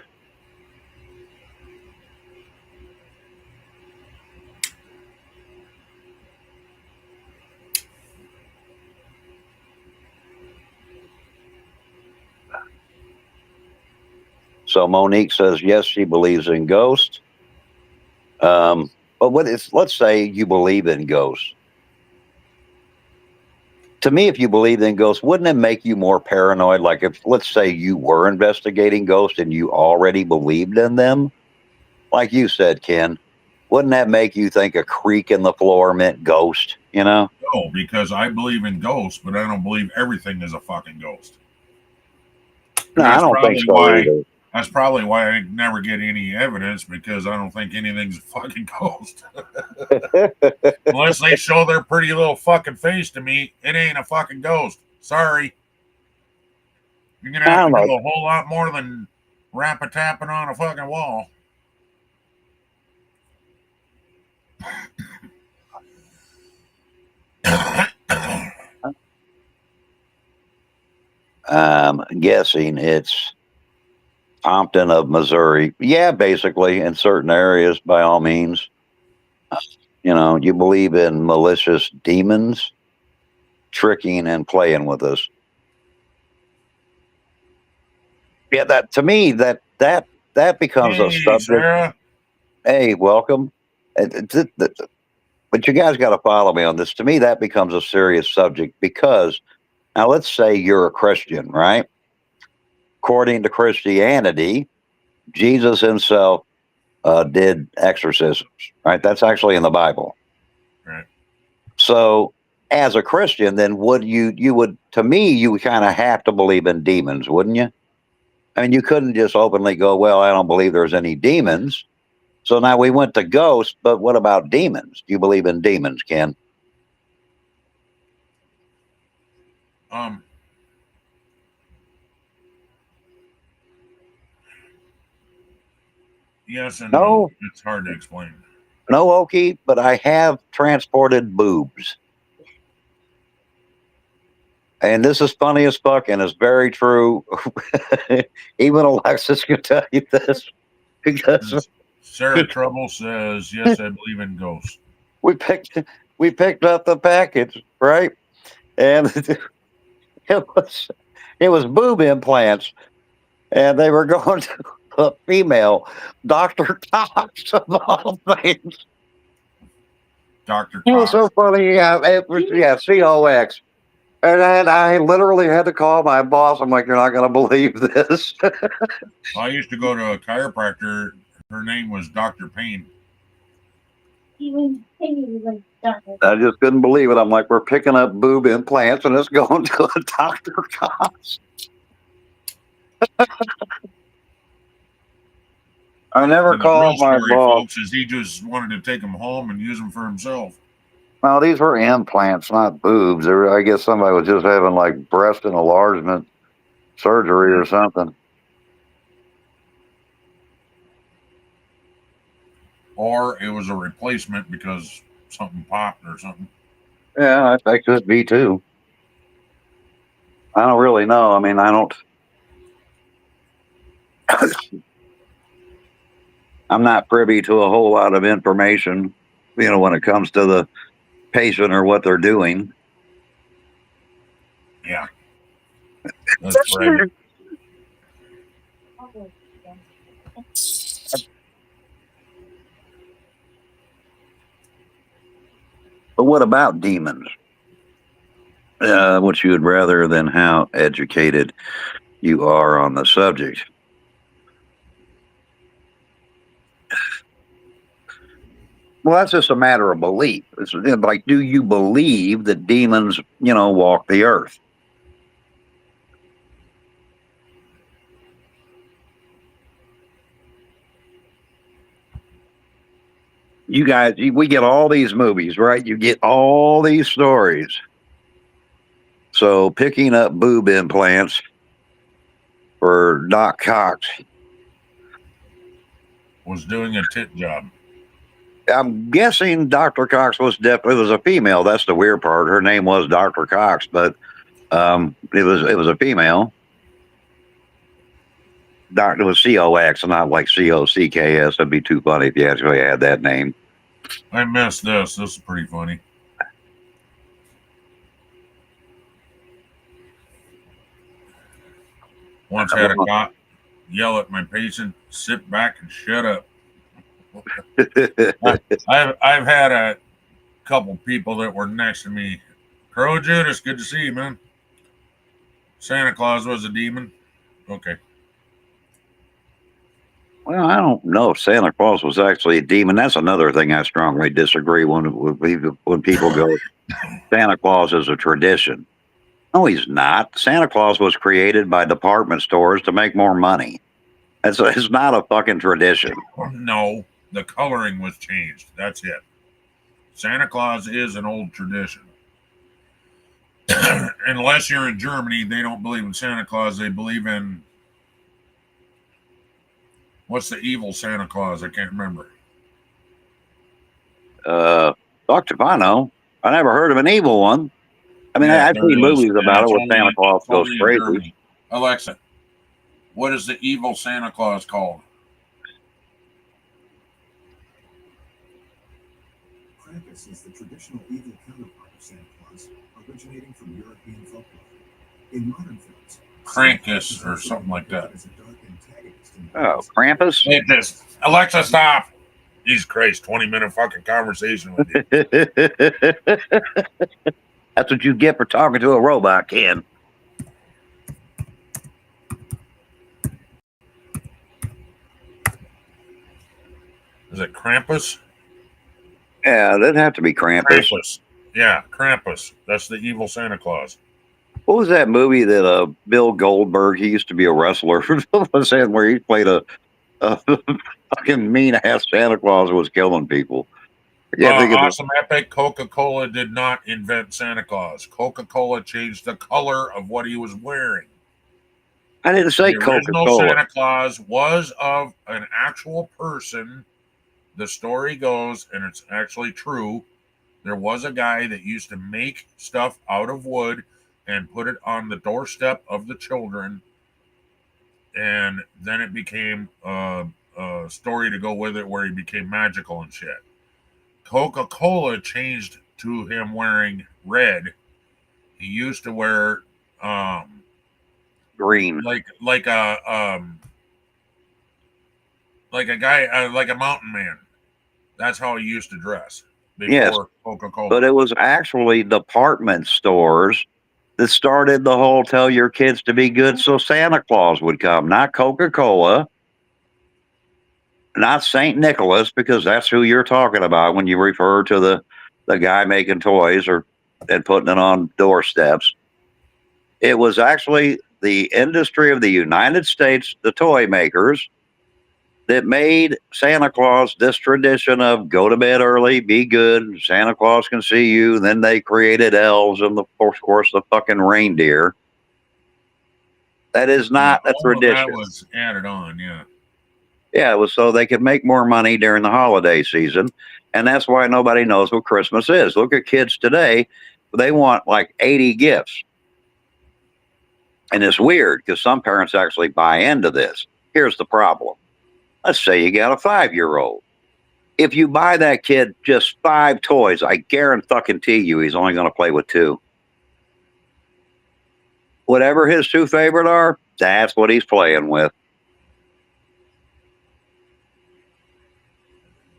So Monique says yes, she believes in ghosts. But let's say you believe in ghosts. To me, if you believed in ghosts, wouldn't it make you more paranoid? Like if, let's say, you were investigating ghosts and you already believed in them, like you said, Ken, wouldn't that make you think a creak in the floor meant ghost? No, because I believe in ghosts, but I don't believe everything is a fucking ghost. No, I don't think so either. That's probably why I never get any evidence, because I don't think anything's a fucking ghost. Unless they show their pretty little fucking face to me, it ain't a fucking ghost. Sorry. You're going to have to do a whole lot more than rap-a-tapping on a fucking wall. Guessing it's Compton of Missouri. Yeah, basically, in certain areas, by all means. You believe in malicious demons tricking and playing with us. Yeah, that to me that becomes a subject. Sarah. Hey, welcome. But you guys got to follow me on this. To me, that becomes a serious subject because now let's say you're a Christian, right? According to Christianity, Jesus himself did exorcisms, right? That's actually in the Bible. Right. So as a Christian, then you would kind of have to believe in demons, wouldn't you? I mean, you couldn't just openly go, well, I don't believe there's any demons. So now we went to ghosts, but what about demons? Do you believe in demons, Ken? Yes and no. It's hard to explain. No, Okie, but I have transported boobs. And this is funny as fuck and is very true. Even Alexis can tell you this. Because Sarah Trouble says, yes, I believe in ghosts. We picked up the package, right? And it was boob implants. And they were going to a female, Dr. Cox of all things. Dr. It was Cox. so funny. Yeah, it was, yeah, COX. And I literally had to call my boss. I'm like, you're not going to believe this. I used to go to a chiropractor. Her name was Dr. Payne. I just couldn't believe it. I'm like, we're picking up boob implants and it's going to a Dr. Cox. I never And the real called my story, boss. folks, is he just wanted to take them home and use them for himself. Well, these were implants, not boobs. I guess somebody was just having like breast enlargement surgery or something. Or it was a replacement because something popped or something. Yeah, that could be too. I don't really know. I mean, I don't. I'm not privy to a whole lot of information, when it comes to the patient or what they're doing. Yeah. That's right. But what about demons? What you would rather than how educated you are on the subject? Well, that's just a matter of belief. It's like, do you believe that demons, walk the earth? You guys, we get all these movies, right? You get all these stories. So picking up boob implants for Doc Cox, Was doing a tit job. I'm guessing Dr. Cox was definitely a female. That's the weird part. Her name was Dr. Cox, but it was a female. Doctor was COX, not like COCKS. That'd be too funny if you actually had that name. I missed this. This is pretty funny. Once had a cop yell at my patient, sit back and shut up. I've had a couple people that were next to me. Crow Judas, good to see you, man. Santa Claus was a demon. Okay. Well, I don't know if Santa Claus was actually a demon. That's another thing I strongly disagree when people go, Santa Claus is a tradition. No, he's not. Santa Claus was created by department stores to make more money. It's not a fucking tradition. No, the coloring was changed. That's it. Santa Claus is an old tradition. Unless you're in Germany, they don't believe in Santa Claus. They believe in what's the evil Santa Claus? I can't remember. Dr. Fano, I never heard of an evil one. I mean, Yeah, I've there seen is, movies and about it where Santa Claus goes in crazy. Germany. Alexa, what is the evil Santa Claus called? Krampus is the traditional evil counterpart of Santa Claus, originating from European folklore. In modern films, Krampus or something like that. Oh, Krampus? Hey, this Alexa, stop! Jesus Christ, 20-minute fucking conversation with you. That's what you get for talking to a robot, Ken. Is it Krampus? Yeah, that'd have to be Krampus. Krampus. Yeah, Krampus. That's the evil Santa Claus. What was that movie that Bill Goldberg, he used to be a wrestler, was in where he played a fucking mean ass Santa Claus who was killing people? Awesome Epic. Coca-Cola did not invent Santa Claus. Coca-Cola changed the color of what he was wearing. I didn't say The original Coca-Cola. Santa Claus was of an actual person. The story goes, and it's actually true, there was a guy that used to make stuff out of wood and put it on the doorstep of the children, and then it became a story to go with it where he became magical and shit. Coca-Cola changed to him wearing red. He used to wear green, like a like a guy, like a mountain man. That's how he used to dress Yes, before Coca-Cola. but it was actually department stores that started the whole tell your kids to be good so Santa Claus would come, not Coca-Cola, not St. Nicholas, because that's who you're talking about when you refer to the guy making toys or and putting it on doorsteps. It was actually the industry of the United States, the toy makers, that made Santa Claus this tradition of go to bed early, be good, Santa Claus can see you. Then they created elves and, of course, the fucking reindeer. That is not a all of that tradition. was added on. Yeah. Yeah, it was so they could make more money during the holiday season. And that's why nobody knows what Christmas is. Look at kids today. They want like 80 gifts. And it's weird because some parents actually buy into this. Here's the problem. Let's say you got a 5-year-old. If you buy that kid just 5 toys, I guarantee you he's only going to play with 2. Whatever his 2 favorite are, that's what he's playing with.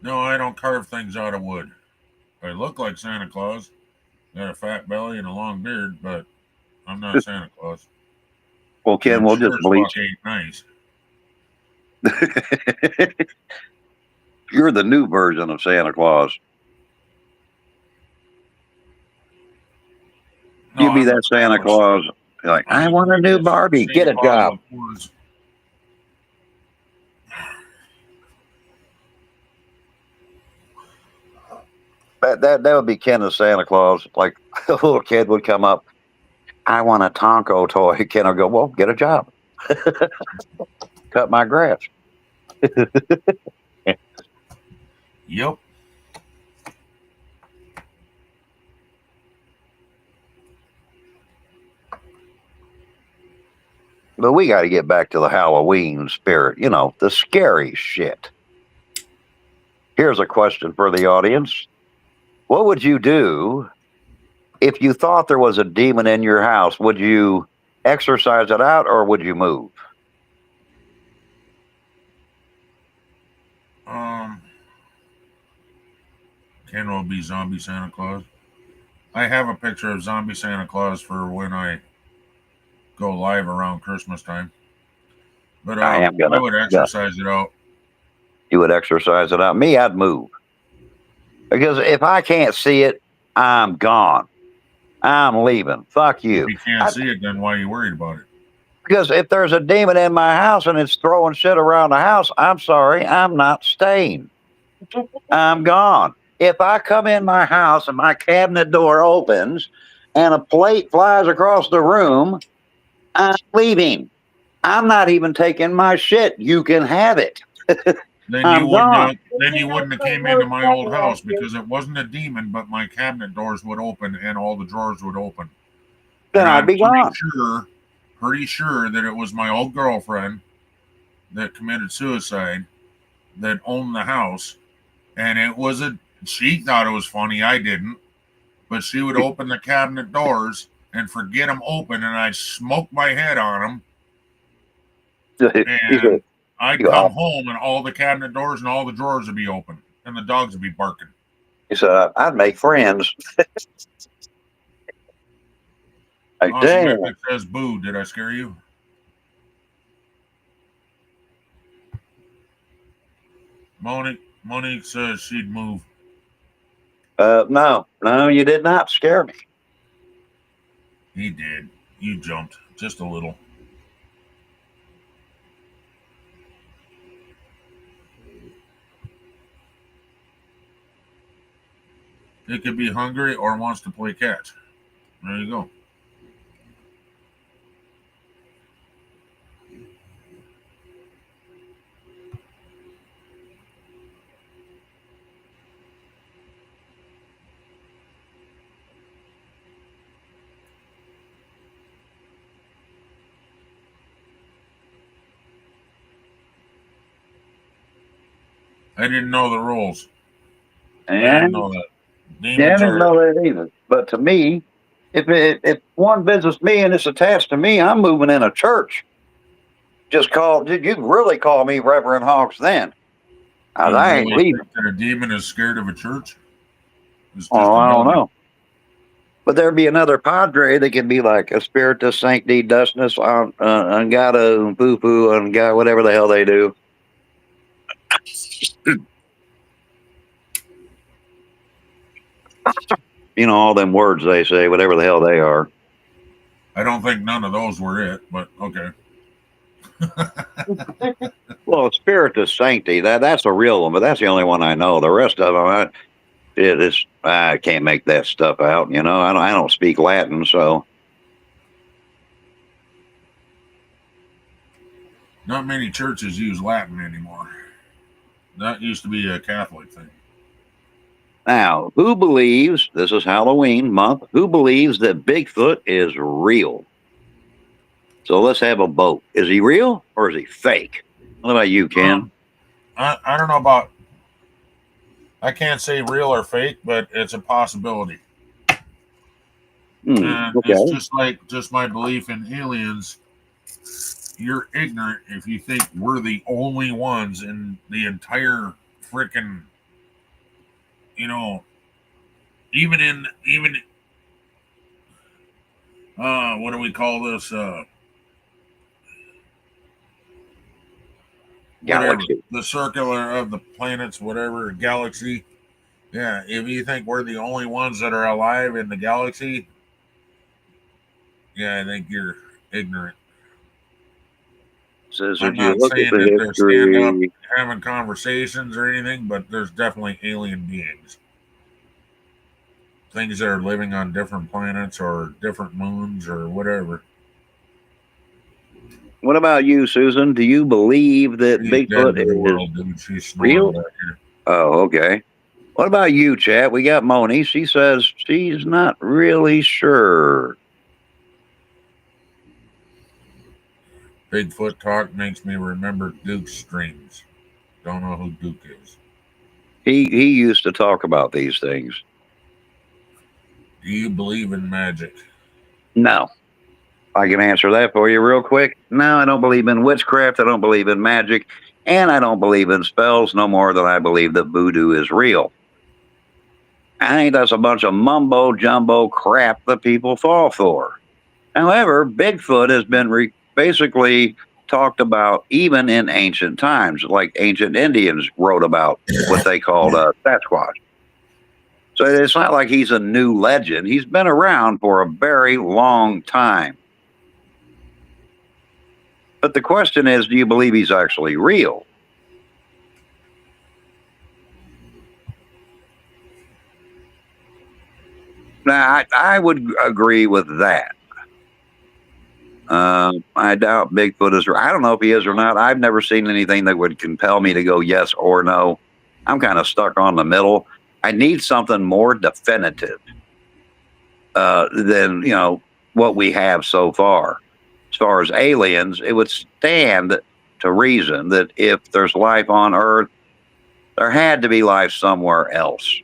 No, I don't carve things out of wood. I look like Santa Claus. Got a fat belly and a long beard, but I'm not Santa Claus. Well, Ken, we'll just bleach. Ain't nice. You're the new version of Santa Claus. No, You be I'm that Santa Claus. You're like, I want a new Barbie. Get a job. That would be Ken as Santa Claus. Like a little kid would come up. I want a Tonko toy. Ken will go, well, get a job. Cut my grass. Yep. But we got to get back to the Halloween spirit, the scary shit. Here's a question for the audience. What would you do if you thought there was a demon in your house? Would you exorcise it out or would you move? Ken will be zombie Santa Claus. I have a picture of zombie Santa Claus for when I go live around Christmas time. But I would exercise it out. You would exercise it out. Me, I'd move. Because if I can't see it, I'm gone. I'm leaving. Fuck you. If you can't see it, then why are you worried about it? Because if there's a demon in my house and it's throwing shit around the house, I'm sorry, I'm not staying. I'm gone. If I come in my house and my cabinet door opens and a plate flies across the room, I'm leaving. I'm not even taking my shit. You can have it. Then you wouldn't have came into my old house because it wasn't a demon, but my cabinet doors would open and all the drawers would open. Then I'd be gone. Pretty sure that it was my old girlfriend that committed suicide that owned the house, and she thought it was funny. I didn't, but she would open the cabinet doors and forget them open, and I'd smoke my head on them. And I'd come home, and all the cabinet doors and all the drawers would be open, and the dogs would be barking. He said, I'd make friends. Like, damn. It says boo. Did I scare you? Monique says she'd move. No, you did not scare me. He did. You jumped just a little. It could be hungry or wants to play catch. There you go. I didn't know the rules. I didn't know that. I didn't know that either. But to me, if one visits me and it's attached to me, I'm moving in a church. You'd really call me Reverend Hawks then. I ain't really leaving. think that a demon is scared of a church? It's just Oh, a I don't building. know. But there'd be another padre that could be like a spiritus sancti dusnus angata poo poo and God, whatever the hell they do. You know, all them words they say, whatever the hell they are. I don't think none of those were it, but okay. Well, spiritus sancti, that's a real one, but that's the only one I know. The rest of them, I can't make that stuff out. You know, I don't speak Latin, so Not many churches use Latin anymore. That used to be a Catholic thing. now who believes this is Halloween month? Who believes that Bigfoot is real? So let's have a vote. Is he real or is he fake? What about you, Ken? I don't know about. I can't say real or fake, but it's a possibility. And it's Okay. just my belief in aliens. You're ignorant if you think we're the only ones in the entire freaking, you know, even what do we call this? Whatever, Galaxy. the circular of the planets, whatever galaxy. Yeah, if you think we're the only ones that are alive in the galaxy, yeah, I think you're ignorant. Says I'm if you not look at saying the that they're stand up history, having conversations or anything, but there's definitely alien beings. Things that are living on different planets or different moons or whatever. what about you, Susan? Do you believe that She's dead Bigfoot to the is world, dude. She's snoring real? back here. Oh, okay. What about you, Chad? We got Moni. She says she's not really sure. Bigfoot talk makes me remember Duke's streams. Don't know who Duke is. He used to talk about these things. Do you believe in magic? No. I can answer that for you real quick. No, I don't believe in witchcraft. I don't believe in magic. And I don't believe in spells no more than I believe that voodoo is real. I think that's a bunch of mumbo jumbo crap that people fall for. However, Bigfoot has been basically talked about even in ancient times, like ancient Indians wrote about what they called Sasquatch. So it's not like he's a new legend. He's been around for a very long time. But the question is, do you believe he's actually real? Now, I would agree with that. I doubt Bigfoot is. I don't know if he is or not. I've never seen anything that would compel me to go yes or no. I'm kind of stuck on the middle. I need something more definitive than what we have so far. As far as aliens, it would stand to reason that if there's life on Earth, there had to be life somewhere else.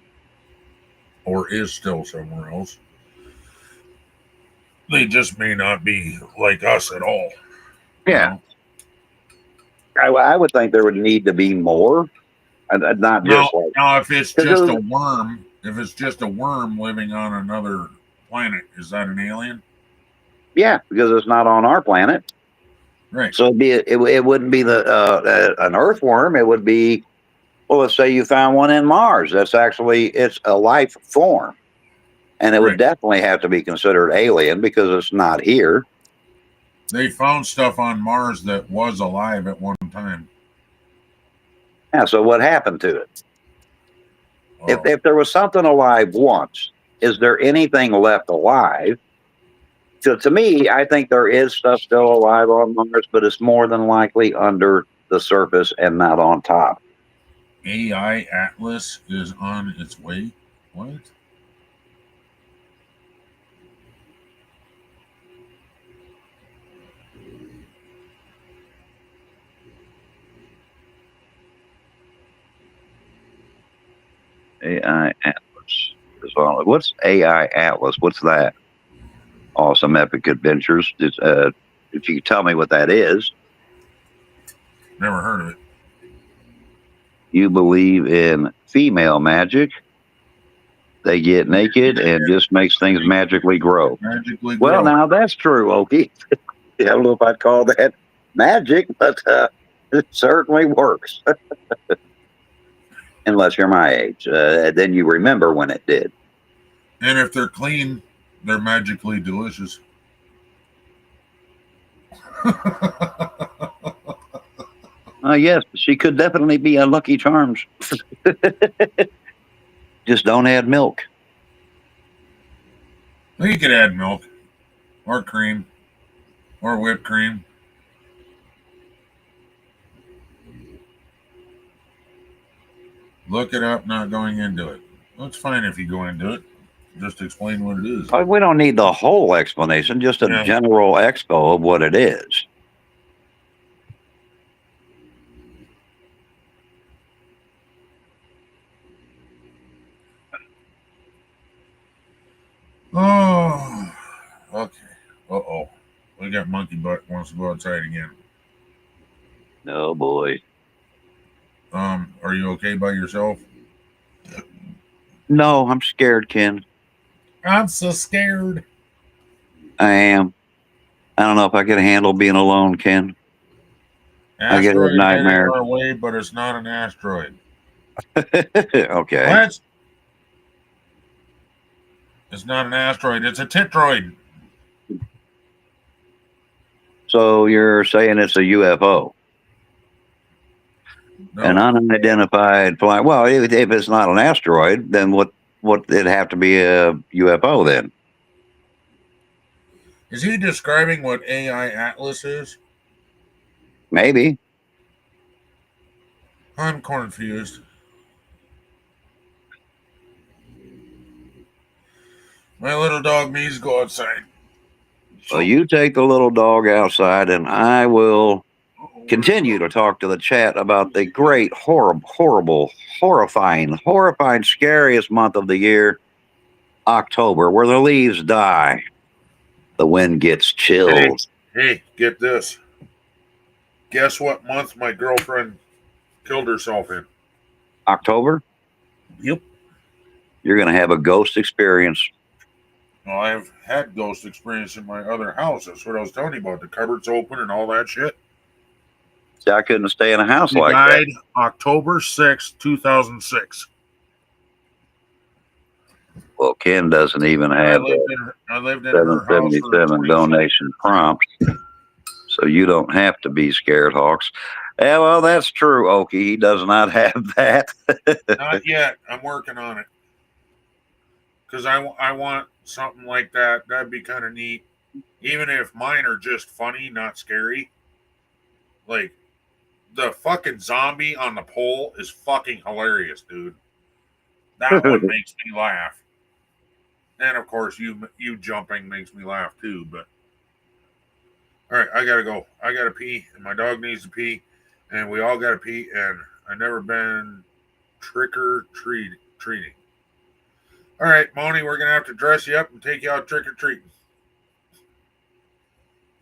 Or is still somewhere else. They just may not be like us at all. Yeah. I would think there would need to be more, not just like. Now, if it's just a worm, living on another planet, is that an alien? Yeah, because it's not on our planet. Right. So it wouldn't be an earthworm. It would be, well, let's say you found one in Mars. It's a life form, and it would definitely have to be considered alien because it's not here. They found stuff on Mars that was alive at one time. Yeah. So what happened to it? If there was something alive once, is there anything left alive? So to me, I think there is stuff still alive on Mars, but it's more than likely under the surface and not on top. AI Atlas is on its way. What? AI Atlas is on. What's AI Atlas? What's that? Awesome Epic Adventures. If you could tell me what that is. Never heard of it. you believe in female magic. They get naked and just makes things magically grow. Magically Well, grow. now that's true, Okie. I don't know if I'd call that magic, but it certainly works. Unless you're my age. Then you remember when it did. And if they're clean, they're magically delicious. Yes, she could definitely be a Lucky Charms. Just don't add milk. Well, you could add milk or cream or whipped cream. Look it up, not going into it. Well, it's fine if you go into it. Just explain what it is. We don't need the whole explanation, just a Yeah. general expo of what it is. Oh, okay. Uh-oh. We got monkey butt wants to go outside again. Oh, boy. Are you okay by yourself? No, I'm scared, Ken. I'm so scared. I am. I don't know if I can handle being alone, Ken. I get a Asteroid heading nightmare. our way, but it's not an asteroid. Okay. What? It's not an asteroid. It's a tetroid. So you're saying it's a UFO? No. An unidentified flying. Well, if it's not an asteroid, then what it'd have to be a UFO then? Is he describing what AI Atlas is? Maybe. I'm confused. My little dog needs to go outside. Well, you take the little dog outside, and I will continue to talk to the chat about the great, horrible, horrifying, scariest month of the year, October, where the leaves die, the wind gets chilled. Hey, get this. Guess what month my girlfriend killed herself in? October? Yep. You're going to have a ghost experience. Well, I've had ghost experience in my other house. That's what I was telling you about. The cupboards open and all that shit. See, I couldn't stay in a house She like died that. October 6th, 2006. Well, Ken doesn't even have I lived in her house for 777 donation prompts, so you don't have to be scared, Hawks. Yeah, well, that's true, Okie. He does not have that. Not yet. I'm working on it. Because I want something like that. That'd be kind of neat. Even if mine are just funny, not scary. Like, the fucking zombie on the pole is fucking hilarious, dude. That one makes me laugh. And of course, you jumping makes me laugh too. But all right, I gotta go. I gotta pee, and my dog needs to pee, and we all gotta pee. And I've never been trick or treating. All right, Moni, we're gonna have to dress you up and take you out trick or treating.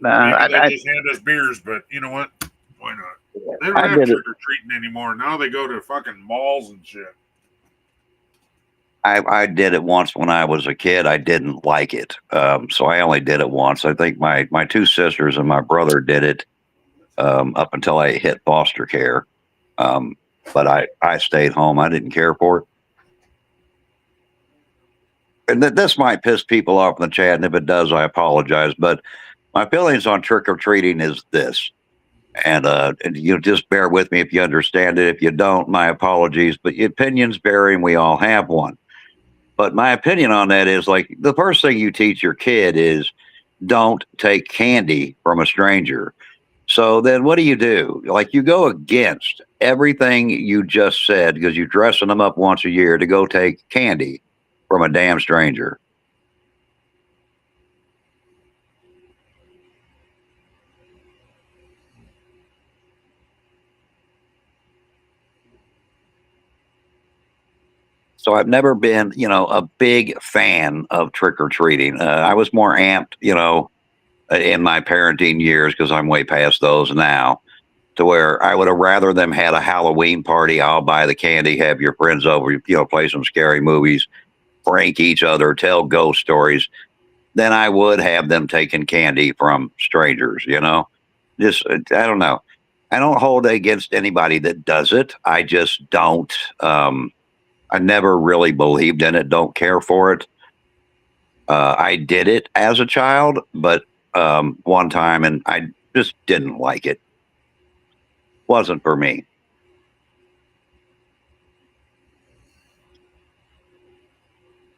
Maybe they just hand us beers, but you know what? Why not? They don't have trick or treating anymore. Now they go to fucking malls and shit. I did it once when I was a kid. I didn't like it, so I only did it once. I think my two sisters and my brother did it up until I hit foster care. But I stayed home. I didn't care for it. And this might piss people off in the chat, and if it does, I apologize. But my feelings on trick or treating is this, and you just bear with me if you understand it. If you don't, my apologies. But opinions vary, and we all have one. But my opinion on that is, like, the first thing you teach your kid is don't take candy from a stranger. So then what do? Like, you go against everything you just said because you're dressing them up once a year to go take candy from a damn stranger. So I've never been, a big fan of trick or treating. I was more amped, in my parenting years because I'm way past those now. to where I would have rather them had a Halloween party. I'll buy the candy, have your friends over, play some scary movies, prank each other, tell ghost stories, than I would have them taking candy from strangers, Just, I don't know. I don't hold it against anybody that does it. I just don't. I never really believed in it, don't care for it. I did it as a child, but one time, and I just didn't like it. Wasn't for me.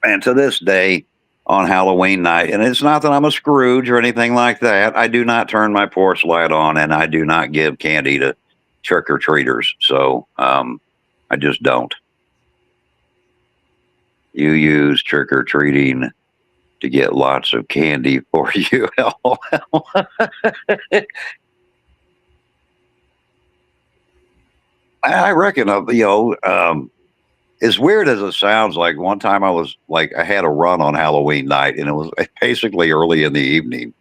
And to this day, on Halloween night, and it's not that I'm a Scrooge or anything like that, I do not turn my porch light on, and I do not give candy to trick or treaters. So I just don't. You use trick or treating to get lots of candy for you. I reckon, as weird as it sounds, like one time I had a run on Halloween night, and it was basically early in the evening.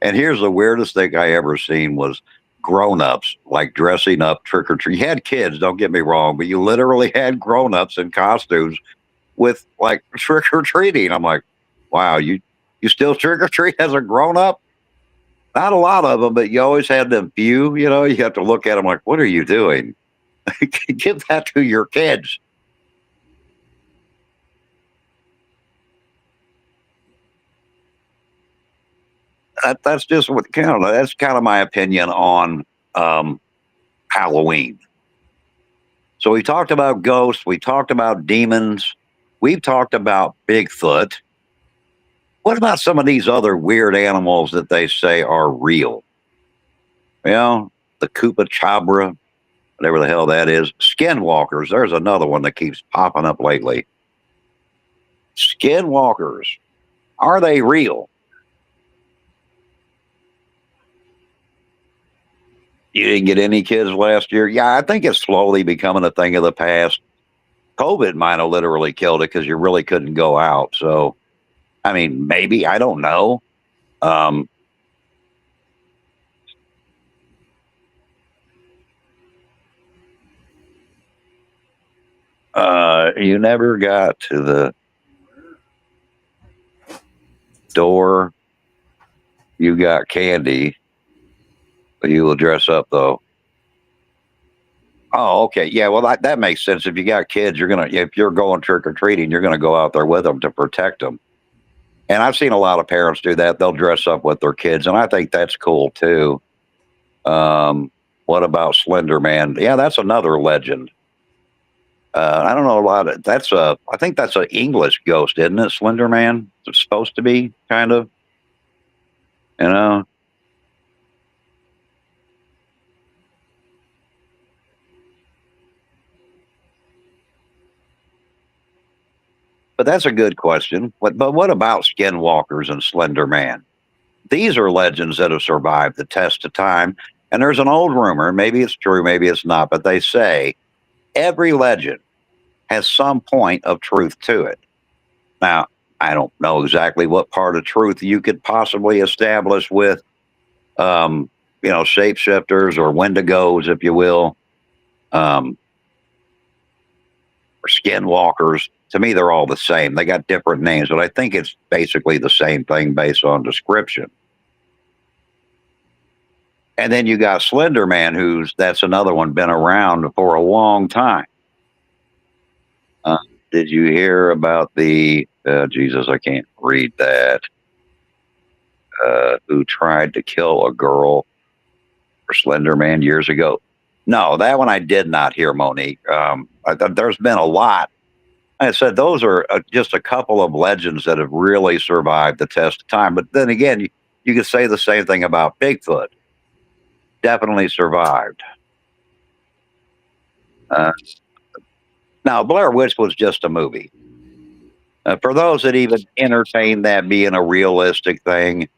And here's the weirdest thing I ever seen was grown-ups like dressing up trick or treat. You had kids, don't get me wrong, but you literally had grown-ups in costumes with like trick or treating. I'm like, wow, you still trick or treat as a grown-up? Not a lot of them, but you always had them few. You have to look at them like, what are you doing? Give that to your kids. That's just what that's kind of my opinion on Halloween. So we talked about ghosts, we talked about demons, we've talked about Bigfoot. What about some of these other weird animals that they say are real? The Koopa whatever the hell that is. Skinwalkers. There's another one that keeps popping up lately. Skinwalkers. Are they real? You didn't get any kids last year? Yeah, I think it's slowly becoming a thing of the past. COVID might have literally killed it because you really couldn't go out. So, I mean, maybe, I don't know. You never got to the door. You got candy. You will dress up, though. Oh, okay. Yeah, well, that makes sense. If you got kids, if you're going trick or treating, you're going to go out there with them to protect them. And I've seen a lot of parents do that. They'll dress up with their kids, and I think that's cool too. What about Slender Man? Yeah, that's another legend. I don't know a lot of I think that's an English ghost, isn't it? Slender Man. It's supposed to be kind of, you know. But that's a good question. But what about skinwalkers and Slender Man? These are legends that have survived the test of time. And there's an old rumor, maybe it's true, maybe it's not, but they say every legend has some point of truth to it. Now, I don't know exactly what part of truth you could possibly establish with, shapeshifters or wendigos, if you will, or skinwalkers. To me, they're all the same. They got different names, but I think it's basically the same thing based on description. And then you got Slender Man, that's another one, been around for a long time. Did you hear about Jesus, I can't read that, who tried to kill a girl for Slender Man years ago? No, that one I did not hear, Monique. There's been a lot. I said those are just a couple of legends that have really survived the test of time. But then again, you could say the same thing about Bigfoot. Definitely survived. Now, Blair Witch was just a movie. For those that even entertain that being a realistic thing,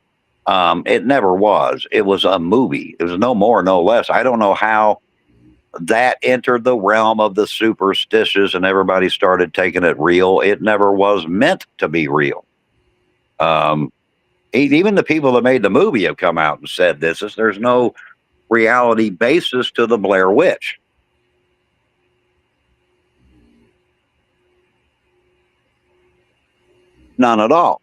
it never was. It was a movie. It was no more, no less. I don't know how that entered the realm of the superstitious and everybody started taking it real. It never was meant to be real. Even the people that made the movie have come out and said this. There's no reality basis to the Blair Witch. None at all.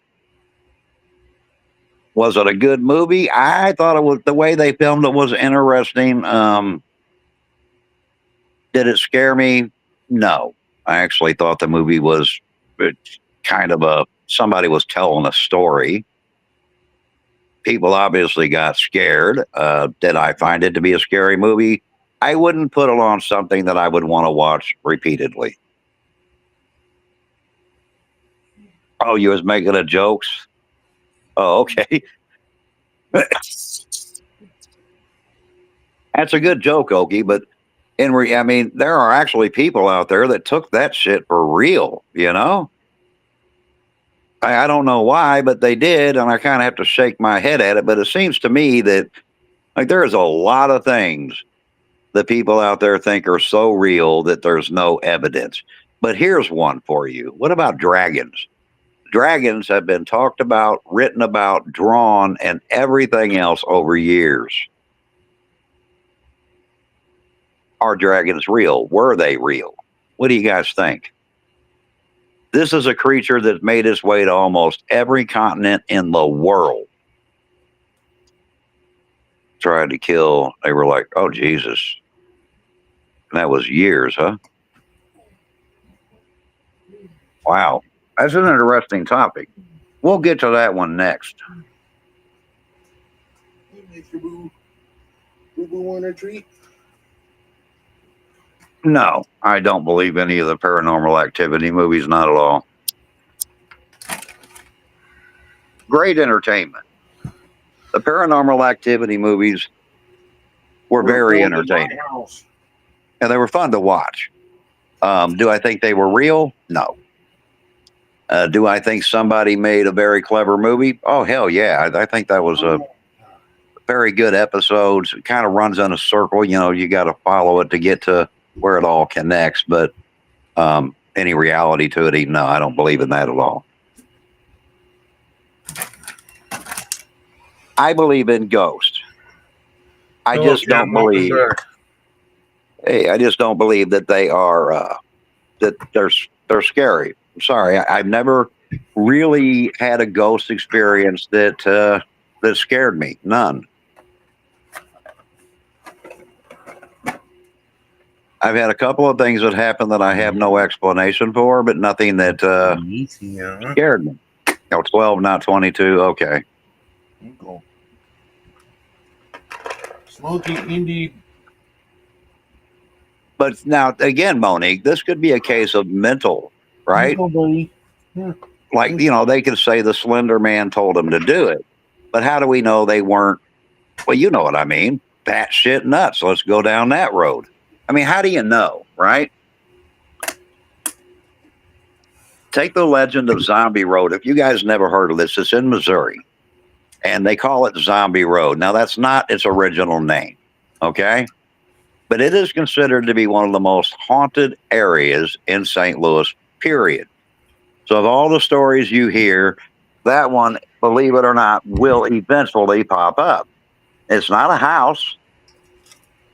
Was it a good movie? I thought it was, the way they filmed it was interesting. Did it scare me? No. I actually thought the movie was kind of somebody was telling a story. People obviously got scared. Did I find it to be a scary movie? I wouldn't put it on something that I would want to watch repeatedly. Oh, you was making a jokes? Oh, okay. That's a good joke, Okie, but I mean, there are actually people out there that took that shit for real, you know? I don't know why, but they did, and I kind of have to shake my head at it. But it seems to me that, like, there's a lot of things that people out there think are so real that there's no evidence. But here's one for you. What about dragons? Dragons have been talked about, written about, drawn, and everything else over years. Are dragons real? Were they real? What do you guys think? This is a creature that made its way to almost every continent in the world. Tried to kill, they were like, oh, Jesus. And that was years, huh? Wow. That's an interesting topic. We'll get to that one next. Boo boo want a treat? No, I don't believe any of the Paranormal Activity movies, not at all. Great entertainment. The Paranormal Activity movies were very entertaining. And they were fun to watch. Do I think they were real? No. Do I think somebody made a very clever movie? Oh, hell yeah. I think that was a very good episode. It kind of runs in a circle. You know, you got to follow it to get to where it all connects. But any reality to it, no, I don't believe in that at all. I believe in ghosts. I just don't believe. Hey, I just don't believe that they are that they're scary. I'm sorry, I've never really had a ghost experience that scared me. None. I've had a couple of things that happened that I have no explanation for, but nothing that scared me. 12, not 22. Okay. Smoky indeed. But now, again, Monique, this could be a case of mental, right? Yeah. Like, you know, they could say the Slender Man told them to do it. But how do we know they weren't, well, you know what I mean, batshit nuts. Let's go down that road. I mean, how do you know, right? Take the legend of Zombie Road. If you guys never heard of this, it's in Missouri. And they call it Zombie Road. Now, that's not its original name, okay? But it is considered to be one of the most haunted areas in St. Louis, period. So of all the stories you hear, that one, believe it or not, will eventually pop up. It's not a house.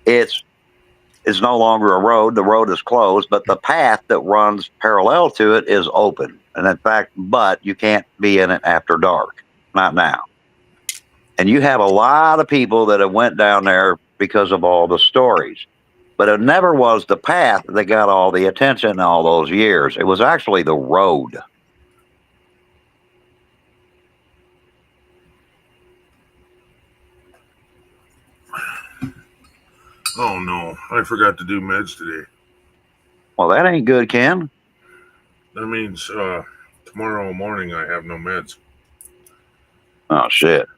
It's no longer a road. The road is closed, but the path that runs parallel to it is open. And in fact, but you can't be in it after dark. Not now. And you have a lot of people that have went down there because of all the stories. But it never was the path that got all the attention all those years. It was actually the road. Oh no, I forgot to do meds today. Well, that ain't good, Ken. That means tomorrow morning I have no meds. Oh, shit.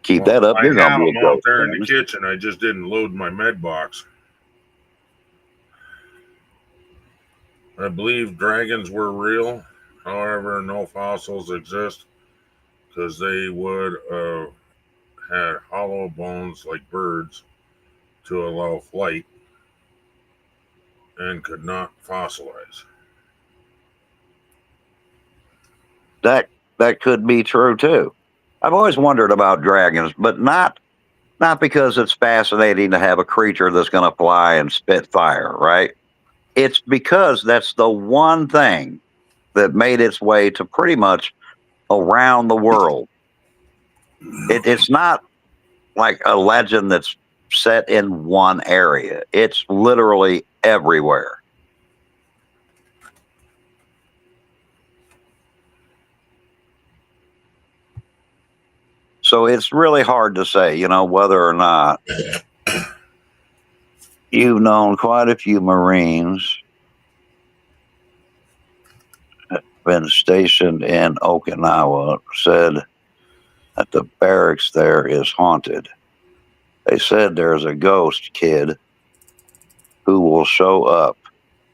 Keep that up. You're going to be a them out ghost. there in the kitchen. I just didn't load my med box. I believe dragons were real. However, no fossils exist because they would have had hollow bones like birds to allow flight and could not fossilize. That could be true too. I've always wondered about dragons, but not Not because it's fascinating to have a creature that's going to fly and spit fire, right? It's because that's the one thing that made its way to pretty much around the world. It's not like a legend that's set in one area. It's literally everywhere. So it's really hard to say, whether or not you've known quite a few Marines been stationed in Okinawa, said that the barracks there is haunted. They said there's a ghost kid who will show up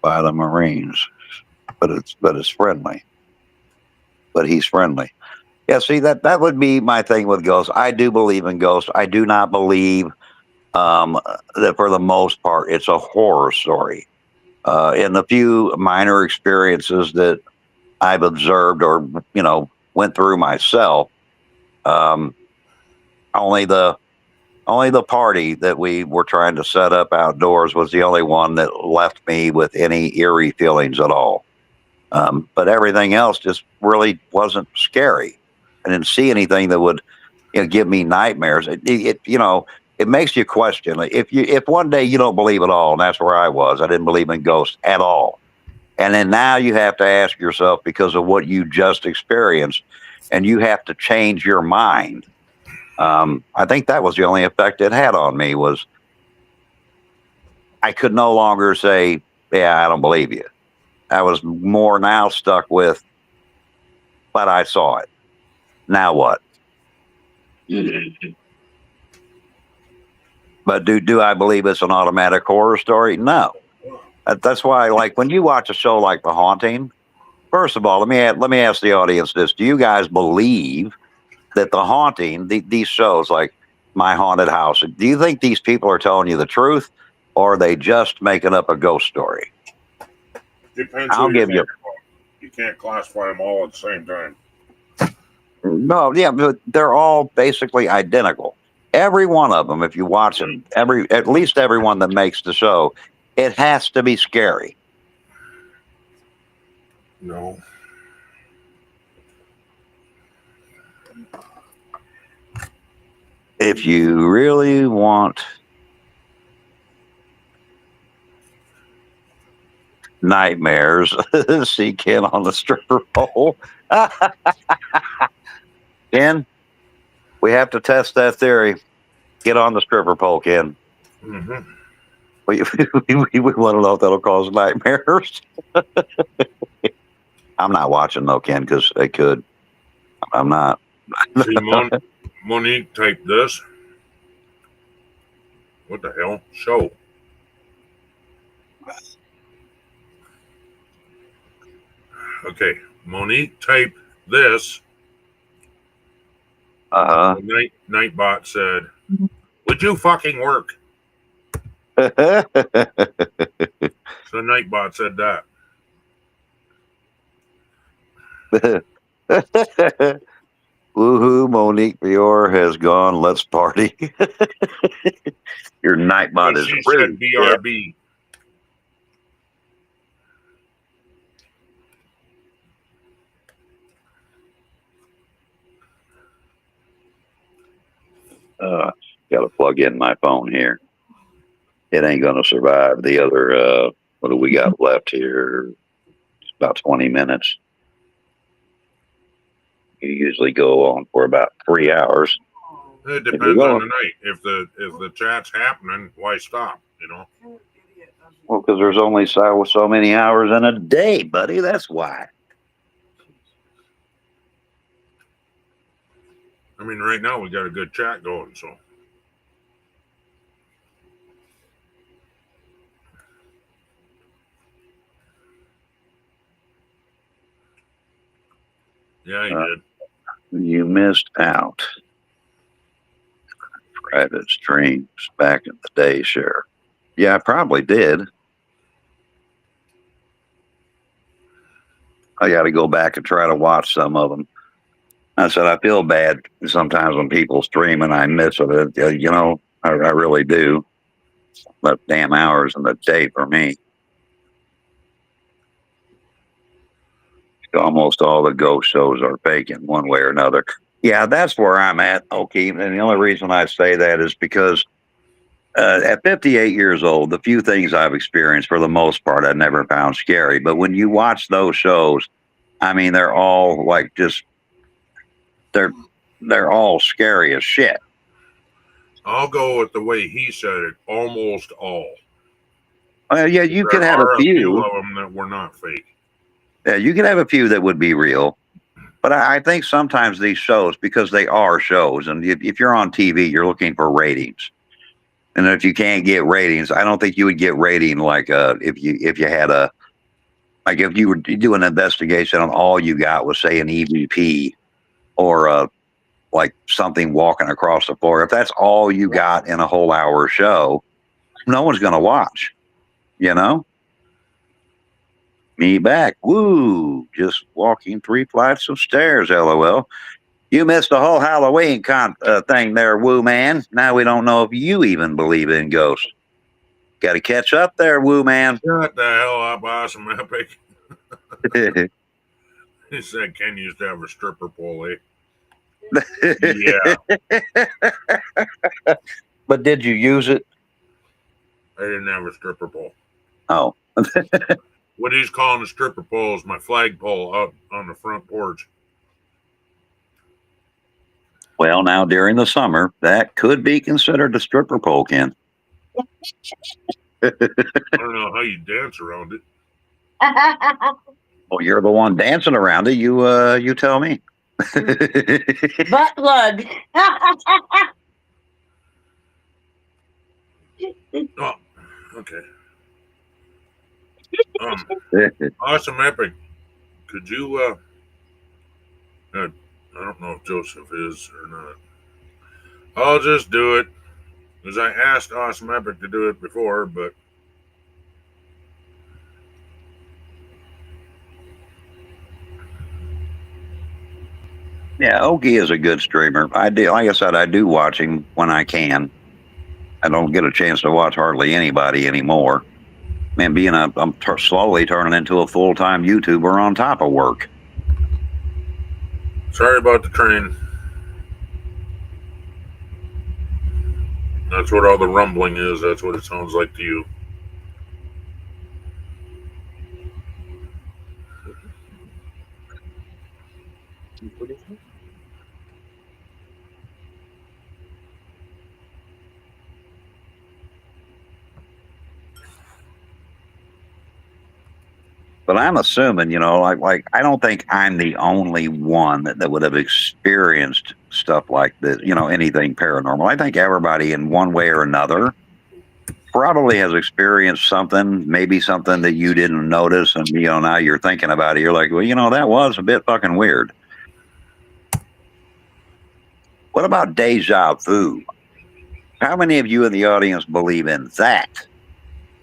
by the Marines, but it's friendly. But he's friendly. Yeah, see that would be my thing with ghosts. I do believe in ghosts. I do not believe that for the most part it's a horror story. In the few minor experiences that I've observed or went through myself, um, only the party that we were trying to set up outdoors was the only one that left me with any eerie feelings at all. But everything else just really wasn't scary. I didn't see anything that would give me nightmares. It makes you question. Like, if one day you don't believe at all, and that's where I was. I didn't believe in ghosts at all. And then now you have to ask yourself because of what you just experienced, and you have to change your mind. I think that was the only effect it had on me was I could no longer say, yeah, I don't believe you. I was more now stuck with, but I saw it. Now what? But do I believe it's an automatic horror story? No. That's why, like, when you watch a show like The Haunting, first of all, let me ask the audience this: do you guys believe that The Haunting, these shows like My Haunted House, do you think these people are telling you the truth, or are they just making up a ghost story? Depends I'll who you're give talking you. about. You can't classify them all at the same time. No, yeah, but they're all basically identical. Every one of them, if you watch them, at least everyone that makes the show, it has to be scary. No. If you really want nightmares, see Ken on the stripper pole. Ken, we have to test that theory. Get on the stripper pole, Ken. Mm-hmm. We want to know if that'll cause nightmares. I'm not watching though, Ken, because it could. I'm not. See, Monique typed this. What the hell? Show. Okay. Monique typed this. Uh The Nightbot said, "Would you fucking work?" huh. So Nightbot said that. Woohoo, Monique Fior has gone. Let's party. Your nightbot But is she said rude. Yeah. BRB. Got to plug in my phone here. It ain't going to survive the other, what do we got left here? It's about 20 minutes. You usually go on for about 3 hours. It depends on the night. If the chat's happening, why stop? Well, because there's only so many hours in a day, buddy. That's why. I mean, right now we got a good chat going, so. Yeah, he did. You missed out. Private streams back in the day, Sheriff. Yeah, I probably did. I got to go back and try to watch some of them. I said, I feel bad sometimes when people stream and I miss it. I really do. But damn hours in the day for me. Almost all the ghost shows are fake in one way or another. Yeah, that's where I'm at, okay. And the only reason I say that is because at 58 years old, the few things I've experienced, for the most part, I never found scary. But when you watch those shows, I mean, they're all like just they're all scary as shit. I'll go with the way he said it. Almost all. Well, yeah, you could There have a are a few few. of them that were not fake. Yeah, you could have a few that would be real. But I think sometimes these shows, because they are shows, and if you're on TV, you're looking for ratings. And if you can't get ratings, I don't think you would get rating like if you had a like if you were to do an investigation and all you got was say an EVP or like something walking across the floor. If that's all you got in a whole hour show, no one's going to watch. You know, me back. Woo! Just walking 3 flights of stairs. LOL. You missed the whole Halloween thing there, Woo Man. Now we don't know if you even believe in ghosts. Got to catch up there, Woo Man. Shut the hell up, Awesome Epic. He said Ken used to have a stripper pole, eh? Yeah, But did you use it? I didn't have a stripper pole. Oh. What he's calling a stripper pole is my flagpole out on the front porch. Well, now during the summer, that could be considered a stripper pole, Ken. I don't know how you dance around it. Well, you're the one dancing around it. You tell me. Butt plug. Oh, okay. Awesome Epic, could you, I don't know if Joseph is or not. I'll just do it, because I asked Awesome Epic to do it before, but Yeah, Okie is a good streamer. Like I said, I do watch him when I can. I don't get a chance to watch hardly anybody anymore. Man, I'm slowly turning into a full-time YouTuber on top of work. sorry about the train. That's what all the rumbling is. That's what it sounds like to you. But I'm assuming, like I don't think I'm the only one that would have experienced stuff like this, anything paranormal. I think everybody in one way or another probably has experienced something, maybe something that you didn't notice. And, now you're thinking about it. You're like, well, that was a bit fucking weird. What about deja vu? How many of you in the audience believe in that?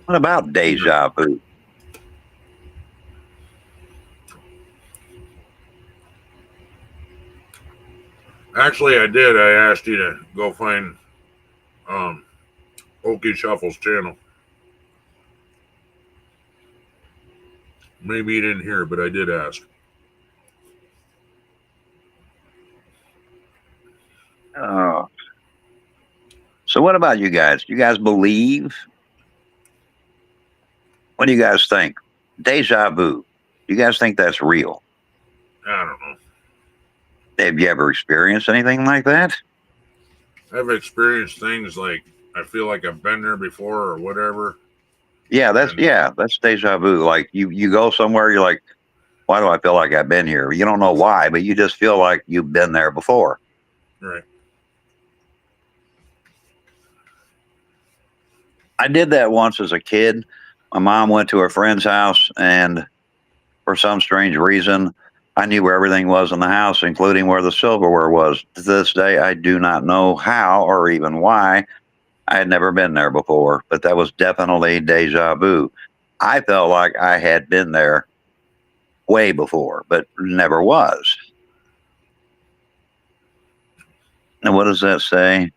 What about deja vu? Actually, I did. I asked you to go find Okie Shuffle's channel. Maybe you didn't hear, but I did ask. So what about you guys? You guys believe? What do you guys think? Deja vu. You guys think that's real? I don't know. Have you ever experienced anything like that? I've experienced things like I feel like I've been there before or whatever. Yeah, that's deja vu. Like you go somewhere, you're like, why do I feel like I've been here? You don't know why, but you just feel like you've been there before. Right. I did that once as a kid. My mom went to a friend's house, and for some strange reason, I knew where everything was in the house, including where the silverware was. To this day, I do not know how or even why. I had never been there before, but that was definitely deja vu. I felt like I had been there way before, but never was. And what does that say?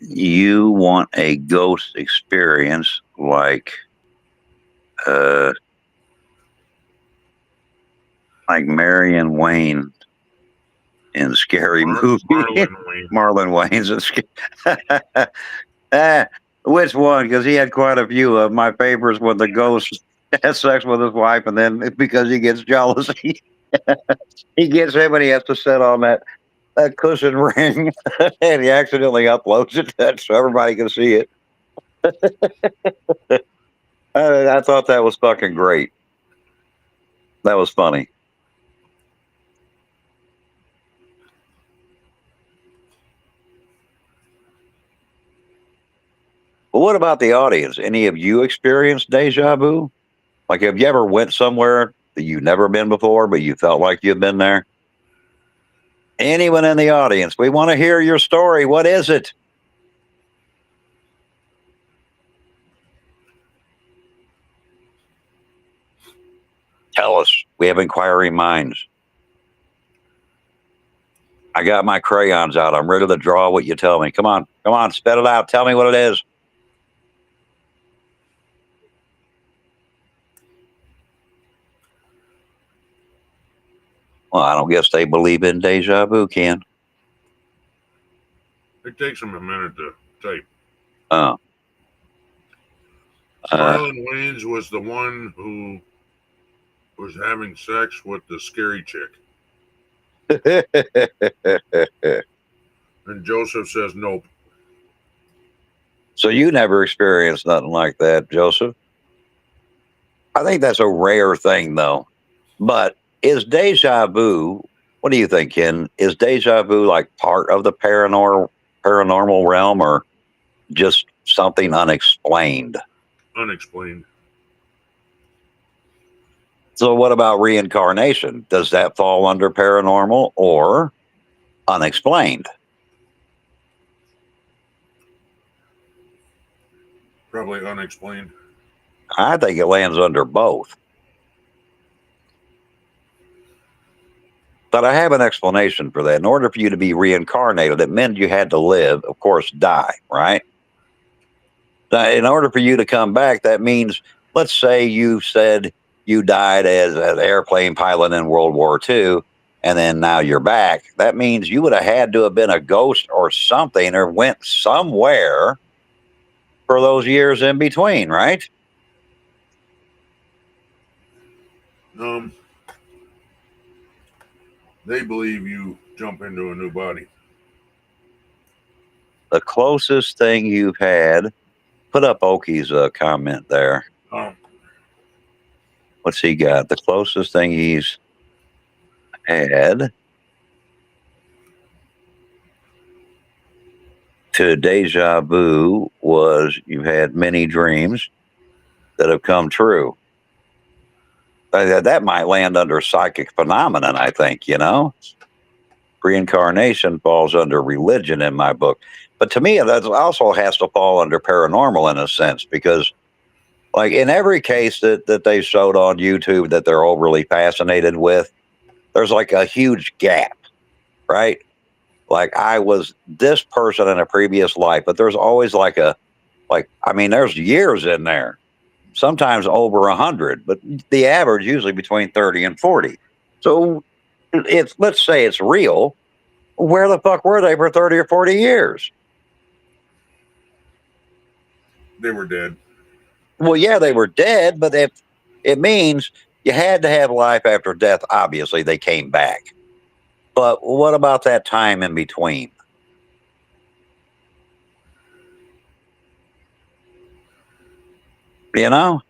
You want a ghost experience uh, like Marion Wayne in Scary Movie. Marlon Wayne. Marlon Wayne's which one? Because he had quite a few of my favorites when the ghost has sex with his wife, and then because he gets jealous, he gets him and he has to sit on that cushion ring, and he accidentally uploads it so everybody can see it. I thought that was fucking great. That was funny. But what about the audience? Any of you experienced deja vu? Like, have you ever went somewhere that you've never been before, but you felt like you've been there? Anyone in the audience? We want to hear your story. What is it? Tell us. We have inquiring minds. I got my crayons out. I'm ready to draw what you tell me. Come on, spit it out. Tell me what it is. Well, I don't guess they believe in deja vu, Ken. It takes him a minute to type. Oh. Marlon Wayans was the one who was having sex with the scary chick. And Joseph says nope. So you never experienced nothing like that, Joseph? I think that's a rare thing, though. But is deja vu, what do you think, Ken? Is deja vu like part of the paranormal realm or just something unexplained? Unexplained. So what about reincarnation? Does that fall under paranormal or unexplained? Probably unexplained. I think it lands under both. But I have an explanation for that. In order for you to be reincarnated, it meant you had to live, of course, die, right? Now, in order for you to come back, that means, let's say you said you died as an airplane pilot in World War II, and then now you're back. That means you would have had to have been a ghost or something or went somewhere for those years in between, right? They believe you jump into a new body. The closest thing you've had, put up Oki's comment there. What's he got? The closest thing he's had to deja vu was you've had many dreams that have come true. That might land under psychic phenomenon, I think, Reincarnation falls under religion in my book. But to me, that also has to fall under paranormal in a sense, because like in every case that they showed on YouTube that they're overly fascinated with, there's like a huge gap, right? Like I was this person in a previous life, but there's always there's years in there, sometimes over 100, but the average usually between 30 and 40. So let's say it's real. Where the fuck were they for 30 or 40 years? They were dead. Well, yeah, they were dead, but if it means you had to have life after death, obviously they came back. But what about that time in between? You know?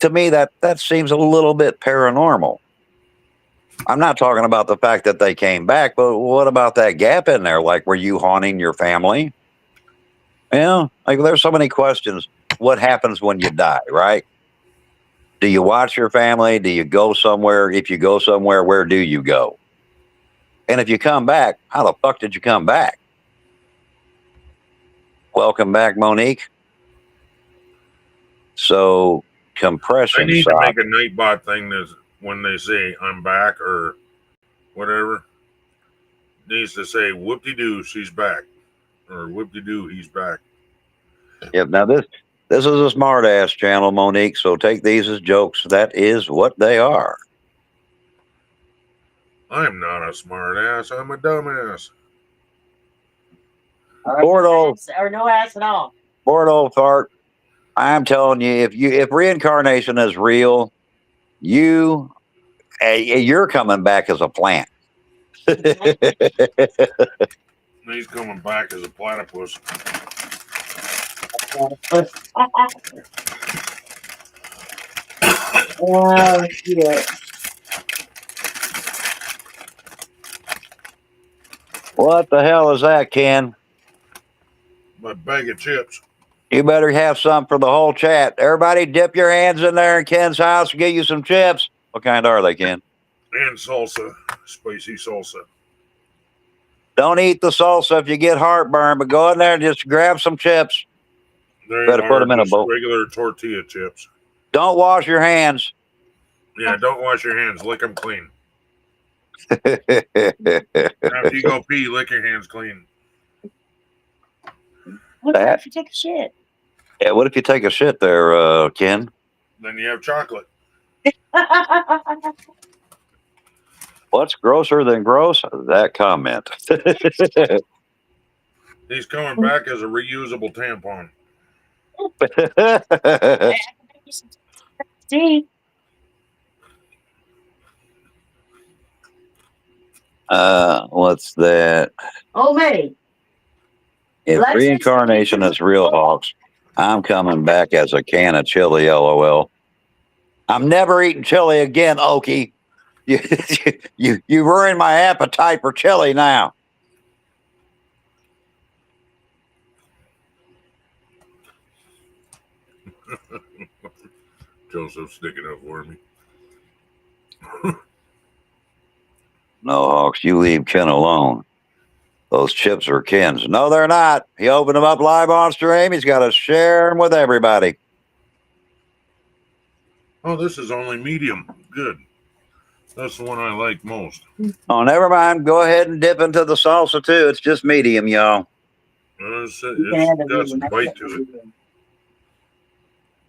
To me, that seems a little bit paranormal. I'm not talking about the fact that they came back, but what about that gap in there? Like, were you haunting your family? Yeah, like there's so many questions. What happens when you die, right? Do you watch your family? Do you go somewhere? If you go somewhere, where do you go? And if you come back, how the fuck did you come back? Welcome back, Monique. So compression I need to sock. make a Nightbot thing that when they say I'm back or whatever, needs to say whoop-de-doo, she's back. Or whoop-de-doo, he's back. Yep. Now this is a smart ass channel, Monique. So take these as jokes. That is what they are. I'm not a smart ass, I'm a dumbass. Bored old, or no ass at all. bored old fart. I'm telling you, if reincarnation is real, you're coming back as a plant. He's coming back as a platypus. Oh, yeah. What the hell is that, Ken? My bag of chips. You better have some for the whole chat. Everybody dip your hands in there in Ken's house and get you some chips. What kind are they, Ken? And salsa. Spicy salsa. Don't eat the salsa if you get heartburn, but go in there and just grab some chips. They Better put are them in a just bowl. regular tortilla chips. Don't wash your hands. Yeah, don't wash your hands. Lick them clean. That- After you go pee, lick your hands clean. What if you take a shit? Yeah, what if you take a shit there, Ken? Then you have chocolate. What's grosser than gross? That comment. He's coming back as a reusable tampon. See? What's that? Oh, May. If Let's- reincarnation is real, Hawks, I'm coming back as a can of chili, LOL. I'm never eating chili again, Okie. You ruined my appetite for chili now. Joseph's sticking up for me. No, Hawks, you leave Ken alone. Those chips are Ken's. No, they're not. He opened them up live on stream. He's got to share them with everybody. Oh, this is only medium. Good. That's the one I like most. Oh, never mind. Go ahead and dip into the salsa, too. It's just medium, y'all. It's got some bite to it.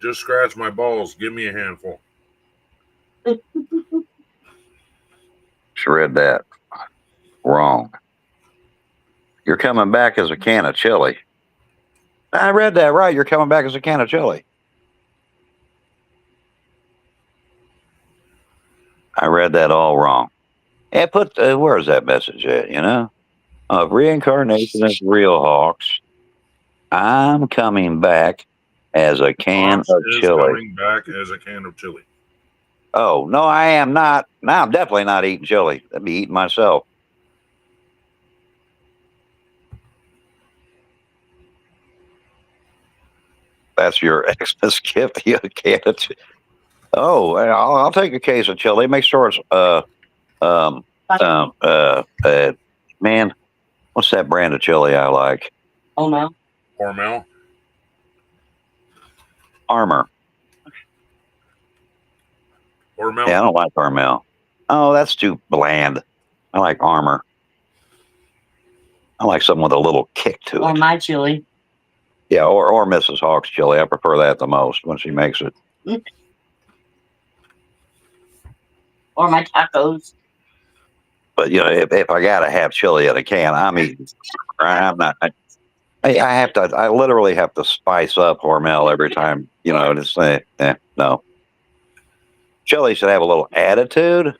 Just scratch my balls. Give me a handful. Shred that. Wrong. You're coming back as a can of chili. I read that right. You're coming back as a can of chili. I read that all wrong. And where's that message at, you know? Reincarnation is real, Hawks. I'm coming back as a can Hawks of is chili. coming back as a can of chili. Oh, no, I am not. Now I'm definitely not eating chili. I'd be eating myself. That's your Xmas gift. You can't. Oh, I'll take a case of chili. Make sure it's man, what's that brand of chili I like? Oh, no. Hormel. Armor. Hormel. Yeah, I don't like Hormel. Oh, that's too bland. I like Armor. I like something with a little kick to Or it. my chili. Yeah, or Mrs. Hawk's chili. I prefer that the most when she makes it. Or my tacos. But you know, if I gotta have chili in a can, I'm eating. I'm not. I literally have to spice up Hormel every time. You know, to say, no. Chili should have a little attitude.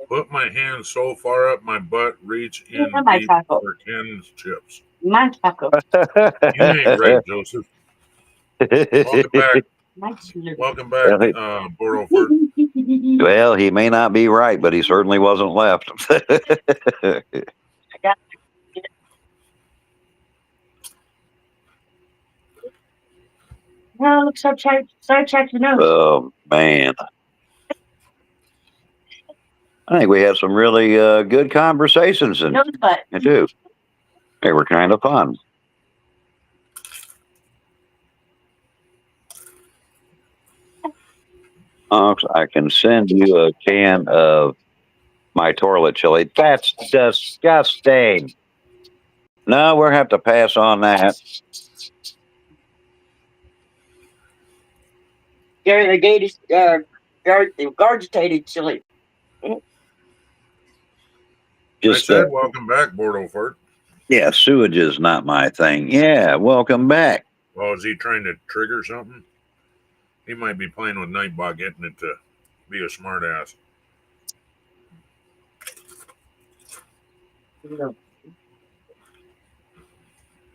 Put my hand so far up my butt, reach in Yeah, my deep taco. for Ken's chips. My taco. You ain't right, Joseph. Welcome back. My chili. Welcome back, Boroford. Well, he may not be right, but he certainly wasn't left. No, look, so check your nose. Oh man, I think we had some really good conversations and Nose butt. too. They were kind of fun. Ox, I can send you a can of my toilet chili. That's disgusting. No, we'll have to pass on that. Gary, the gate is regurgitated chili. Just I said, welcome back, Bordeaux Fort. yeah, sewage is not my thing. Yeah, welcome back. Well, is he trying to trigger something? He might be playing with Nightbot, getting it to be a smart ass.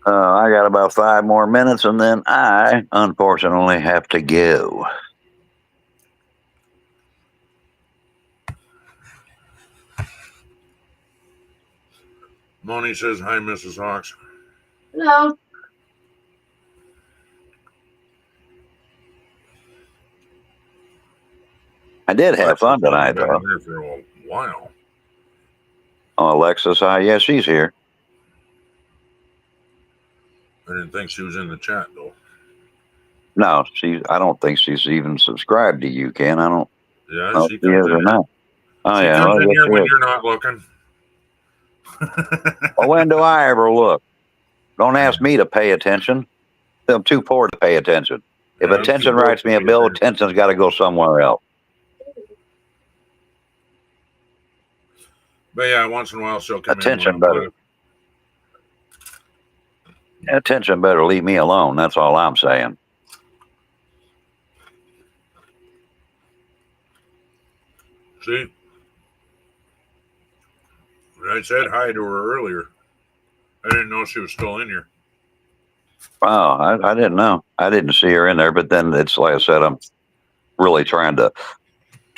I got about 5 more minutes, and then I unfortunately have to go. Moni says, hi, Mrs. Hawks. No. I did have fun tonight, Been though. here for a while. Oh, Alexis, yeah, she's here. I didn't think she was in the chat, though. No, I don't think she's even subscribed to you, Ken. I don't Yeah, know if she she comes is in or here. not. Oh, She yeah. comes Well, in yes, here she when is. you're not looking. Well, when do I ever look? Don't ask me to pay attention. I'm too poor to pay attention. If Yeah, I'm too attention broke writes to me a pay bill, attention. attention's got to go somewhere else. But yeah, once in a while she'll come in when Attention I'm better. looking. Attention better leave me alone. That's all I'm saying. See? I said hi to her earlier. I didn't know she was still in here. Oh, I didn't know. I didn't see her in there, but then it's like I said, I'm really trying to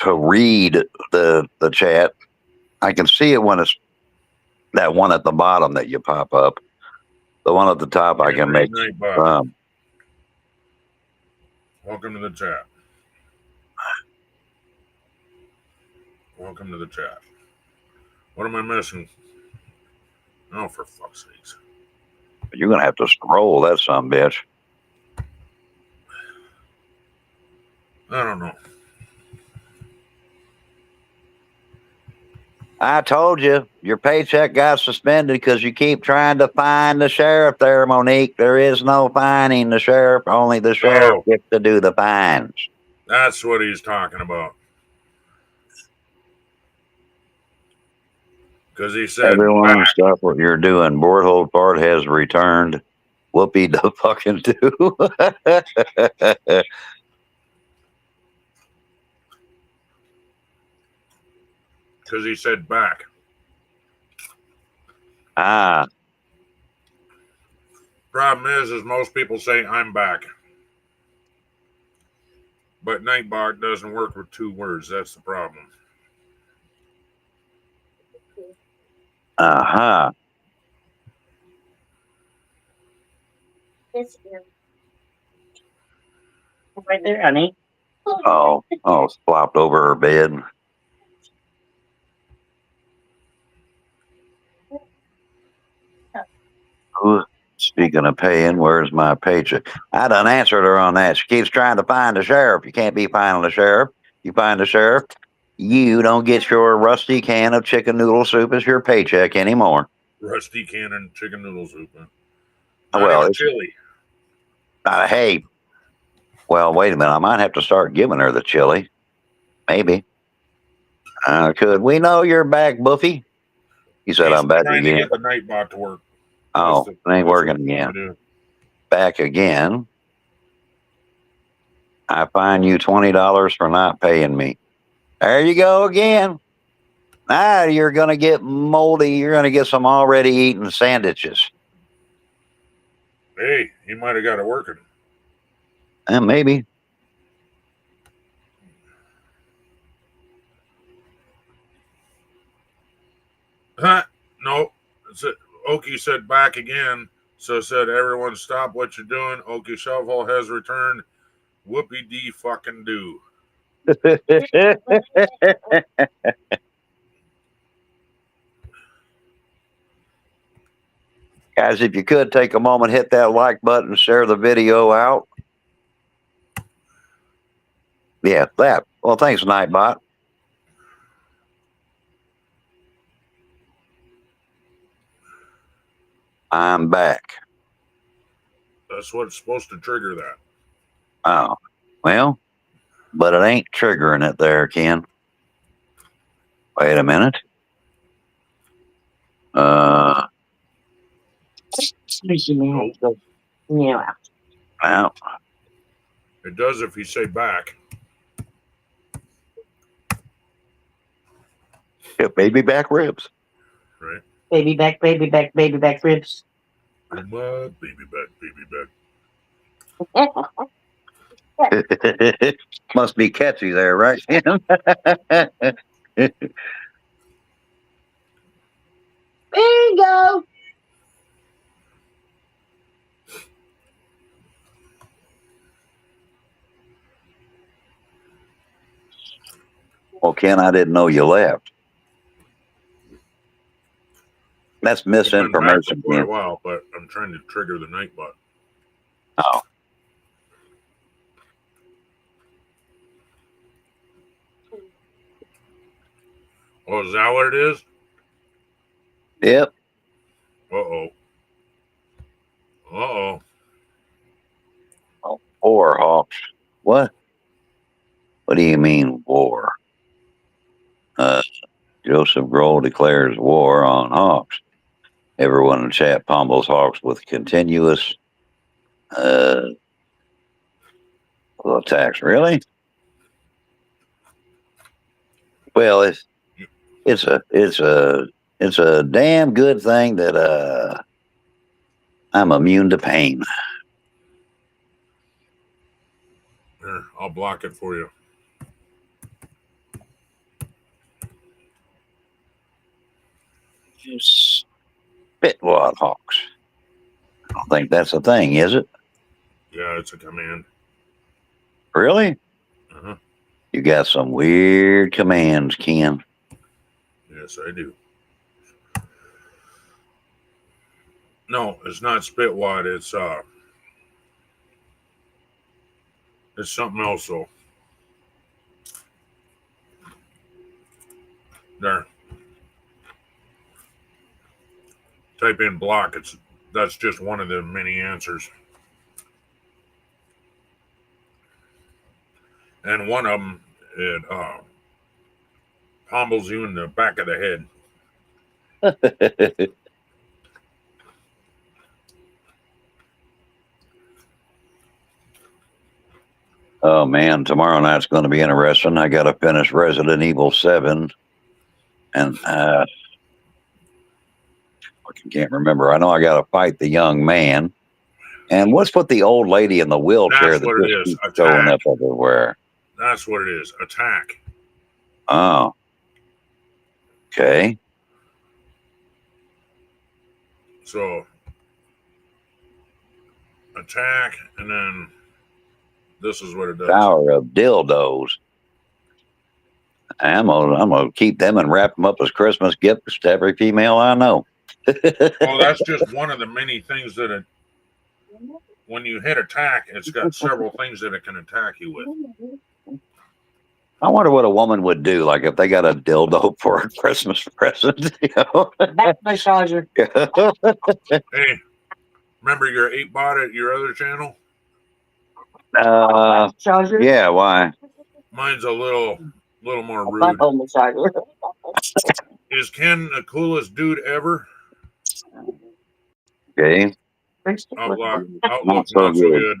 read the chat. I can see it when it's that one at the bottom that you pop up. The one at the top I can make. Nightbot. Welcome to the chat. Welcome to the chat. What am I missing? Oh, for fuck's sakes. You're going to have to scroll that some bitch. I don't know. I told you your paycheck got suspended because you keep trying to fine the sheriff there, Monique. There is no fining the sheriff. Only the sheriff gets to do the fines. That's what he's talking about. Because he said, everyone, stop what you're doing. Borthold part has returned. Whoopee the fucking do. Because he said back. Ah. Problem is most people say I'm back. But Nightbot doesn't work with 2 words. That's the problem. Uh-huh. Right there, honey. Oh, flopped over her bed. Ooh, speaking of paying, where's my paycheck? I done answered her on that. She keeps trying to find the sheriff. You can't be finding the sheriff. You find the sheriff, you don't get your rusty can of chicken noodle soup as your paycheck anymore. Rusty cannon chicken noodle soup. Huh? Well, it's chili. Hey, well, wait a minute. I might have to start giving her the chili. Maybe. Could we know you're back, Buffy? He said, I'm back trying again. to get the Nightbot to work. Oh, it ain't working again. Back again. I fine you $20 for not paying me. There you go again. Now you're going to get moldy. You're going to get some already eaten sandwiches. Hey, he might have got it working. Maybe. Huh? No. Okie said back again. So said everyone stop what you're doing. Okie Shovel has returned. Whoopie dee fucking do. Guys, if you could take a moment, hit that like button, share the video out. Yeah, that. Well, thanks, Nightbot. I'm back. That's what's supposed to trigger that. Oh, well, but it ain't triggering it there, Ken. Wait a minute. Nope. Yeah. Well, It does if you say back. yeah, baby back ribs. Right? Baby back ribs. Baby back. Must be catchy there, right? Bingo! Well, Ken, I didn't know you left. That's I've been back for misinformation, quite a Ken. while, but I'm trying to trigger the Nightbot. Oh. Oh, is that what it is? Yep. Uh-oh. Uh-oh. War, Hawks. What? What do you mean, war? Joseph Grohl declares war on Hawks. Everyone in chat pummels Hawks with continuous attacks. Really? Well, it's a damn good thing that I'm immune to pain. Here, I'll block it for you. Spitwad Hawks. I don't think that's a thing, is it? Yeah, it's a command. Really? Uh-huh. You got some weird commands, Ken. Yes, I do. No, it's not Spitwad. It's something else though. There. Type in block. That's just one of the many answers. And one of them, it pummels you in the back of the head. Oh man, tomorrow night's going to be interesting. I got to finish Resident Evil 7, and I can't remember. I know I got to fight the young man. And what's with the old lady in the wheelchair That's that what it just is. keeps showing Attack. up everywhere? That's what it is. Attack. Oh, okay. So attack, and then this is what it does. Tower of dildos. I'm gonna keep them and wrap them up as Christmas gifts to every female I know. Well, that's just one of the many things that it. When you hit attack, it's got several things that it can attack you with. I wonder what a woman would do, like if they got a dildo for a Christmas present. You know? Back massager. Hey, remember your 8-bot at your other channel? Massager. Yeah, why? Mine's a little more rude. Butthole massager. Is Ken the coolest dude ever? Okay. Outlook, Not so not so good.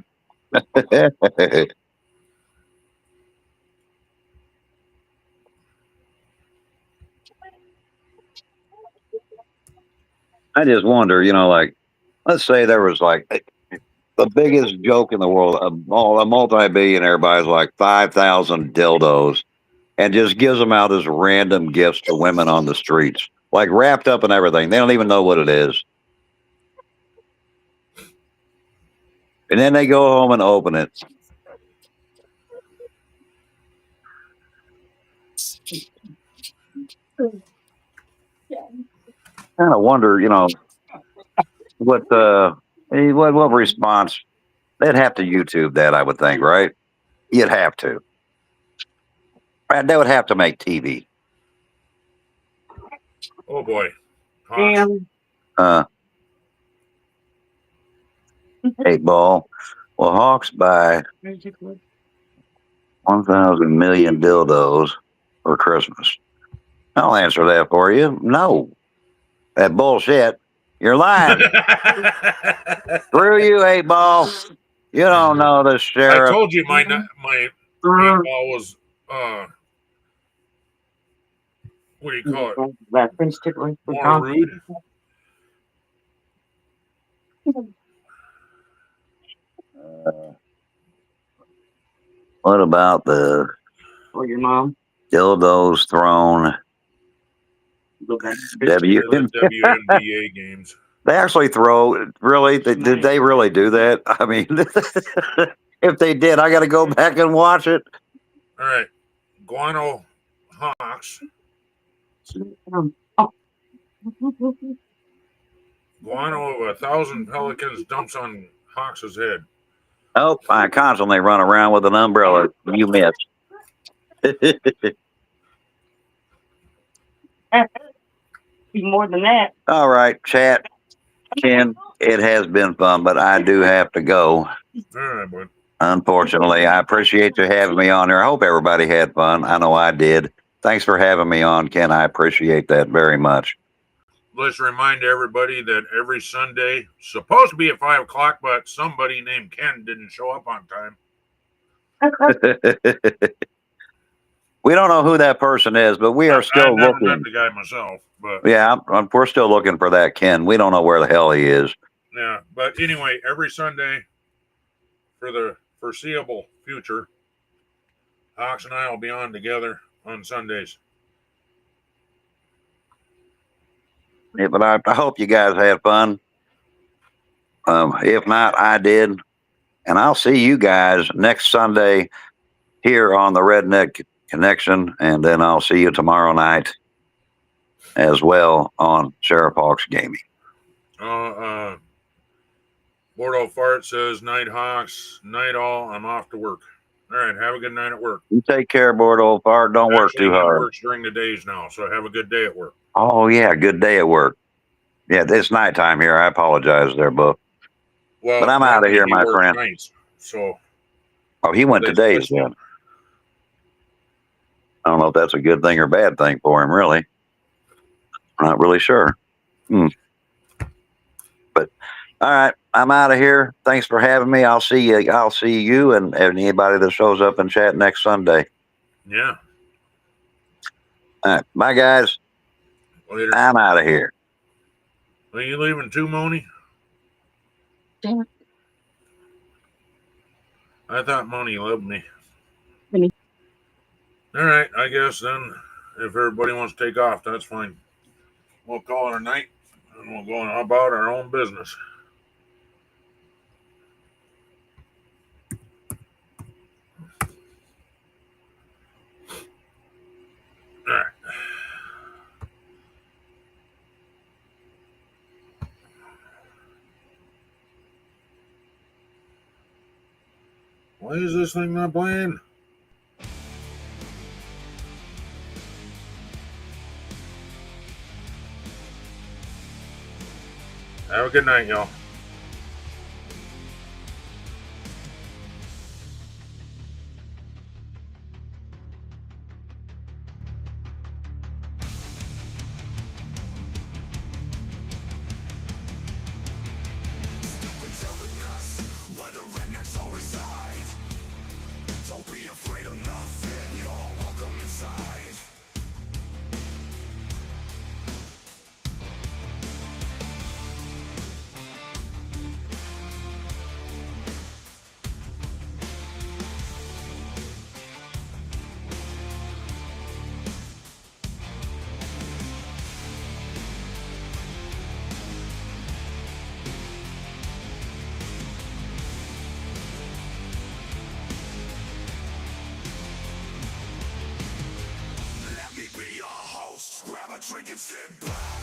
I just wonder, like, let's say there was like the biggest joke in the world, a multi-billionaire buys like 5,000 dildos and just gives them out as random gifts to women on the streets, like wrapped up and everything. They don't even know what it is. And then they go home and open it. Kind of wonder, what response they'd have to YouTube that, I would think, right? You'd have to. They would have to make TV. Oh boy. Hawks. Damn. 8 ball. Well, Hawks buy 1,000 million dildos for Christmas. I'll answer that for you. No. That bullshit. You're lying. Screw you, 8 ball. You don't know the I sheriff. told you my 8 ball was what do you call it? That French tickler. More rude. What about the For your mom. dildos thrown? W. The WNBA games. They actually throw. Really? Did they really do that? I mean, if they did, I got to go back and watch it. All right. Guano Hawks. Guano of 1,000 pelicans dumps on Hawks' head. Oh, I constantly run around with an umbrella. You missed. Be more than that. All right, chat. Ken, it has been fun, but I do have to go. All right, bud. Unfortunately, I appreciate you having me on there. I hope everybody had fun. I know I did. Thanks for having me on, Ken. I appreciate that very much. Let's remind everybody that every Sunday, supposed to be at 5 o'clock, but somebody named Ken didn't show up on time. We don't know who that person is, but we are still I've never looking. met the guy myself, but Yeah, we're still looking for that Ken. We don't know where the hell he is. yeah. But anyway, every Sunday for the foreseeable future, Hawks and I will be on together on Sundays. Yeah, but I hope you guys had fun. If not, I did. And I'll see you guys next Sunday here on the Redneck Connection. And then I'll see you tomorrow night as well on Sheriff Hawks Gaming. Bordeaux Fart says, night Hawks, night all. I'm off to work. All right. Have a good night at work. You take care, board old fart. Don't work Actually, too he hard. works during the days now, so have a good day at work. Oh, yeah. Good day at work. Yeah, it's nighttime here. I apologize there, Buff. Well, But I'm out of normally here, he my works friend. nights, so Oh, he went they today switched him. then. I don't know if that's a good thing or bad thing for him, really. I'm not really sure. But all right, I'm out of here. Thanks for having me. I'll see you. I'll see you and anybody that shows up and chat next Sunday. Yeah. All right, bye guys. Later. I'm out of here. Are you leaving too, Moni? Damn. I thought Moni loved me. Me. All right, I guess then if everybody wants to take off, that's fine. We'll call it a night and we'll go about our own business. All right. Why is this thing not playing? Have a good night, y'all. Let me be your host. Grab a drink and sit back.